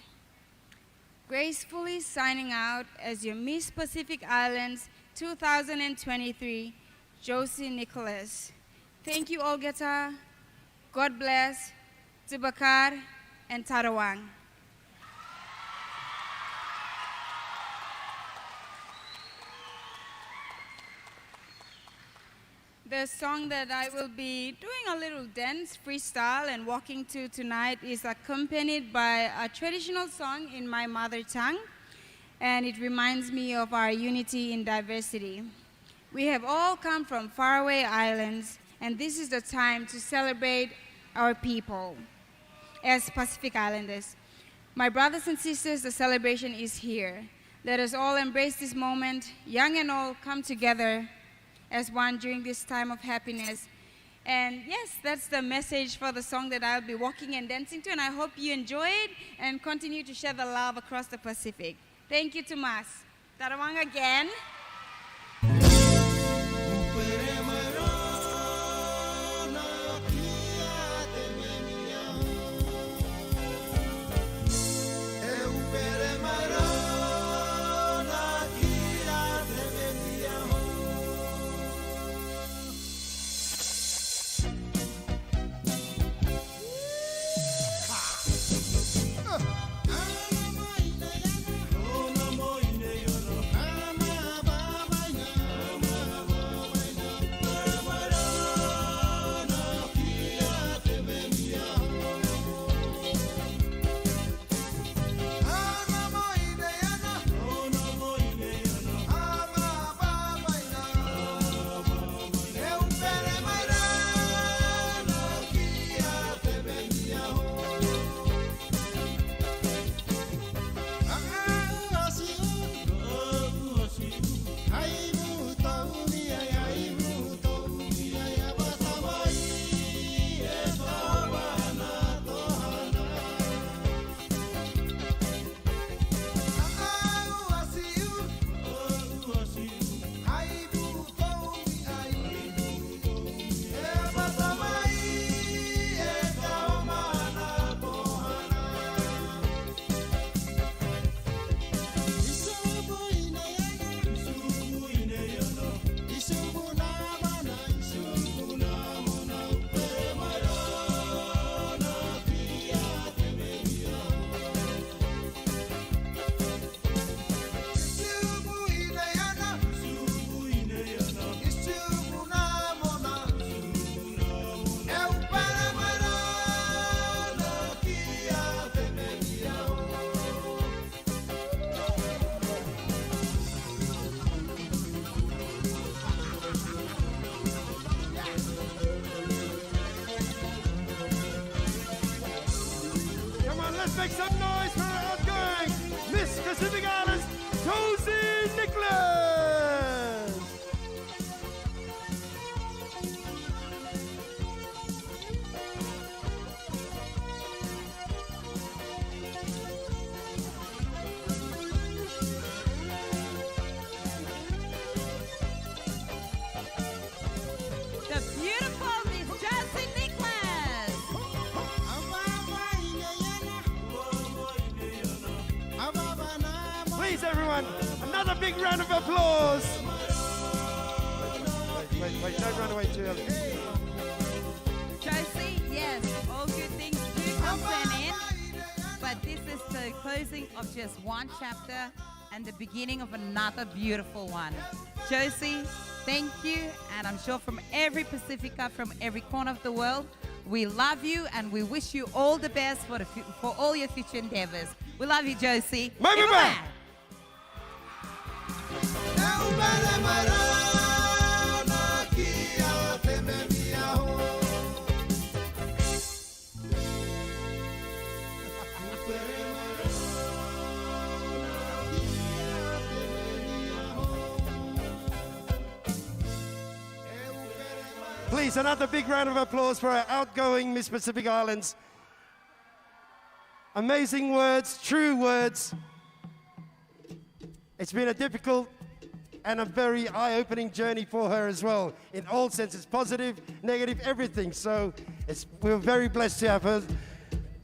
Gracefully signing out as your Miss Pacific Islands 2023, Josie Nicholas. Thank you, Olgeta. God bless, Tibakar, and Tarawang. The song that I will be doing a little dance, freestyle, and walking to tonight is accompanied by a traditional song in my mother tongue, and it reminds me of our unity in diversity. We have all come from faraway islands, and this is the time to celebrate our people as Pacific Islanders. My brothers and sisters, the celebration is here. Let us all embrace this moment, young and old, come together as one during this time of happiness. And yes, that's the message for the song that I'll be walking and dancing to, and I hope you enjoy it and continue to share the love across the Pacific. Thank you, Tomas. Tarawang again. Make some noise for our outgoing Miss Pacific Islands, Josie Nicholas! The beautiful Miss Josie Nicholas. Please, everyone, another big round of applause. Wait, don't run away too early. Josie, yes, all good things do come to an end, but this is the closing of just one chapter and the beginning of another beautiful one. Josie, thank you, and I'm sure from every Pacifica, from every corner of the world, we love you and we wish you all the best for all your future endeavors. We love you, Josie. Bye. Please, another big round of applause for our outgoing Miss Pacific Islands, Amazing words, true words. It's been a difficult and a very eye-opening journey for her as well, in all senses, positive, negative, everything. So we're very blessed to have her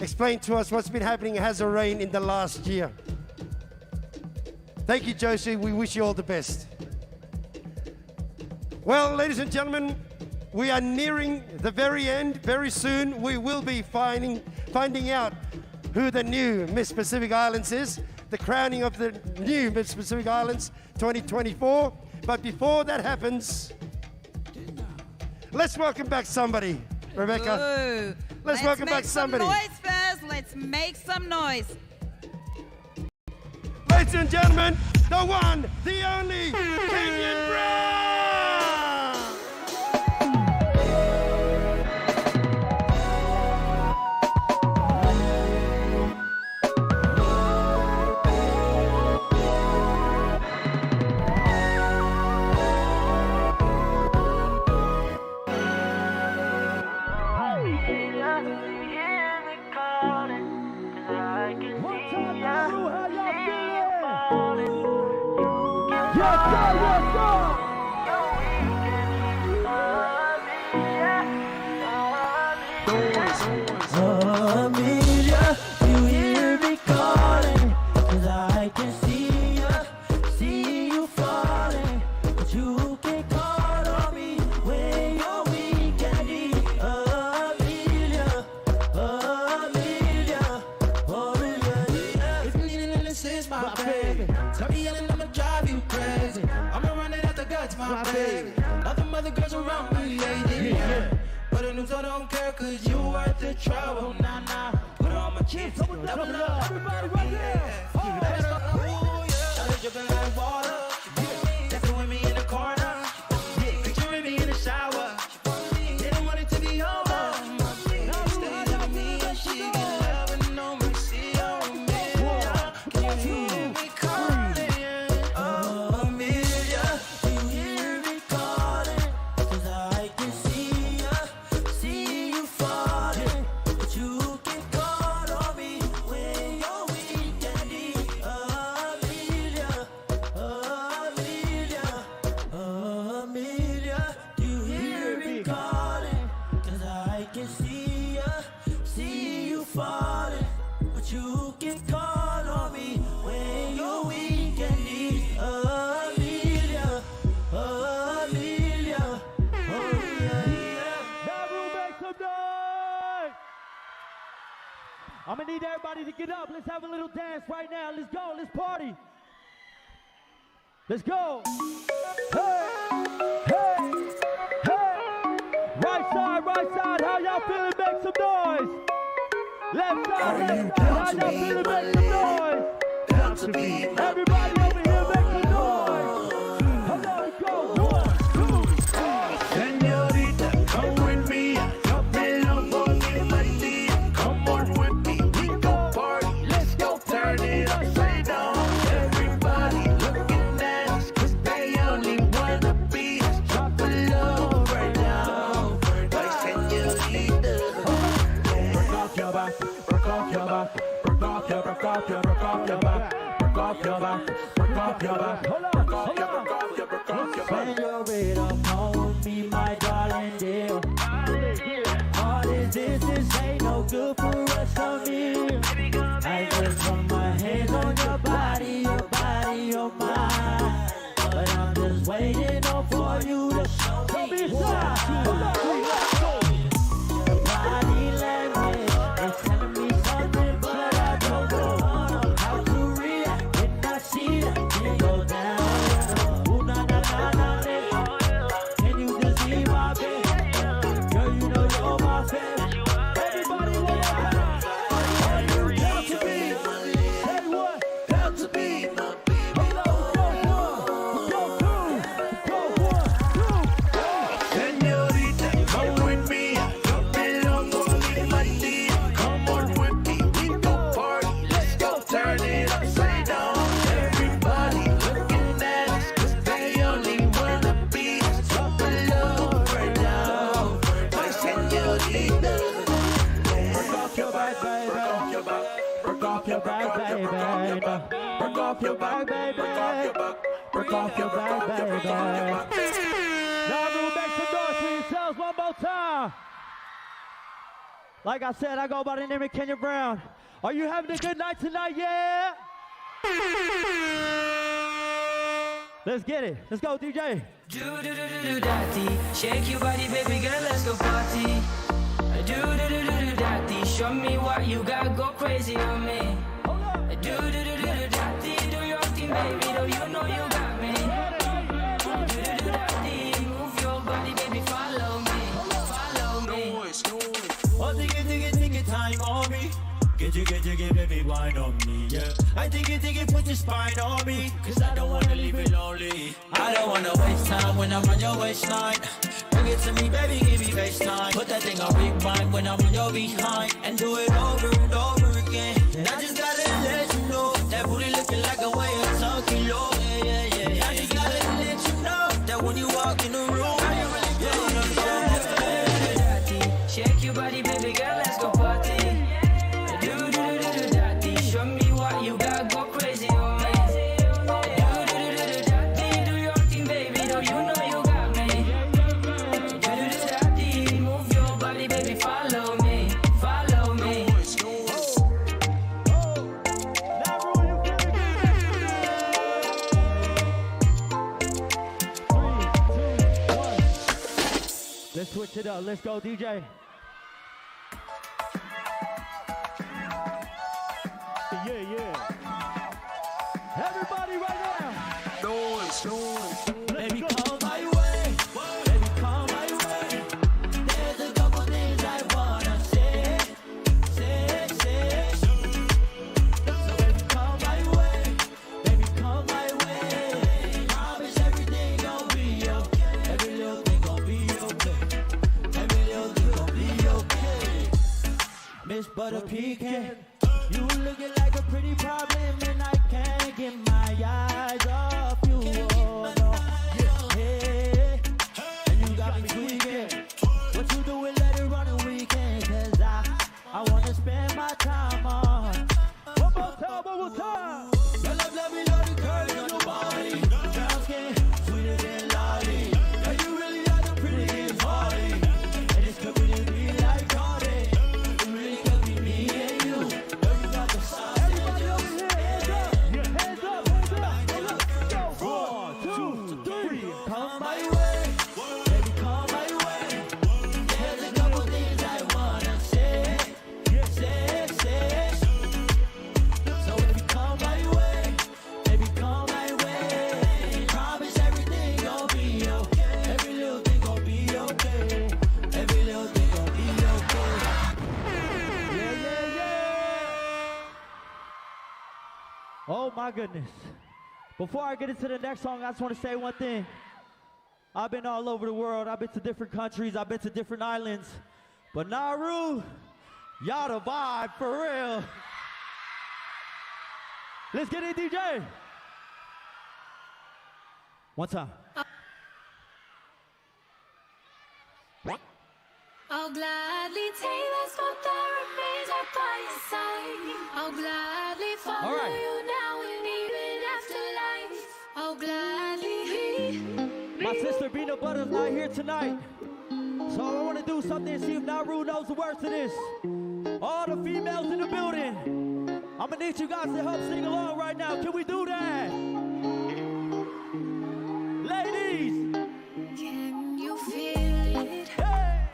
explain to us what's been happening in Hazarain in the last year. Thank you, Josie. We wish you all the best. Well, ladies and gentlemen, we are nearing the very end. Very soon, we will be finding out who the new Miss Pacific Islands is, the crowning of the new Miss Pacific Islands 2024. But before that happens, let's welcome back somebody, Rebecca. Ooh. Let's welcome back somebody. Let's make some noise first. Let's make some noise. Ladies and gentlemen, the one, the only, Kenyon Brown! Amelia, you hear me calling, 'cause I can see you falling, but you can call on me when you're weak and need. Amelia, Amelia, Amelia. If you need an assist, my baby, tell me yelling, I'ma drive you crazy. I'ma run it out the guts, my baby. Other mother girls around me, yeah. But the news I don't care, 'cause you worth the trouble, nah. Put on my chips, double up. Everybody right there. Shawty dripping like water. Dancing with me in the corner. Picturing me in the shower. Didn't want it to be over. Stay with me and she get love and no mercy on me. Can you hear me calling? Oh, Amelia, you hear me calling? 'Cause I can see you falling, but you can call on me when you're weak and need. Amelia, Amelia, Amelia, you hear me calling? 'Cause I can see you falling, but you can call on me when you're weak and need. Amelia, Amelia, Amelia. Nauru, make some noise! I'm gonna need everybody to get up. Let's have a little dance right now. Let's go. Let's party. Let's go. Hey, hey, hey. Right side. How y'all feeling? Make some noise. Left side. How y'all feeling? Make some noise. Everybody over here, make some noise. Hello, go. 1, 2, 3. Señorita, come with me. Drop me love on me, my dear. Come on with me, we go party. Let's go turn it upside down. Everybody looking at us, 'cause they only wanna be us. Drop the love right now. Like señorita. Break off your back, break off your back, break off your back, break off your back, break off your back, break off your back, break off your back. Señorita, come with me, my darling dear. All this ain't no good for us on me. I just want my hands on your body, your mind. But I'm just waiting on for you to show me why. Body language is telling me something, but I don't know how to react when I see that thing go down. Ooh, na, na, na, na, can you just see my baby? Girl, you know you're my favorite. Everybody, your back, baby. Break off your back, baby. Break off your back, baby. Nauru, make some noise for yourselves one more time. Like I said, I go by the name of Kenya Brown. Are you having a good night tonight? Yeah? Let's get it. Let's go, DJ. Do-do-do-do-do-daddy. Shake your body, baby girl, let's go party. Do-do-do-do-do-daddy. Show me what you got, go crazy on me. Do-do-do-do-do-daddy. Do your thing, baby, though you know you got me. Do-do-do-daddy. Move your body, baby, follow me. Follow me. Oh, think it, time on me. Get you, baby, wine on me, yeah. I think it, put your spine on me. Cause I don't wanna leave it lonely. I don't wanna waste time when I'm on your waistline. Bring it to me, baby, give me FaceTime. Put that thing on rewind when I'm in your behind. And do it over and over again. And I just gotta let you know that booty looking like a way of talking low. Yeah. I just gotta let you know that when you walk in the room, you really feel Shake your body, baby girl, let's go party. Do-do-do-do-do-daddy. Show me what you got, go crazy on me. Do-do-do-do-do-daddy. Do your thing, baby, though you know you got me. Do-do-do-daddy. Move your body, baby, follow me. Follow me. Let's switch it up. Let's go, DJ. Yeah. Everybody right now. Noise. Baby, come my way. Baby, come my way. There's a couple things I wanna say. So baby, come my way. Baby, come my way. Promise everything gon' be okay. Every little thing gon' be okay. Every little thing gon' be okay. Miss Butter Pecan. You looking like a pretty problem and I can't get my eyes off you. Oh, no. Yeah. And you got me tweaking. What you doing, let it run a weekend. Cause I wanna spend my time on. One more time. Your love me, love the curve on your body. Brown skin, sweeter than lolly. Now you really are the prettiest Harley. And it's could really be like Cardi. It really could be me and you. Everybody over here, hands up. Hands up. Go. 1, 2, 3. Come my way. Baby, come my way. There's a couple things I wanna say. So baby, come my way. Baby, come my way. Promise everything gon' be okay. Every little thing gon' be okay. Every little thing gon' be okay. Oh my goodness. Before I get into the next song, I just want to say one thing. I've been all over the world. I've been to different countries. I've been to different islands. But Nauru, y'all the vibe for real. Let's get it, DJ. One time. I'll gladly take the spot that remains right by your side. I'll gladly follow you now and even after life. I'll gladly My sister Bina Butter's not here tonight. So I want to do something and see if Nauru knows the words to this. All the females in the building, I'm going to need you guys to help sing along right now. Can we do that? Ladies! Can you feel it? Hey!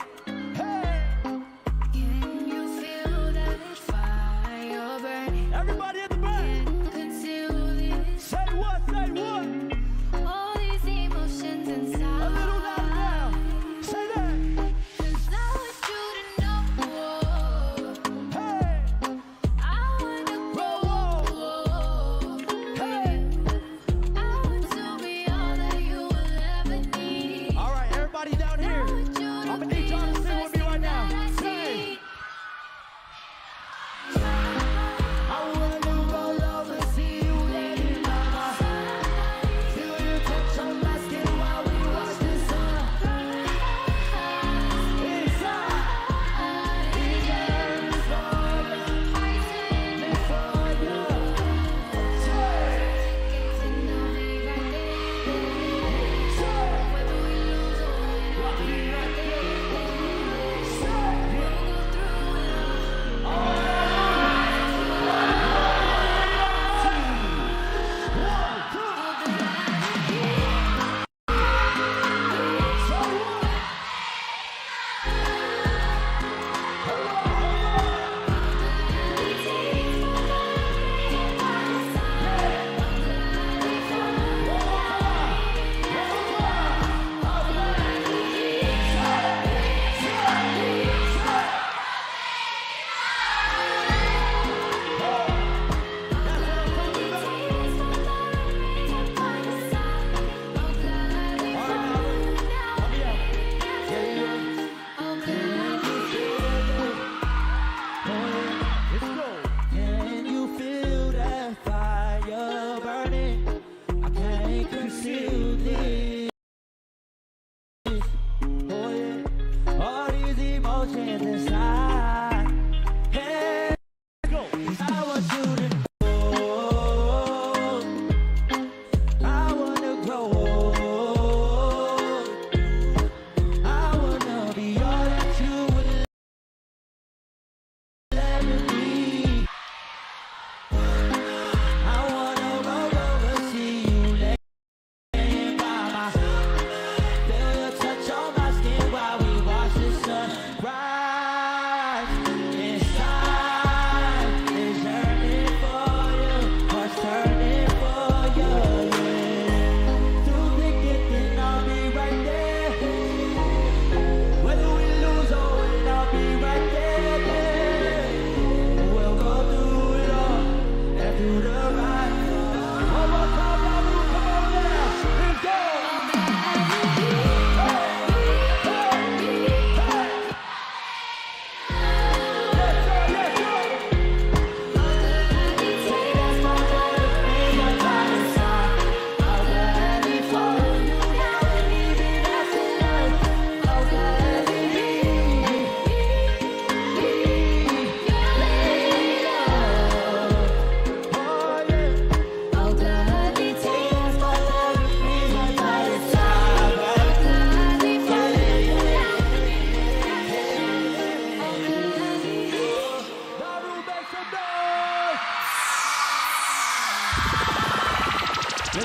Can you feel that fire burning? Everybody at the back! Can't conceal this. Say what? All these emotions inside. A little louder now. Say that. 'Cause I want you to know. Hey! I wanna go. Hey!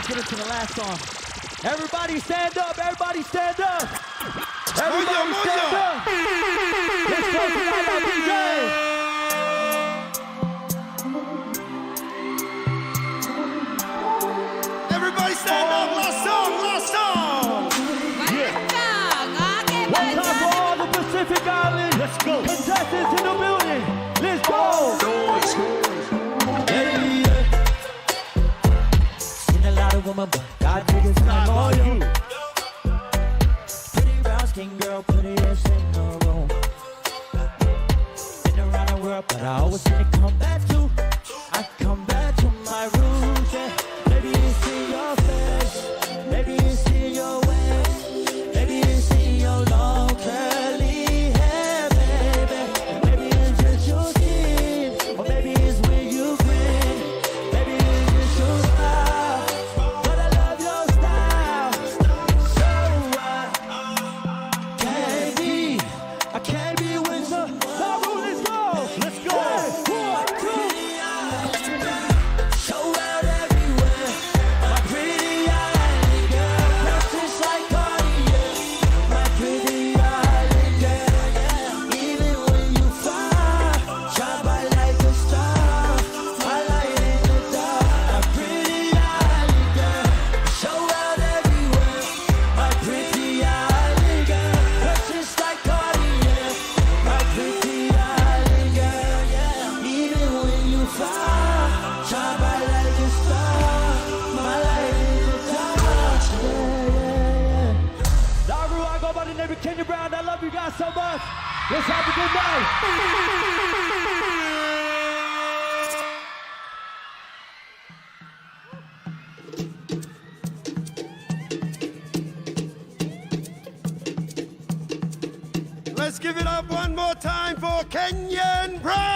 let's get into the last song. Everybody stand up, everybody stand up. Everybody stand up. Let's go tonight, DJ. Everybody stand up, last song, last song. One time for all the Pacific Islands. Let's go. Contestants in the building. Let's go. Seen a lot of women, but God niggas time on you. Pretty brown skin girl, prettiest in the room. Been around the world, but I always seem to come back to. I come back to my roots. Yeah. Maybe it's in your face, maybe it's in your ways, maybe it's in your long curly hair, baby. Maybe it's just your skin, or maybe it's when you grin. Maybe it's just your style, but I love your style. So I can't be winter. Nauru, let's go. Let's go. 1, 2. Show out everywhere, my pretty island girl. Precious like Cartier, my pretty island girl. Yeah. Even when you far, shine bright like a star. My light in the dark, my pretty island girl. Show out everywhere, my pretty island girl. Precious like Cartier, my pretty island girl. Yeah. Even when you far, shine bright like a star. My light in the dark. Nauru, I go by the name of Kenya Brown. I love you guys so much. Let's have a good night. Let's give it up one more time for Kenyan Brown.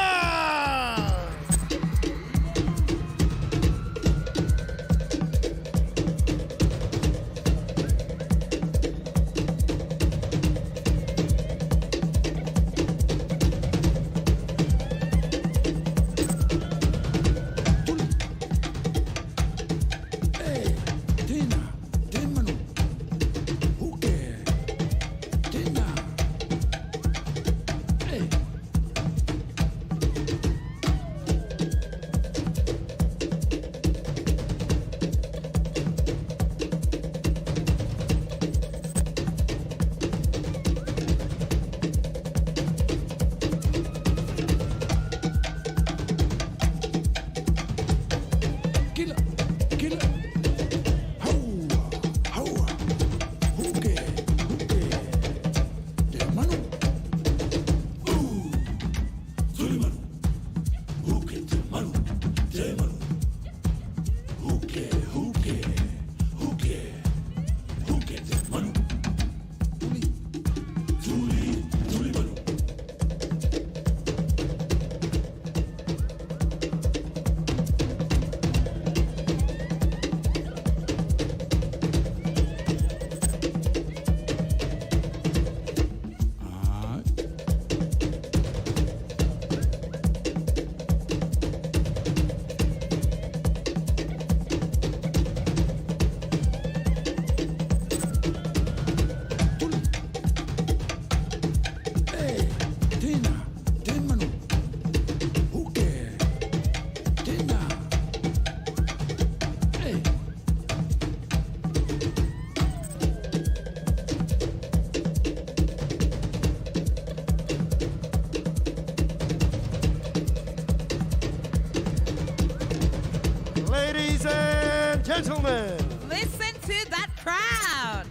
Ladies and gentlemen, Listen to that crowd.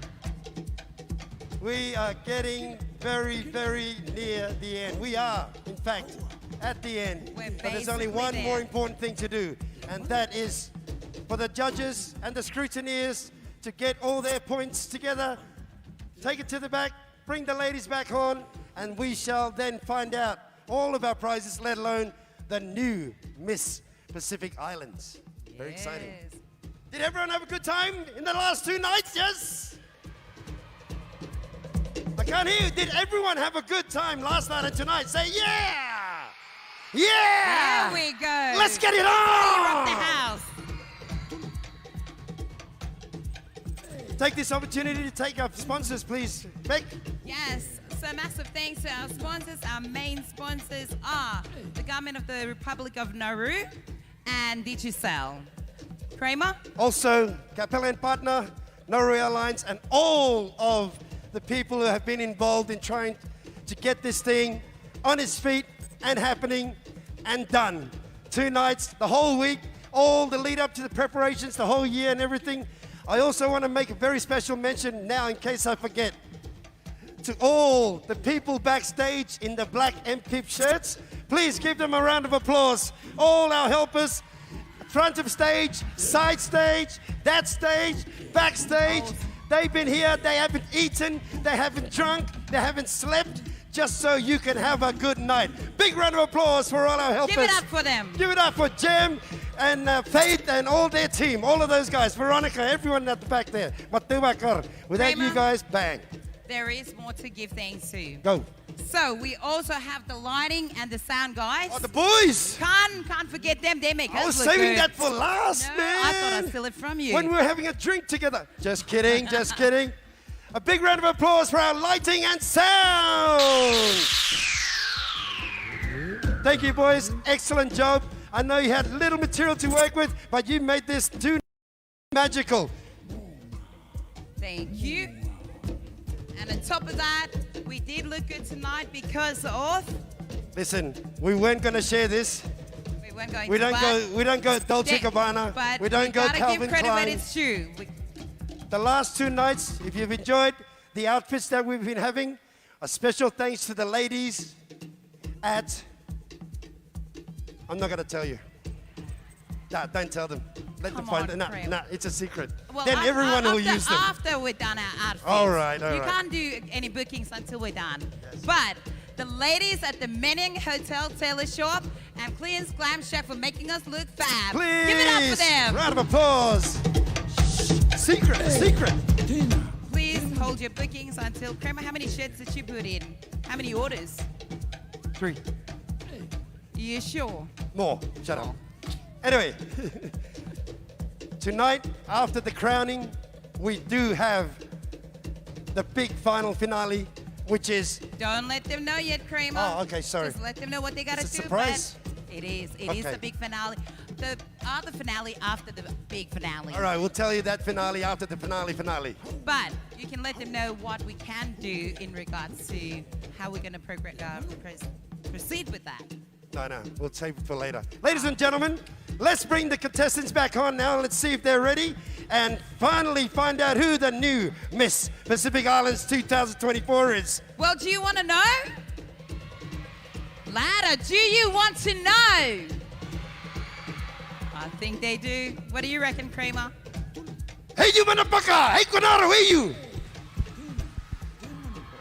we are getting very, very near the end. We are, in fact, at the end. But there's only basically one there. more important thing to do, and that is for the judges and the scrutineers to get all their points together, take it to the back, bring the ladies back on, and we shall then find out all of our prizes, let alone the new Miss Pacific Islands. Very exciting. Did everyone have a good time in the last 2 nights? Yes? I can't hear you. Did everyone have a good time last night and tonight? Say yeah! Yeah! There we go. Let's get it Clear up on! the house. take this opportunity to take our sponsors, please. Beck? Yes, so massive thanks to our sponsors. Our main sponsors are the Government of the Republic of Nauru and Digicel. Kramer? Also, Capellan partner, Nauru Airlines, and all of the people who have been involved in trying to get this thing on its feet and happening and done. 2 nights, the whole week, all the lead up to the preparations, the whole year and everything. I also want to make a very special mention now in case I forget. To all the people backstage in the black MPIP shirts, please give them a round of applause. All our helpers, front of stage, side stage, that stage, backstage. They've been here, they haven't eaten, they haven't drunk, they haven't slept, just so you can have a good night. Big round of applause for all our helpers. Give it up for them. Give it up for Jem and Faith and all their team, all of those guys. Veronica, everyone at the back there. Matubakar. Without you guys, bang. There is more to give thanks to. Go. So we also have the lighting and the sound guys. Oh, the boys! Can't forget them. They make us I was look saving good. that for last, No, man. I thought I'd steal it from you. When we were having a drink together. Just kidding, just kidding. A big round of applause for our lighting and sound. Thank you, boys. Excellent job. I know you had little material to work with, but you made this too magical. Thank you. And on top of that, we did look good tonight because of... Listen, we weren't going to share this. We weren't going We to, don't go Dolce Gabbana. But We don't go gotta Calvin give credit where Klein. it's due. The last 2 nights, if you've enjoyed the outfits that we've been having, a special thanks to the ladies at... I'm not going to tell you. Nah, don't tell them. Let them find it. Nah, it's a secret. Well, then everyone will after, use them. After we're done our outfits. All right. You can't do any bookings until we're done. Yes. But the ladies at the Menning Hotel Tailor Shop and Clean's Glam Chef for making us look fab. Please. Give it up for them. Round of applause. Secret. Please hold your bookings until... Kramer, how many shirts did you put in? How many orders? 3. You sure? More. Shut up. Anyway, tonight, after the crowning, we do have the big final finale, which is... Don't let them know yet, Kramer. Oh, okay, sorry. Just let them know what they got to do. It's a surprise? But it is. It is Okay. the big finale. The finale after the big finale. All right, we'll tell you that finale after the finale. But you can let them know what we can do in regards to how we're going to proceed with that. No, we'll save it for later. Ladies and gentlemen, let's bring the contestants back on now. Let's see if they're ready and finally find out who the new Miss Pacific Islands 2024 is. Well, do you want to know? Louder, do you want to know? I think they do. What do you reckon, Kramer? Hey, you motherfucker! Hey, Konaro, hey, you!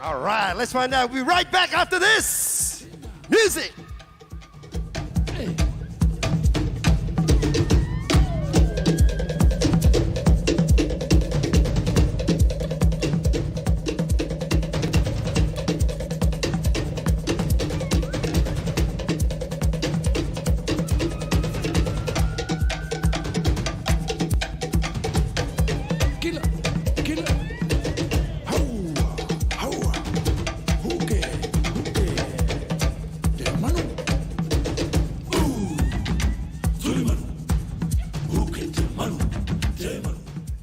All right, let's find out. We'll be right back after this. Music!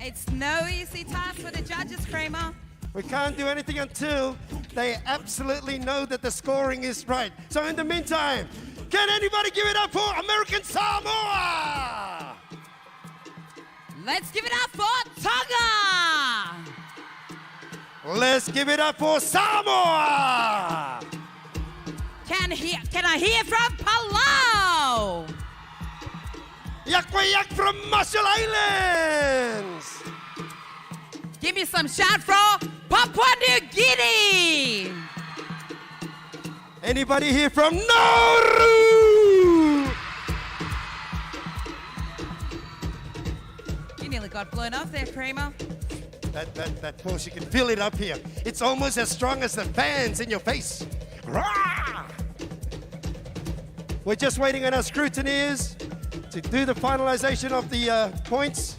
It's no easy task for the judges, Kramer. We can't do anything until they absolutely know that the scoring is right. So in the meantime, can anybody give it up for American Samoa? Let's give it up for Tonga. Let's give it up for Samoa. Can I hear from Palau? Yak from Marshall Islands. Give me some shout from Papua New Guinea. Anybody here from Nauru? You nearly got blown off there, Kramer. That pulse, you can feel it up here. It's almost as strong as the fans in your face. Rah! We're just waiting on our scrutineers to do the finalization of the points.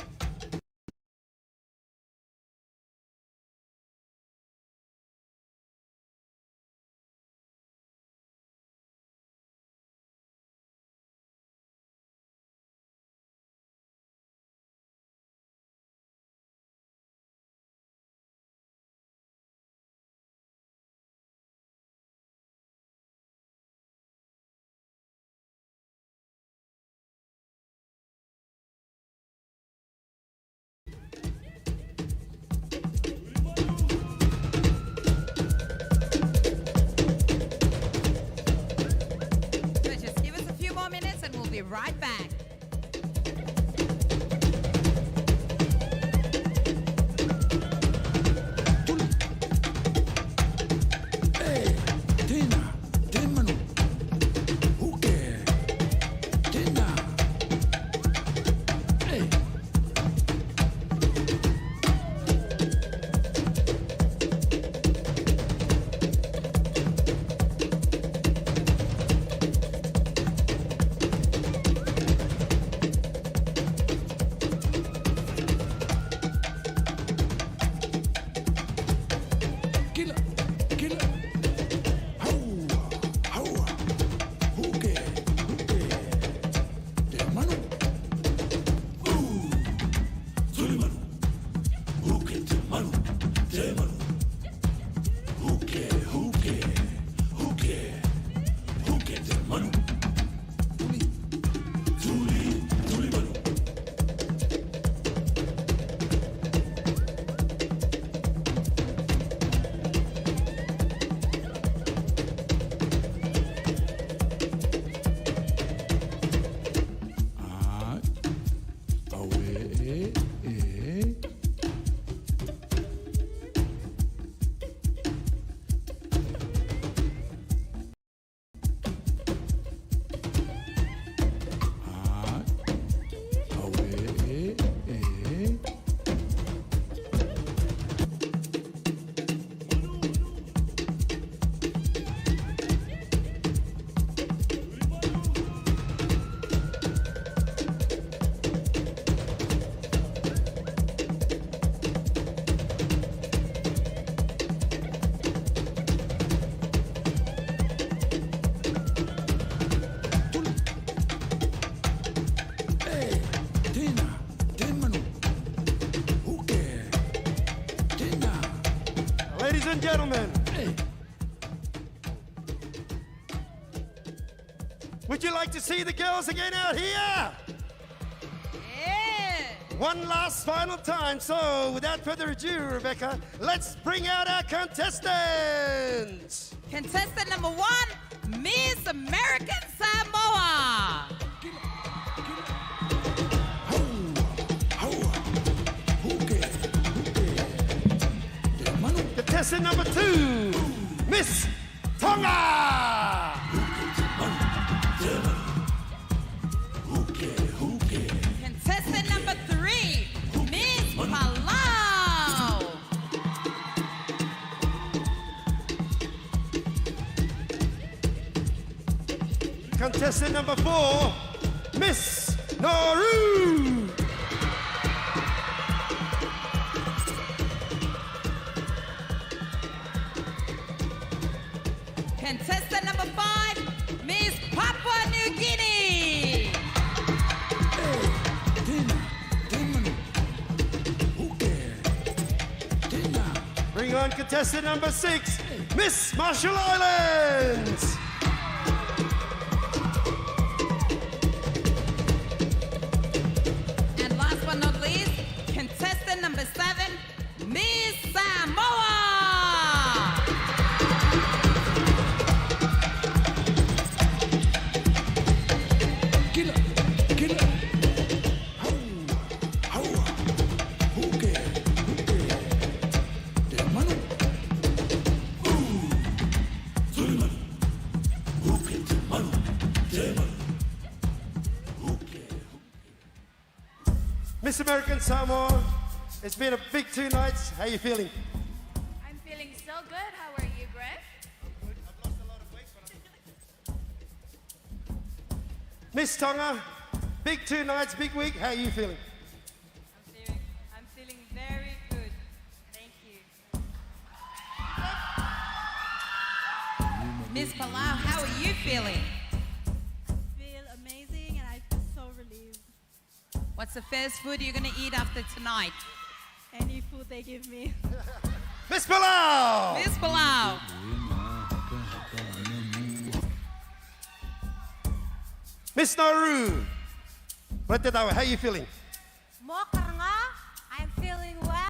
right back. Ladies and gentlemen, would you like to see the girls again out here? Yeah. One last final time. So without further ado, Rebecca, let's bring out our contestants. Contestant number 1, Miss American Samoa. Contestant number 2, Miss Tonga. Contestant number 3, Miss Palau. Contestant number 4, Miss Nauru. Contestant number 5, Miss Papua New Guinea. Bring on contestant number 6, Miss Marshall Islands. And last but not least, contestant number 7, Miss Samoa. Miss American Samoa, it's been a big 2 nights. How you feeling? I'm feeling so good. How are you, Greg? I've lost a lot of weight, Miss Tonga, big 2 nights, big week. How you feeling? I'm feeling very good. Thank you. Miss Palau, how are you feeling? I feel amazing and I feel so relieved. What's the first food you're going to eat after tonight? Any food they give me. Miss Palau! Miss Palau. Miss Nauru, how you feeling? Mokaranga, I'm feeling well.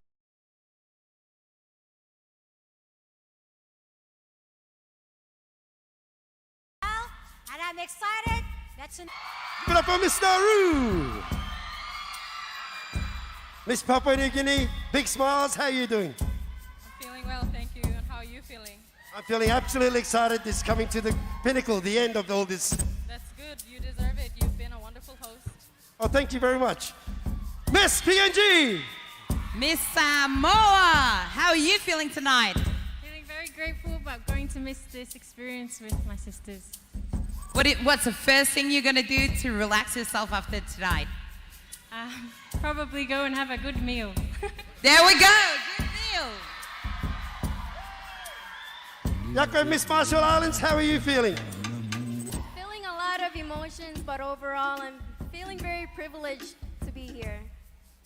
And I'm excited That's an. Give it up for Miss Nauru. Miss Papua New Guinea, big smiles. How are you doing? I'm feeling well, thank you. And how are you feeling? I'm feeling absolutely excited. This is coming to the pinnacle, the end of all this. That's good. You deserve it. You've been a wonderful host. Oh, thank you very much. Miss PNG. Miss Samoa, how are you feeling tonight? Feeling very grateful about going to miss this experience with my sisters. What's the first thing you're going to do to relax yourself after tonight? Probably go and have a good meal. There we go. Good meal. Yako, Miss Marshall Islands, how are you feeling? Feeling a lot of emotions, but overall, I'm feeling very privileged to be here.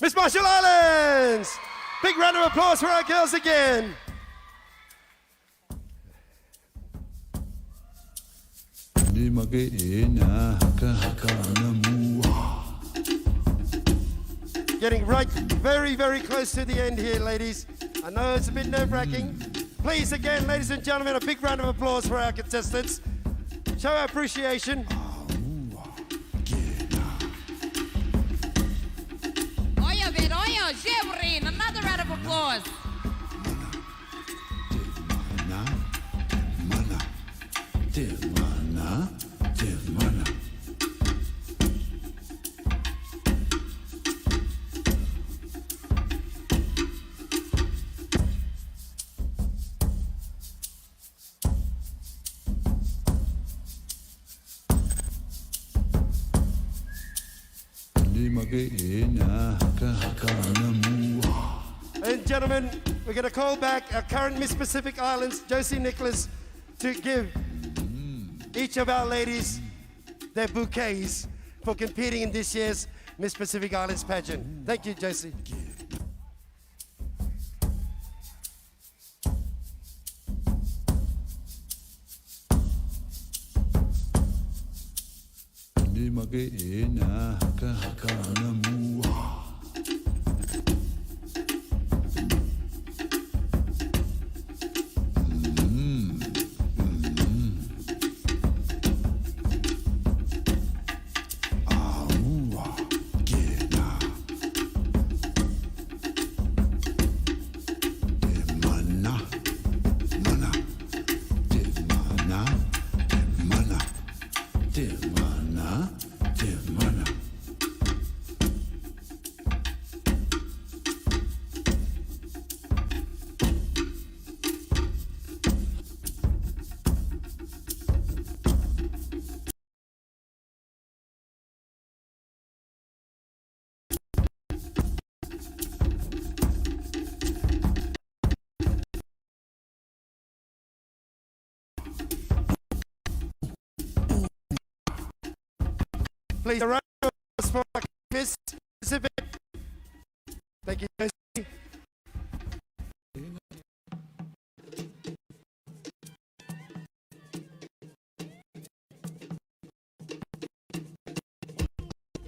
Miss Marshall Islands! Big round of applause for our girls again. Getting right very, very close to the end here, ladies. I know it's a bit nerve-wracking. Please, again, ladies and gentlemen, a big round of applause for our contestants. Show our appreciation. Oya, Veroya, Jevrin, another round of applause. And gentlemen, we're going to call back our current Miss Pacific Islands, Josie Nicholas, to give each of our ladies their bouquets for competing in this year's Miss Pacific Islands pageant. Thank you, Josie. Please, a round of applause for Miss Pacific. Thank you, Josie.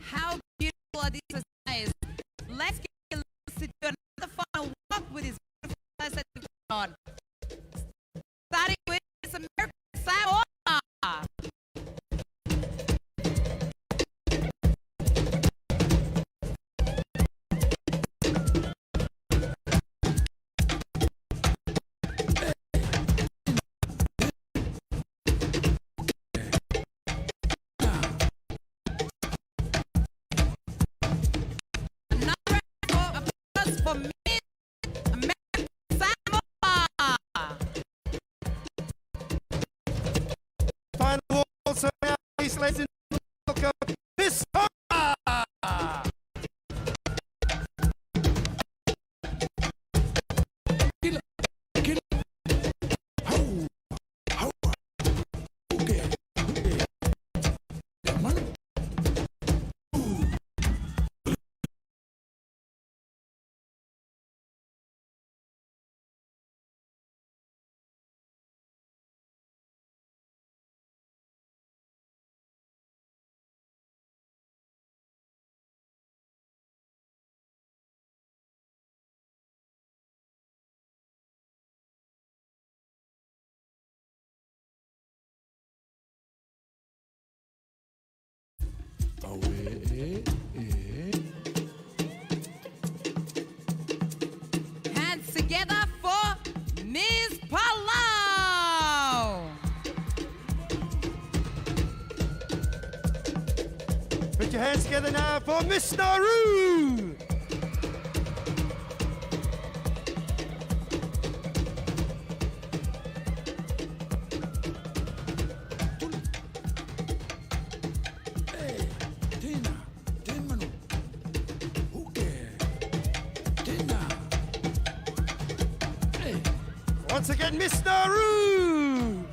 How beautiful are these eyes? Let's get Lewis to do another final walk with his beautiful eyes that we've got on. Starting with Miss American Samoa. For Miss American Samoa. Final walk also now, please, ladies and gentlemen, welcome Miss Samoa. Hands together for Miss Palau. Put your hands together now for Miss Nauru. Once again, Miss Nauru.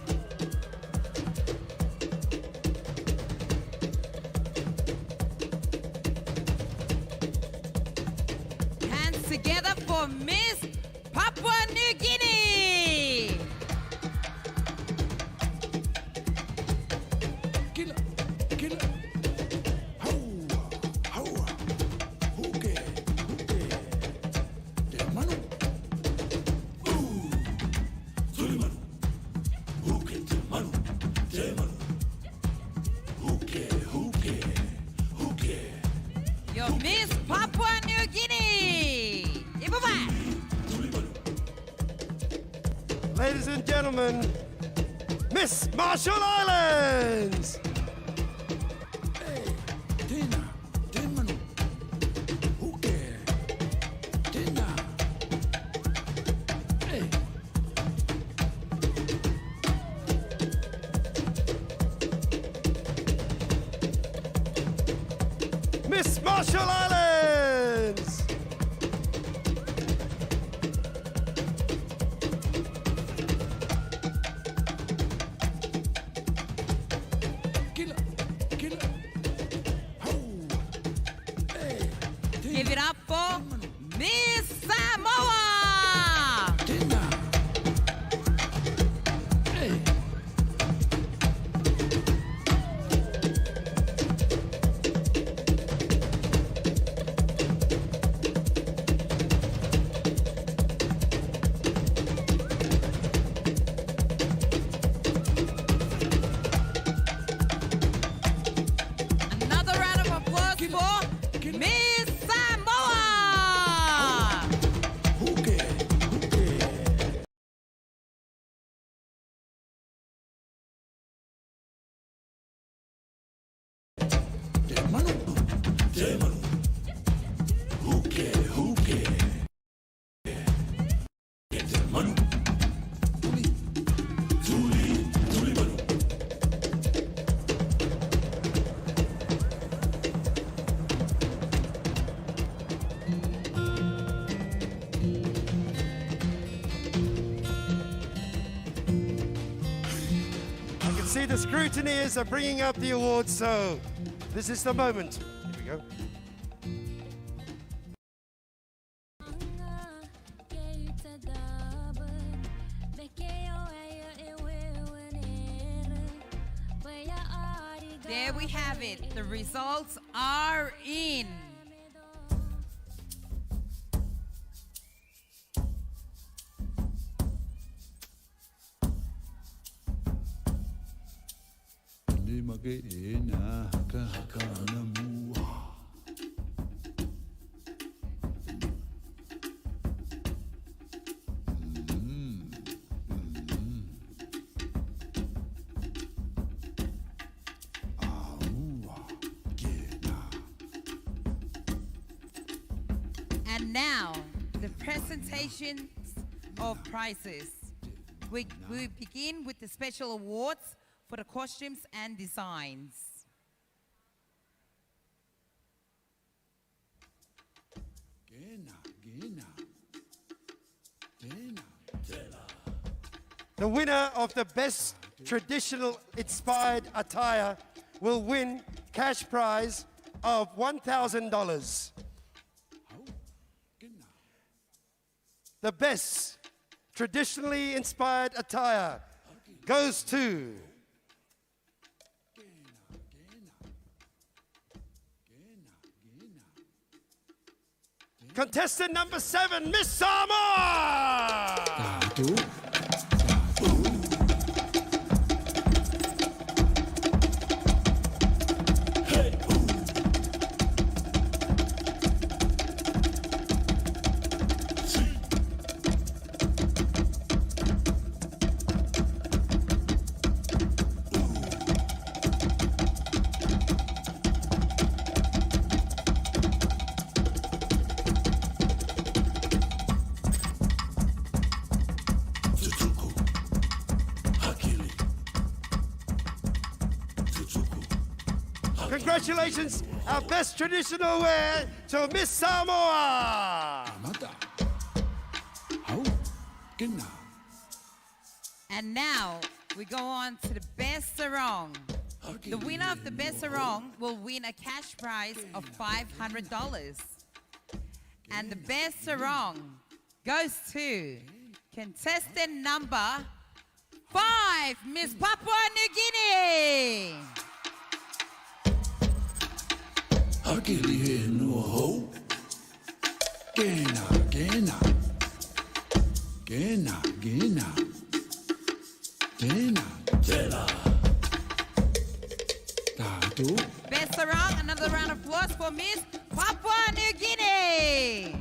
Hands together for Miss Papua New Guinea. Your Miss Papua New Guinea. Ibaba. Ladies and gentlemen, Miss Marshall Islands. Miss Marshall Islands. Give it up for Miss Samoa. Another round of applause for Miss Samoa. You can see the scrutineers are bringing up the awards, so this is the moment. Here we go. There we have it. The results are in. And now, the presentations of prizes. We begin with the special awards for the costumes and designs. The winner of the best traditional inspired attire will win cash prize of $1,000. The best traditionally inspired attire goes to contestant number 7, Miss Samoa. Congratulations, our best traditional wear to Miss Samoa. And now we go on to the best sarong. The winner of the best sarong will win a cash prize of $500. And the best sarong goes to contestant number 5, Miss Papua New Guinea. Hakili he no ho. Gena, gena. Gena, gena. Gena, gena. Tatu. Best sarong, another round of applause for Miss Papua New Guinea.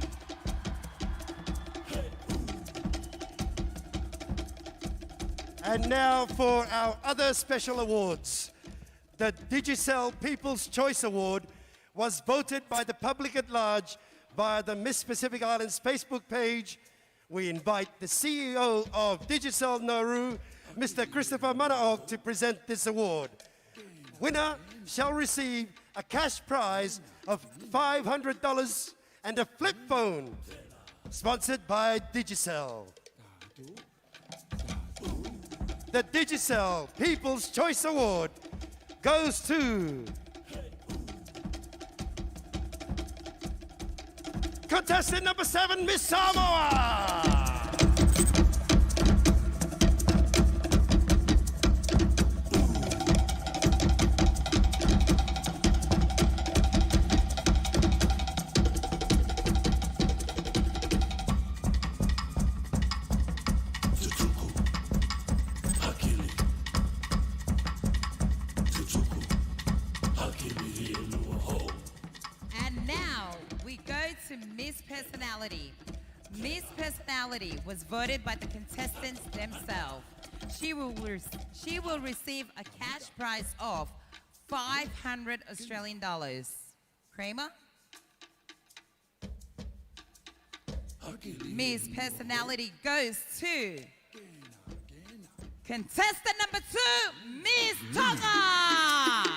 And now for our other special awards. The Digicel People's Choice Award was voted by the public at large via the Miss Pacific Islands Facebook page. We invite the CEO of Digicel Nauru, Mr. Christopher Manaok, to present this award. Winner shall receive a cash prize of $500 and a flip phone, sponsored by Digicel. The Digicel People's Choice Award goes to contestant number 7, Miss Samoa. Miss Personality. Miss Personality was voted by the contestants themselves. She will receive a cash prize of 500 Australian dollars. Kramer? Miss Personality goes to contestant number 2, Miss Tonga.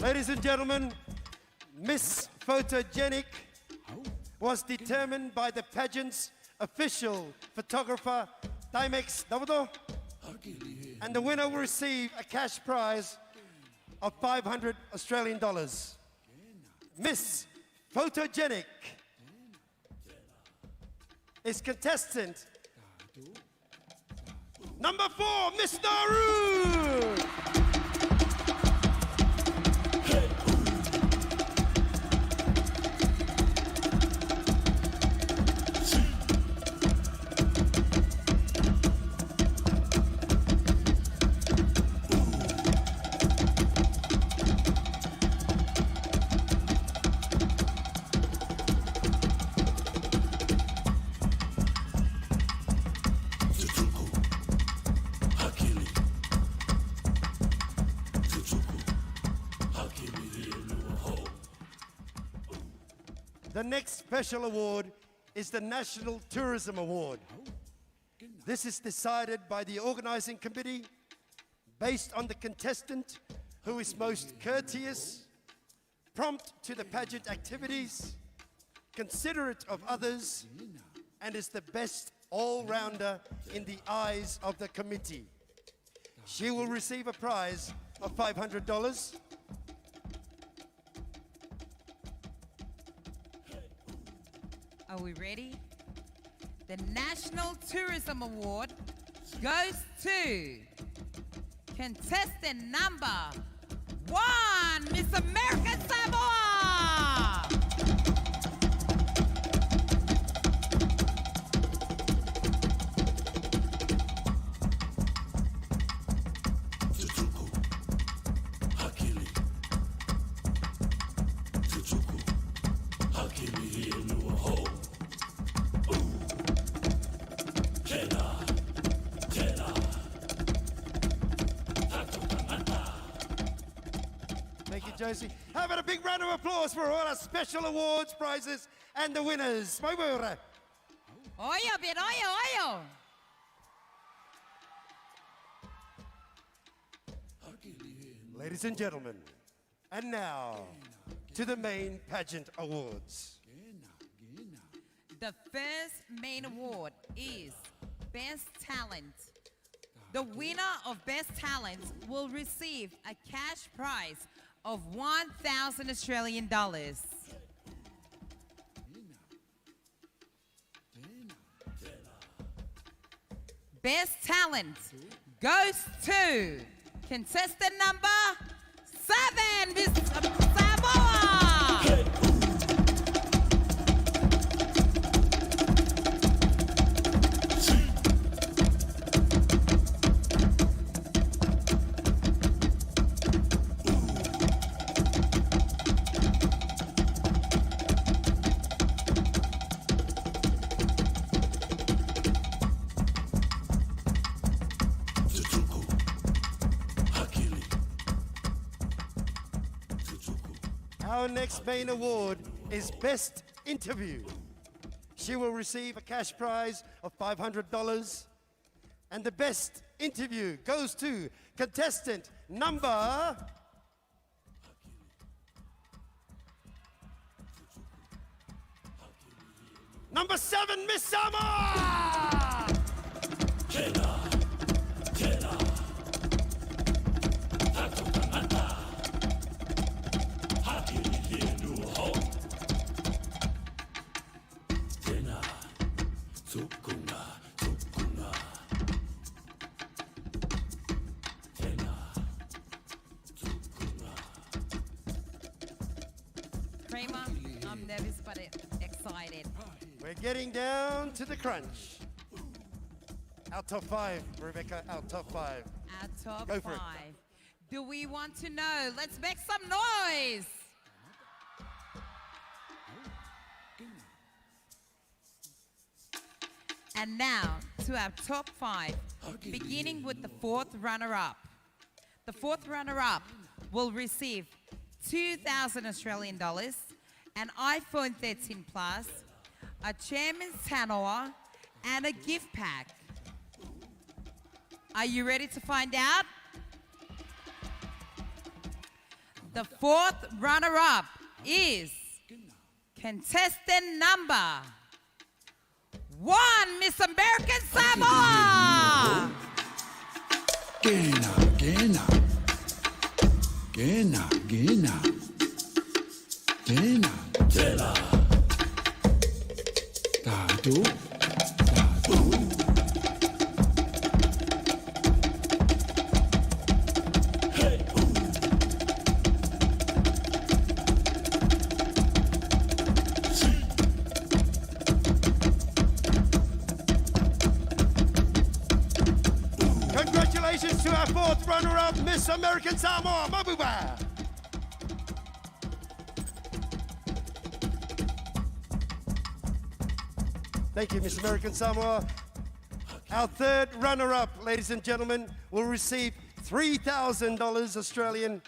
Ladies and gentlemen, Miss Photogenic was determined by the pageant's official photographer, Timex Davodo, and the winner will receive a cash prize of 500 Australian dollars. Miss Photogenic is contestant number 4, Miss Nauru. The next special award is the National Tourism Award. This is decided by the organizing committee based on the contestant who is most courteous, prompt to the pageant activities, considerate of others, and is the best all-rounder in the eyes of the committee. She will receive a prize of $500. Are we ready? The National Tourism Award goes to contestant number 1, Miss American Samoa. Hakili. Thank you, Josie. How about a big round of applause for all our special awards, prizes, and the winners? Maibura. Oyo, bien, oyo. Ladies and gentlemen, and now to the main pageant awards. The first main award is Best Talent. The winner of Best Talent will receive a cash prize of 1,000 Australian dollars. Best Talent goes to contestant number 7, Miss Samoa. Our next main award is Best Interview. She will receive a cash prize of $500. And the Best Interview goes to contestant number... Number 7, Miss Samoa! Kramer, I'm nervous but excited. We're getting down to the crunch. Our top 5, Rebecca, our top 5. Our top Go for it. 5. Do we want to know? Let's make some noise. And now to our top 5, beginning with the 4th runner-up. The 4th runner-up will receive 2,000 Australian dollars, an iPhone 13 Plus, a Chairman's Tanoa, and a gift pack. Are you ready to find out? The 4th runner-up is contestant number 1, Miss American Samoa! Gena, Gena. Gena, Gena. Gena. Tela. Tatu. Tatu. Congratulations to our 4th runner-up, Miss American Samoa, Mabuba. Thank you, Miss American Samoa. Our 3rd runner-up, ladies and gentlemen, will receive $3,000 Australian,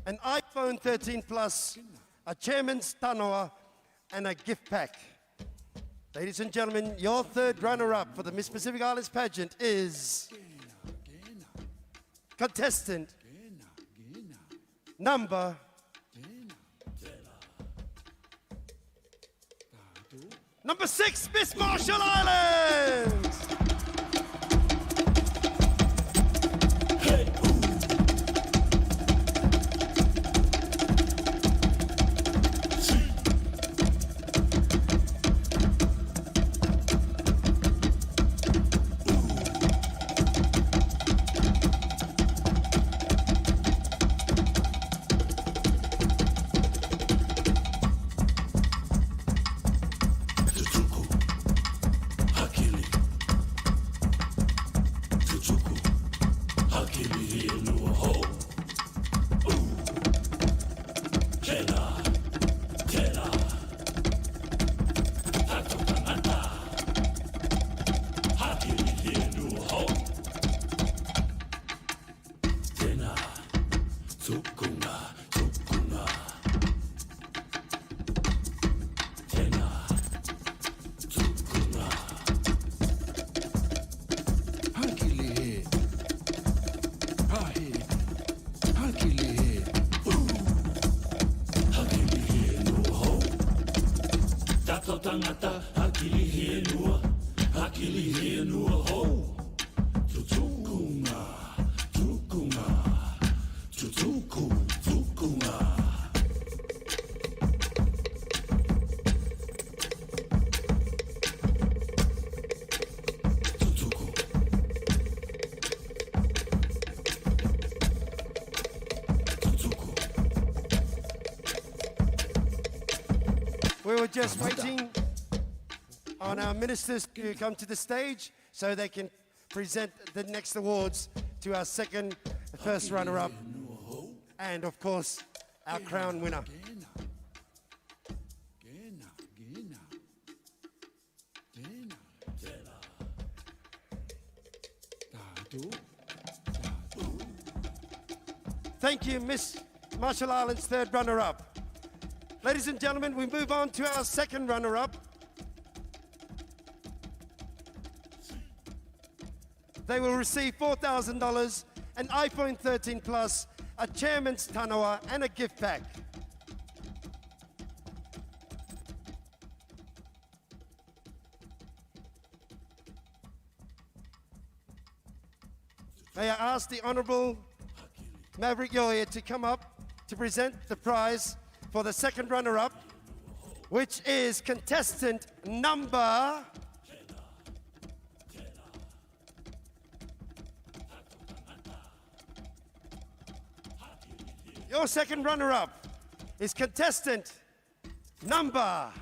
an iPhone 13 Plus, a Chairman's Tanoa, and a gift pack. Ladies and gentlemen, your 3rd runner-up for the Miss Pacific Islands pageant is contestant number number 6, Miss Marshall Islands. tangata hakili he nua ho tutukunga tukunga We were just waiting on our ministers to come to the stage so they can present the next awards to our first runner-up, and of course, our crown winner. Thank you, Miss Marshall Islands' third runner-up. Ladies and gentlemen, we move on to our second runner-up. They will receive $4,000, an iPhone 13 Plus, a chairman's tanawa, and a gift pack. May I ask the Honourable Maverick Yoya to come up to present the prize for the second runner-up, which is contestant number... Your second runner-up is contestant number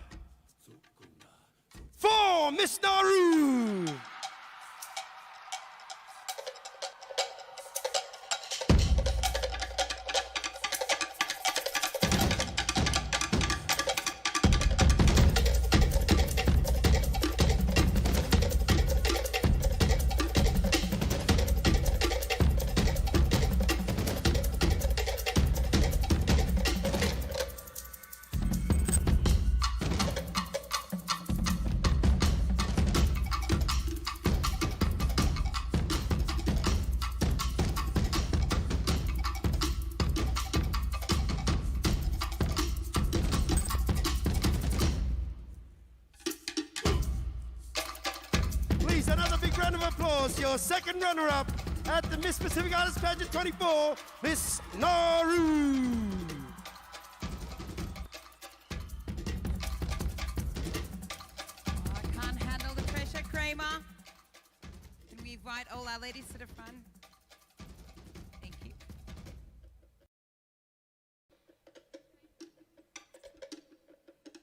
4, Miss Nauru. Another big round of applause. Your second runner-up at the Miss Pacific Islands Pageant 24, Miss Nauru. I can't handle the pressure, Kramer. Can we invite all our ladies to the front? Thank you.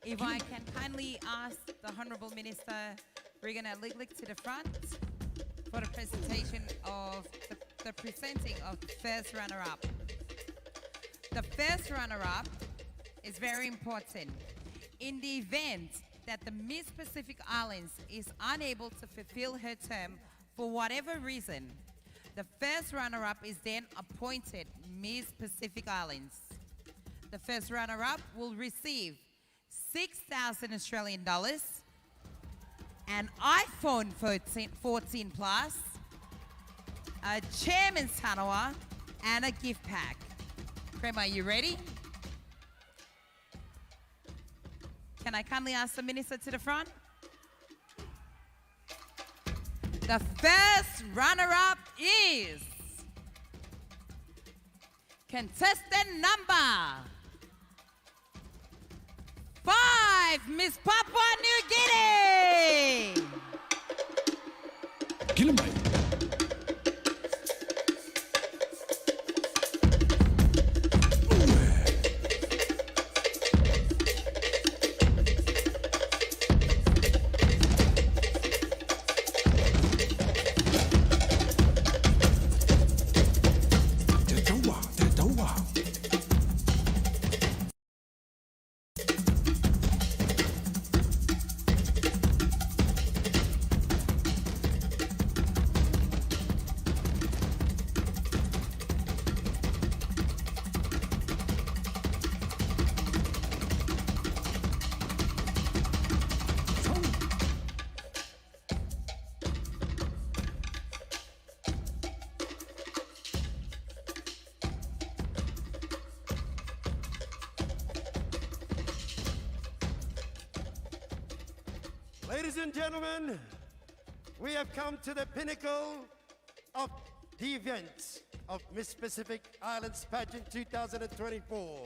If I can kindly ask the Honourable Minister Regina Liglick to the front for the presentation of the presenting of the first runner-up. The first runner-up is very important. In the event that the Miss Pacific Islands is unable to fulfill her term for whatever reason, the first runner-up is then appointed Miss Pacific Islands. The first runner-up will receive 6,000 Australian dollars, an iPhone 14 Plus, a chairman's tanawa, and a gift pack. Prema, are you ready? Can I kindly ask the minister to the front? The first runner-up is contestant number 5, Miss Papua New Guinea. Kill him, mate. Ladies and gentlemen, we have come to the pinnacle of the event of Miss Pacific Islands Pageant 2024.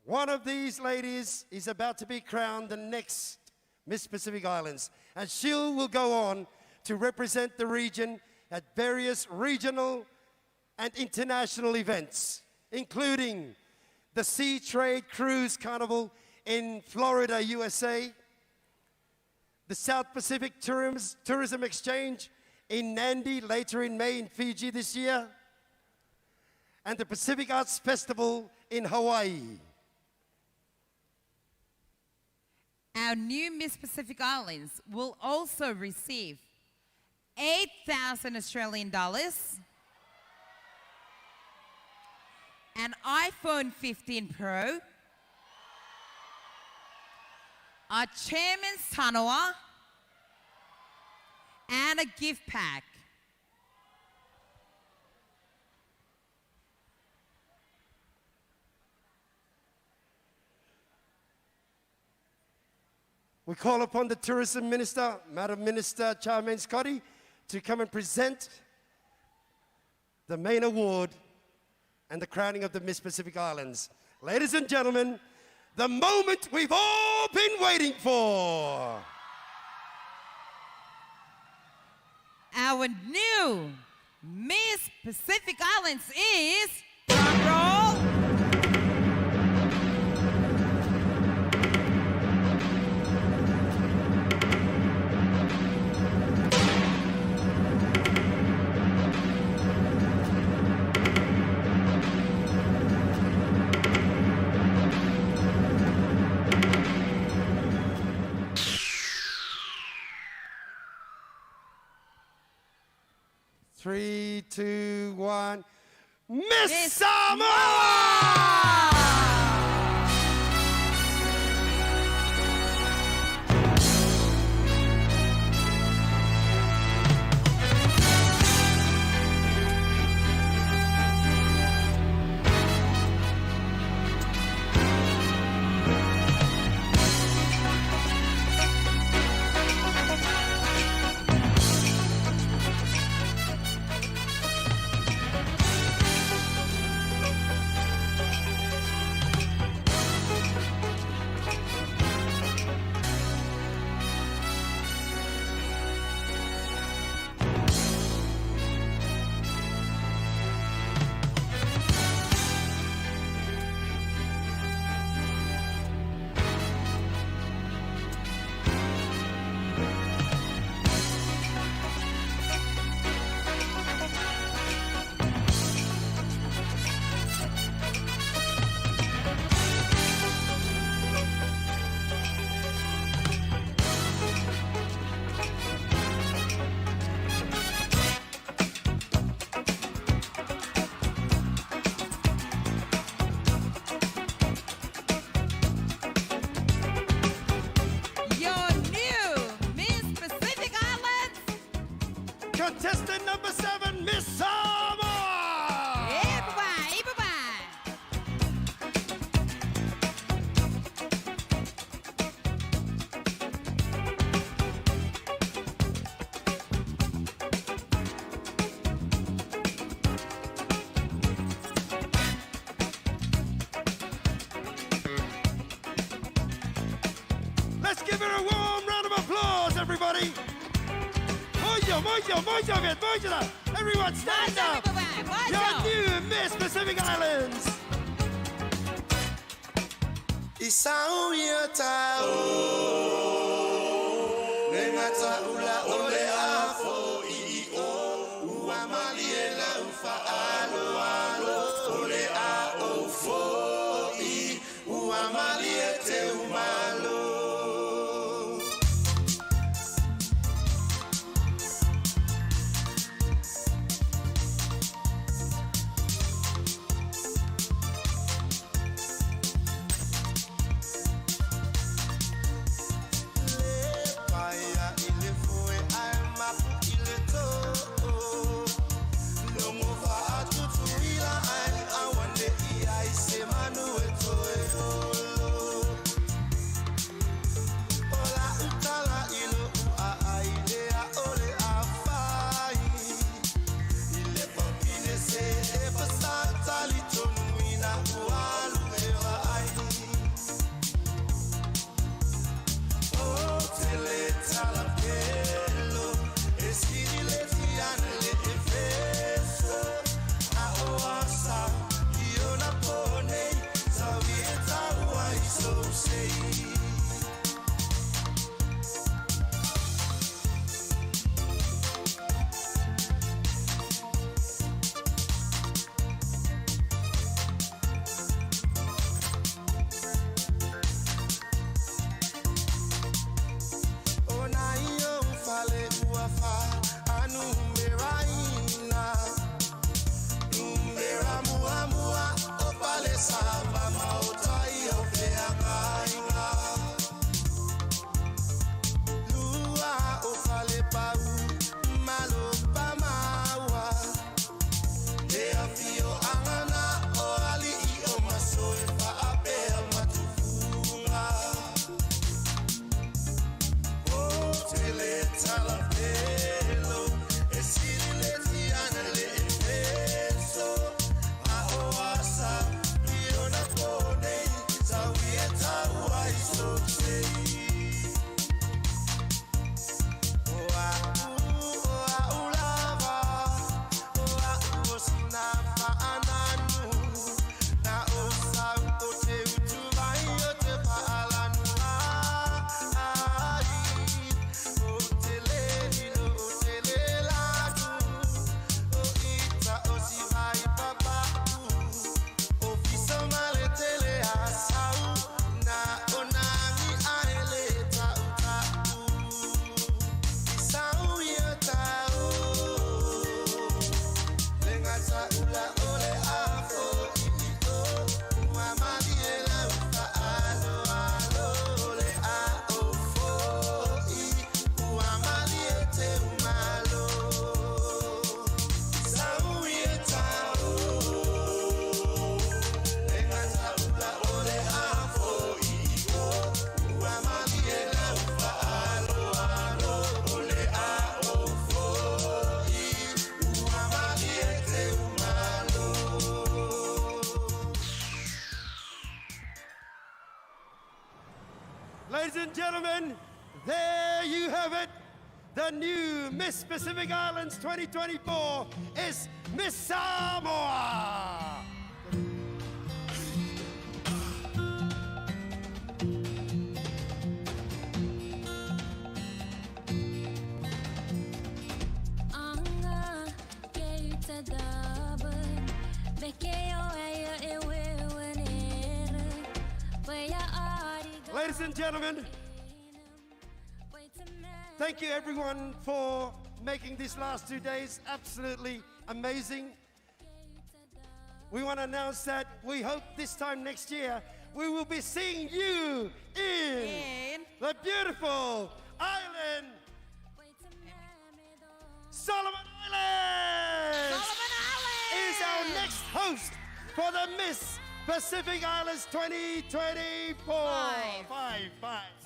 One of these ladies is about to be crowned the next Miss Pacific Islands, and she will go on to represent the region at various regional and international events, including the Sea Trade Cruise Carnival in Florida, USA, the South Pacific Tourism Exchange in Nandi later in May in Fiji this year, and the Pacific Arts Festival in Hawaii. Our new Miss Pacific Islands will also receive 8,000 Australian dollars, an iPhone 15 Pro, a chairman's tanawa, and a gift pack. We call upon the Tourism Minister, Madam Minister Charmaine Scotty, to come and present the main award and the crowning of the Miss Pacific Islands. Ladies and gentlemen, the moment we've all been waiting for. Our new Miss Pacific Islands is, drum roll, Three, two, one. Miss Samoa! 7, Miss Samoa! Yeah, bye-bye, bye-bye. Let's give her a warm round of applause, everybody! Mojo. Everyone stand up! Your new Miss Pacific Islands! Isau ya tau Nengata ula ole afo I o Ua maliela ufa alo alo Ole a o fo I Ua maliete umalo Ladies and gentlemen, there you have it. The new Miss Pacific Islands 2024 is Miss Samoa. Ladies and gentlemen, thank you everyone for making these last 2 days absolutely amazing. We want to announce that we hope this time next year we will be seeing you in the beautiful island, Solomon Islands. Solomon Islands is our next host for the Miss Pacific Islands 2024. Five.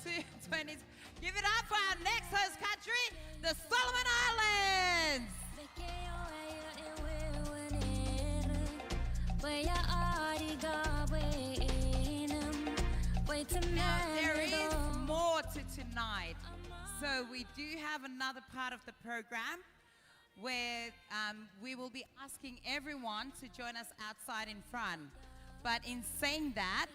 220. Give it up for our next host country, the Solomon Islands. Now, there is more to tonight. So we do have another part of the program where we will be asking everyone to join us outside in front. But in saying that,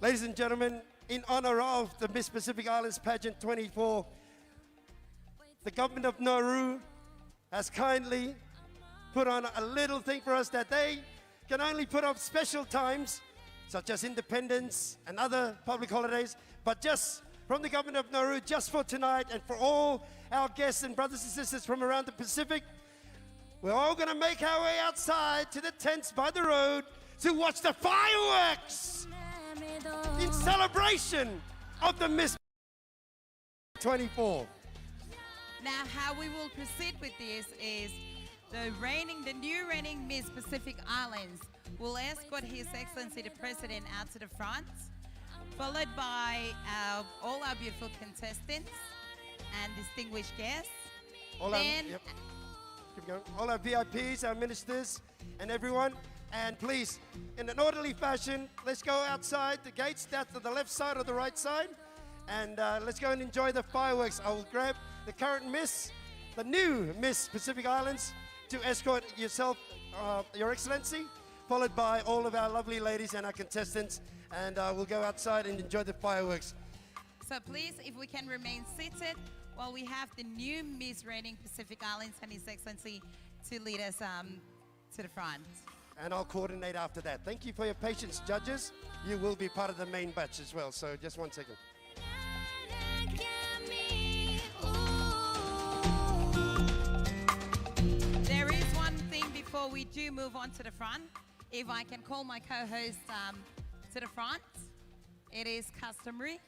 ladies and gentlemen, in honor of the Miss Pacific Islands Pageant 24, the government of Nauru has kindly put on a little thing for us that they can only put up special times, such as Independence and other public holidays, but just from the government of Nauru, just for tonight and for all our guests and brothers and sisters from around the Pacific, we're all going to make our way outside to the tents by the road to watch the fireworks in celebration of the Miss 24. now how we will proceed with this is the new reigning Miss Pacific Islands will escort His Excellency the President out to the front, followed by all our beautiful contestants and distinguished guests. All our VIPs, our ministers, and everyone. And please, in an orderly fashion, let's go outside the gates. That's to the left side or the right side. And let's go and enjoy the fireworks. I will grab the current Miss, the new Miss Pacific Islands, to escort yourself, Your Excellency, followed by all of our lovely ladies and our contestants. And we'll go outside and enjoy the fireworks. So please, if we can remain seated while we have the new Miss reigning Pacific Islands and His Excellency to lead us to the front. And I'll coordinate after that. Thank you for your patience, judges. You will be part of the main batch as well. So just 1 second. There is one thing before we do move on to the front. If I can call my co-host to the front, it is customary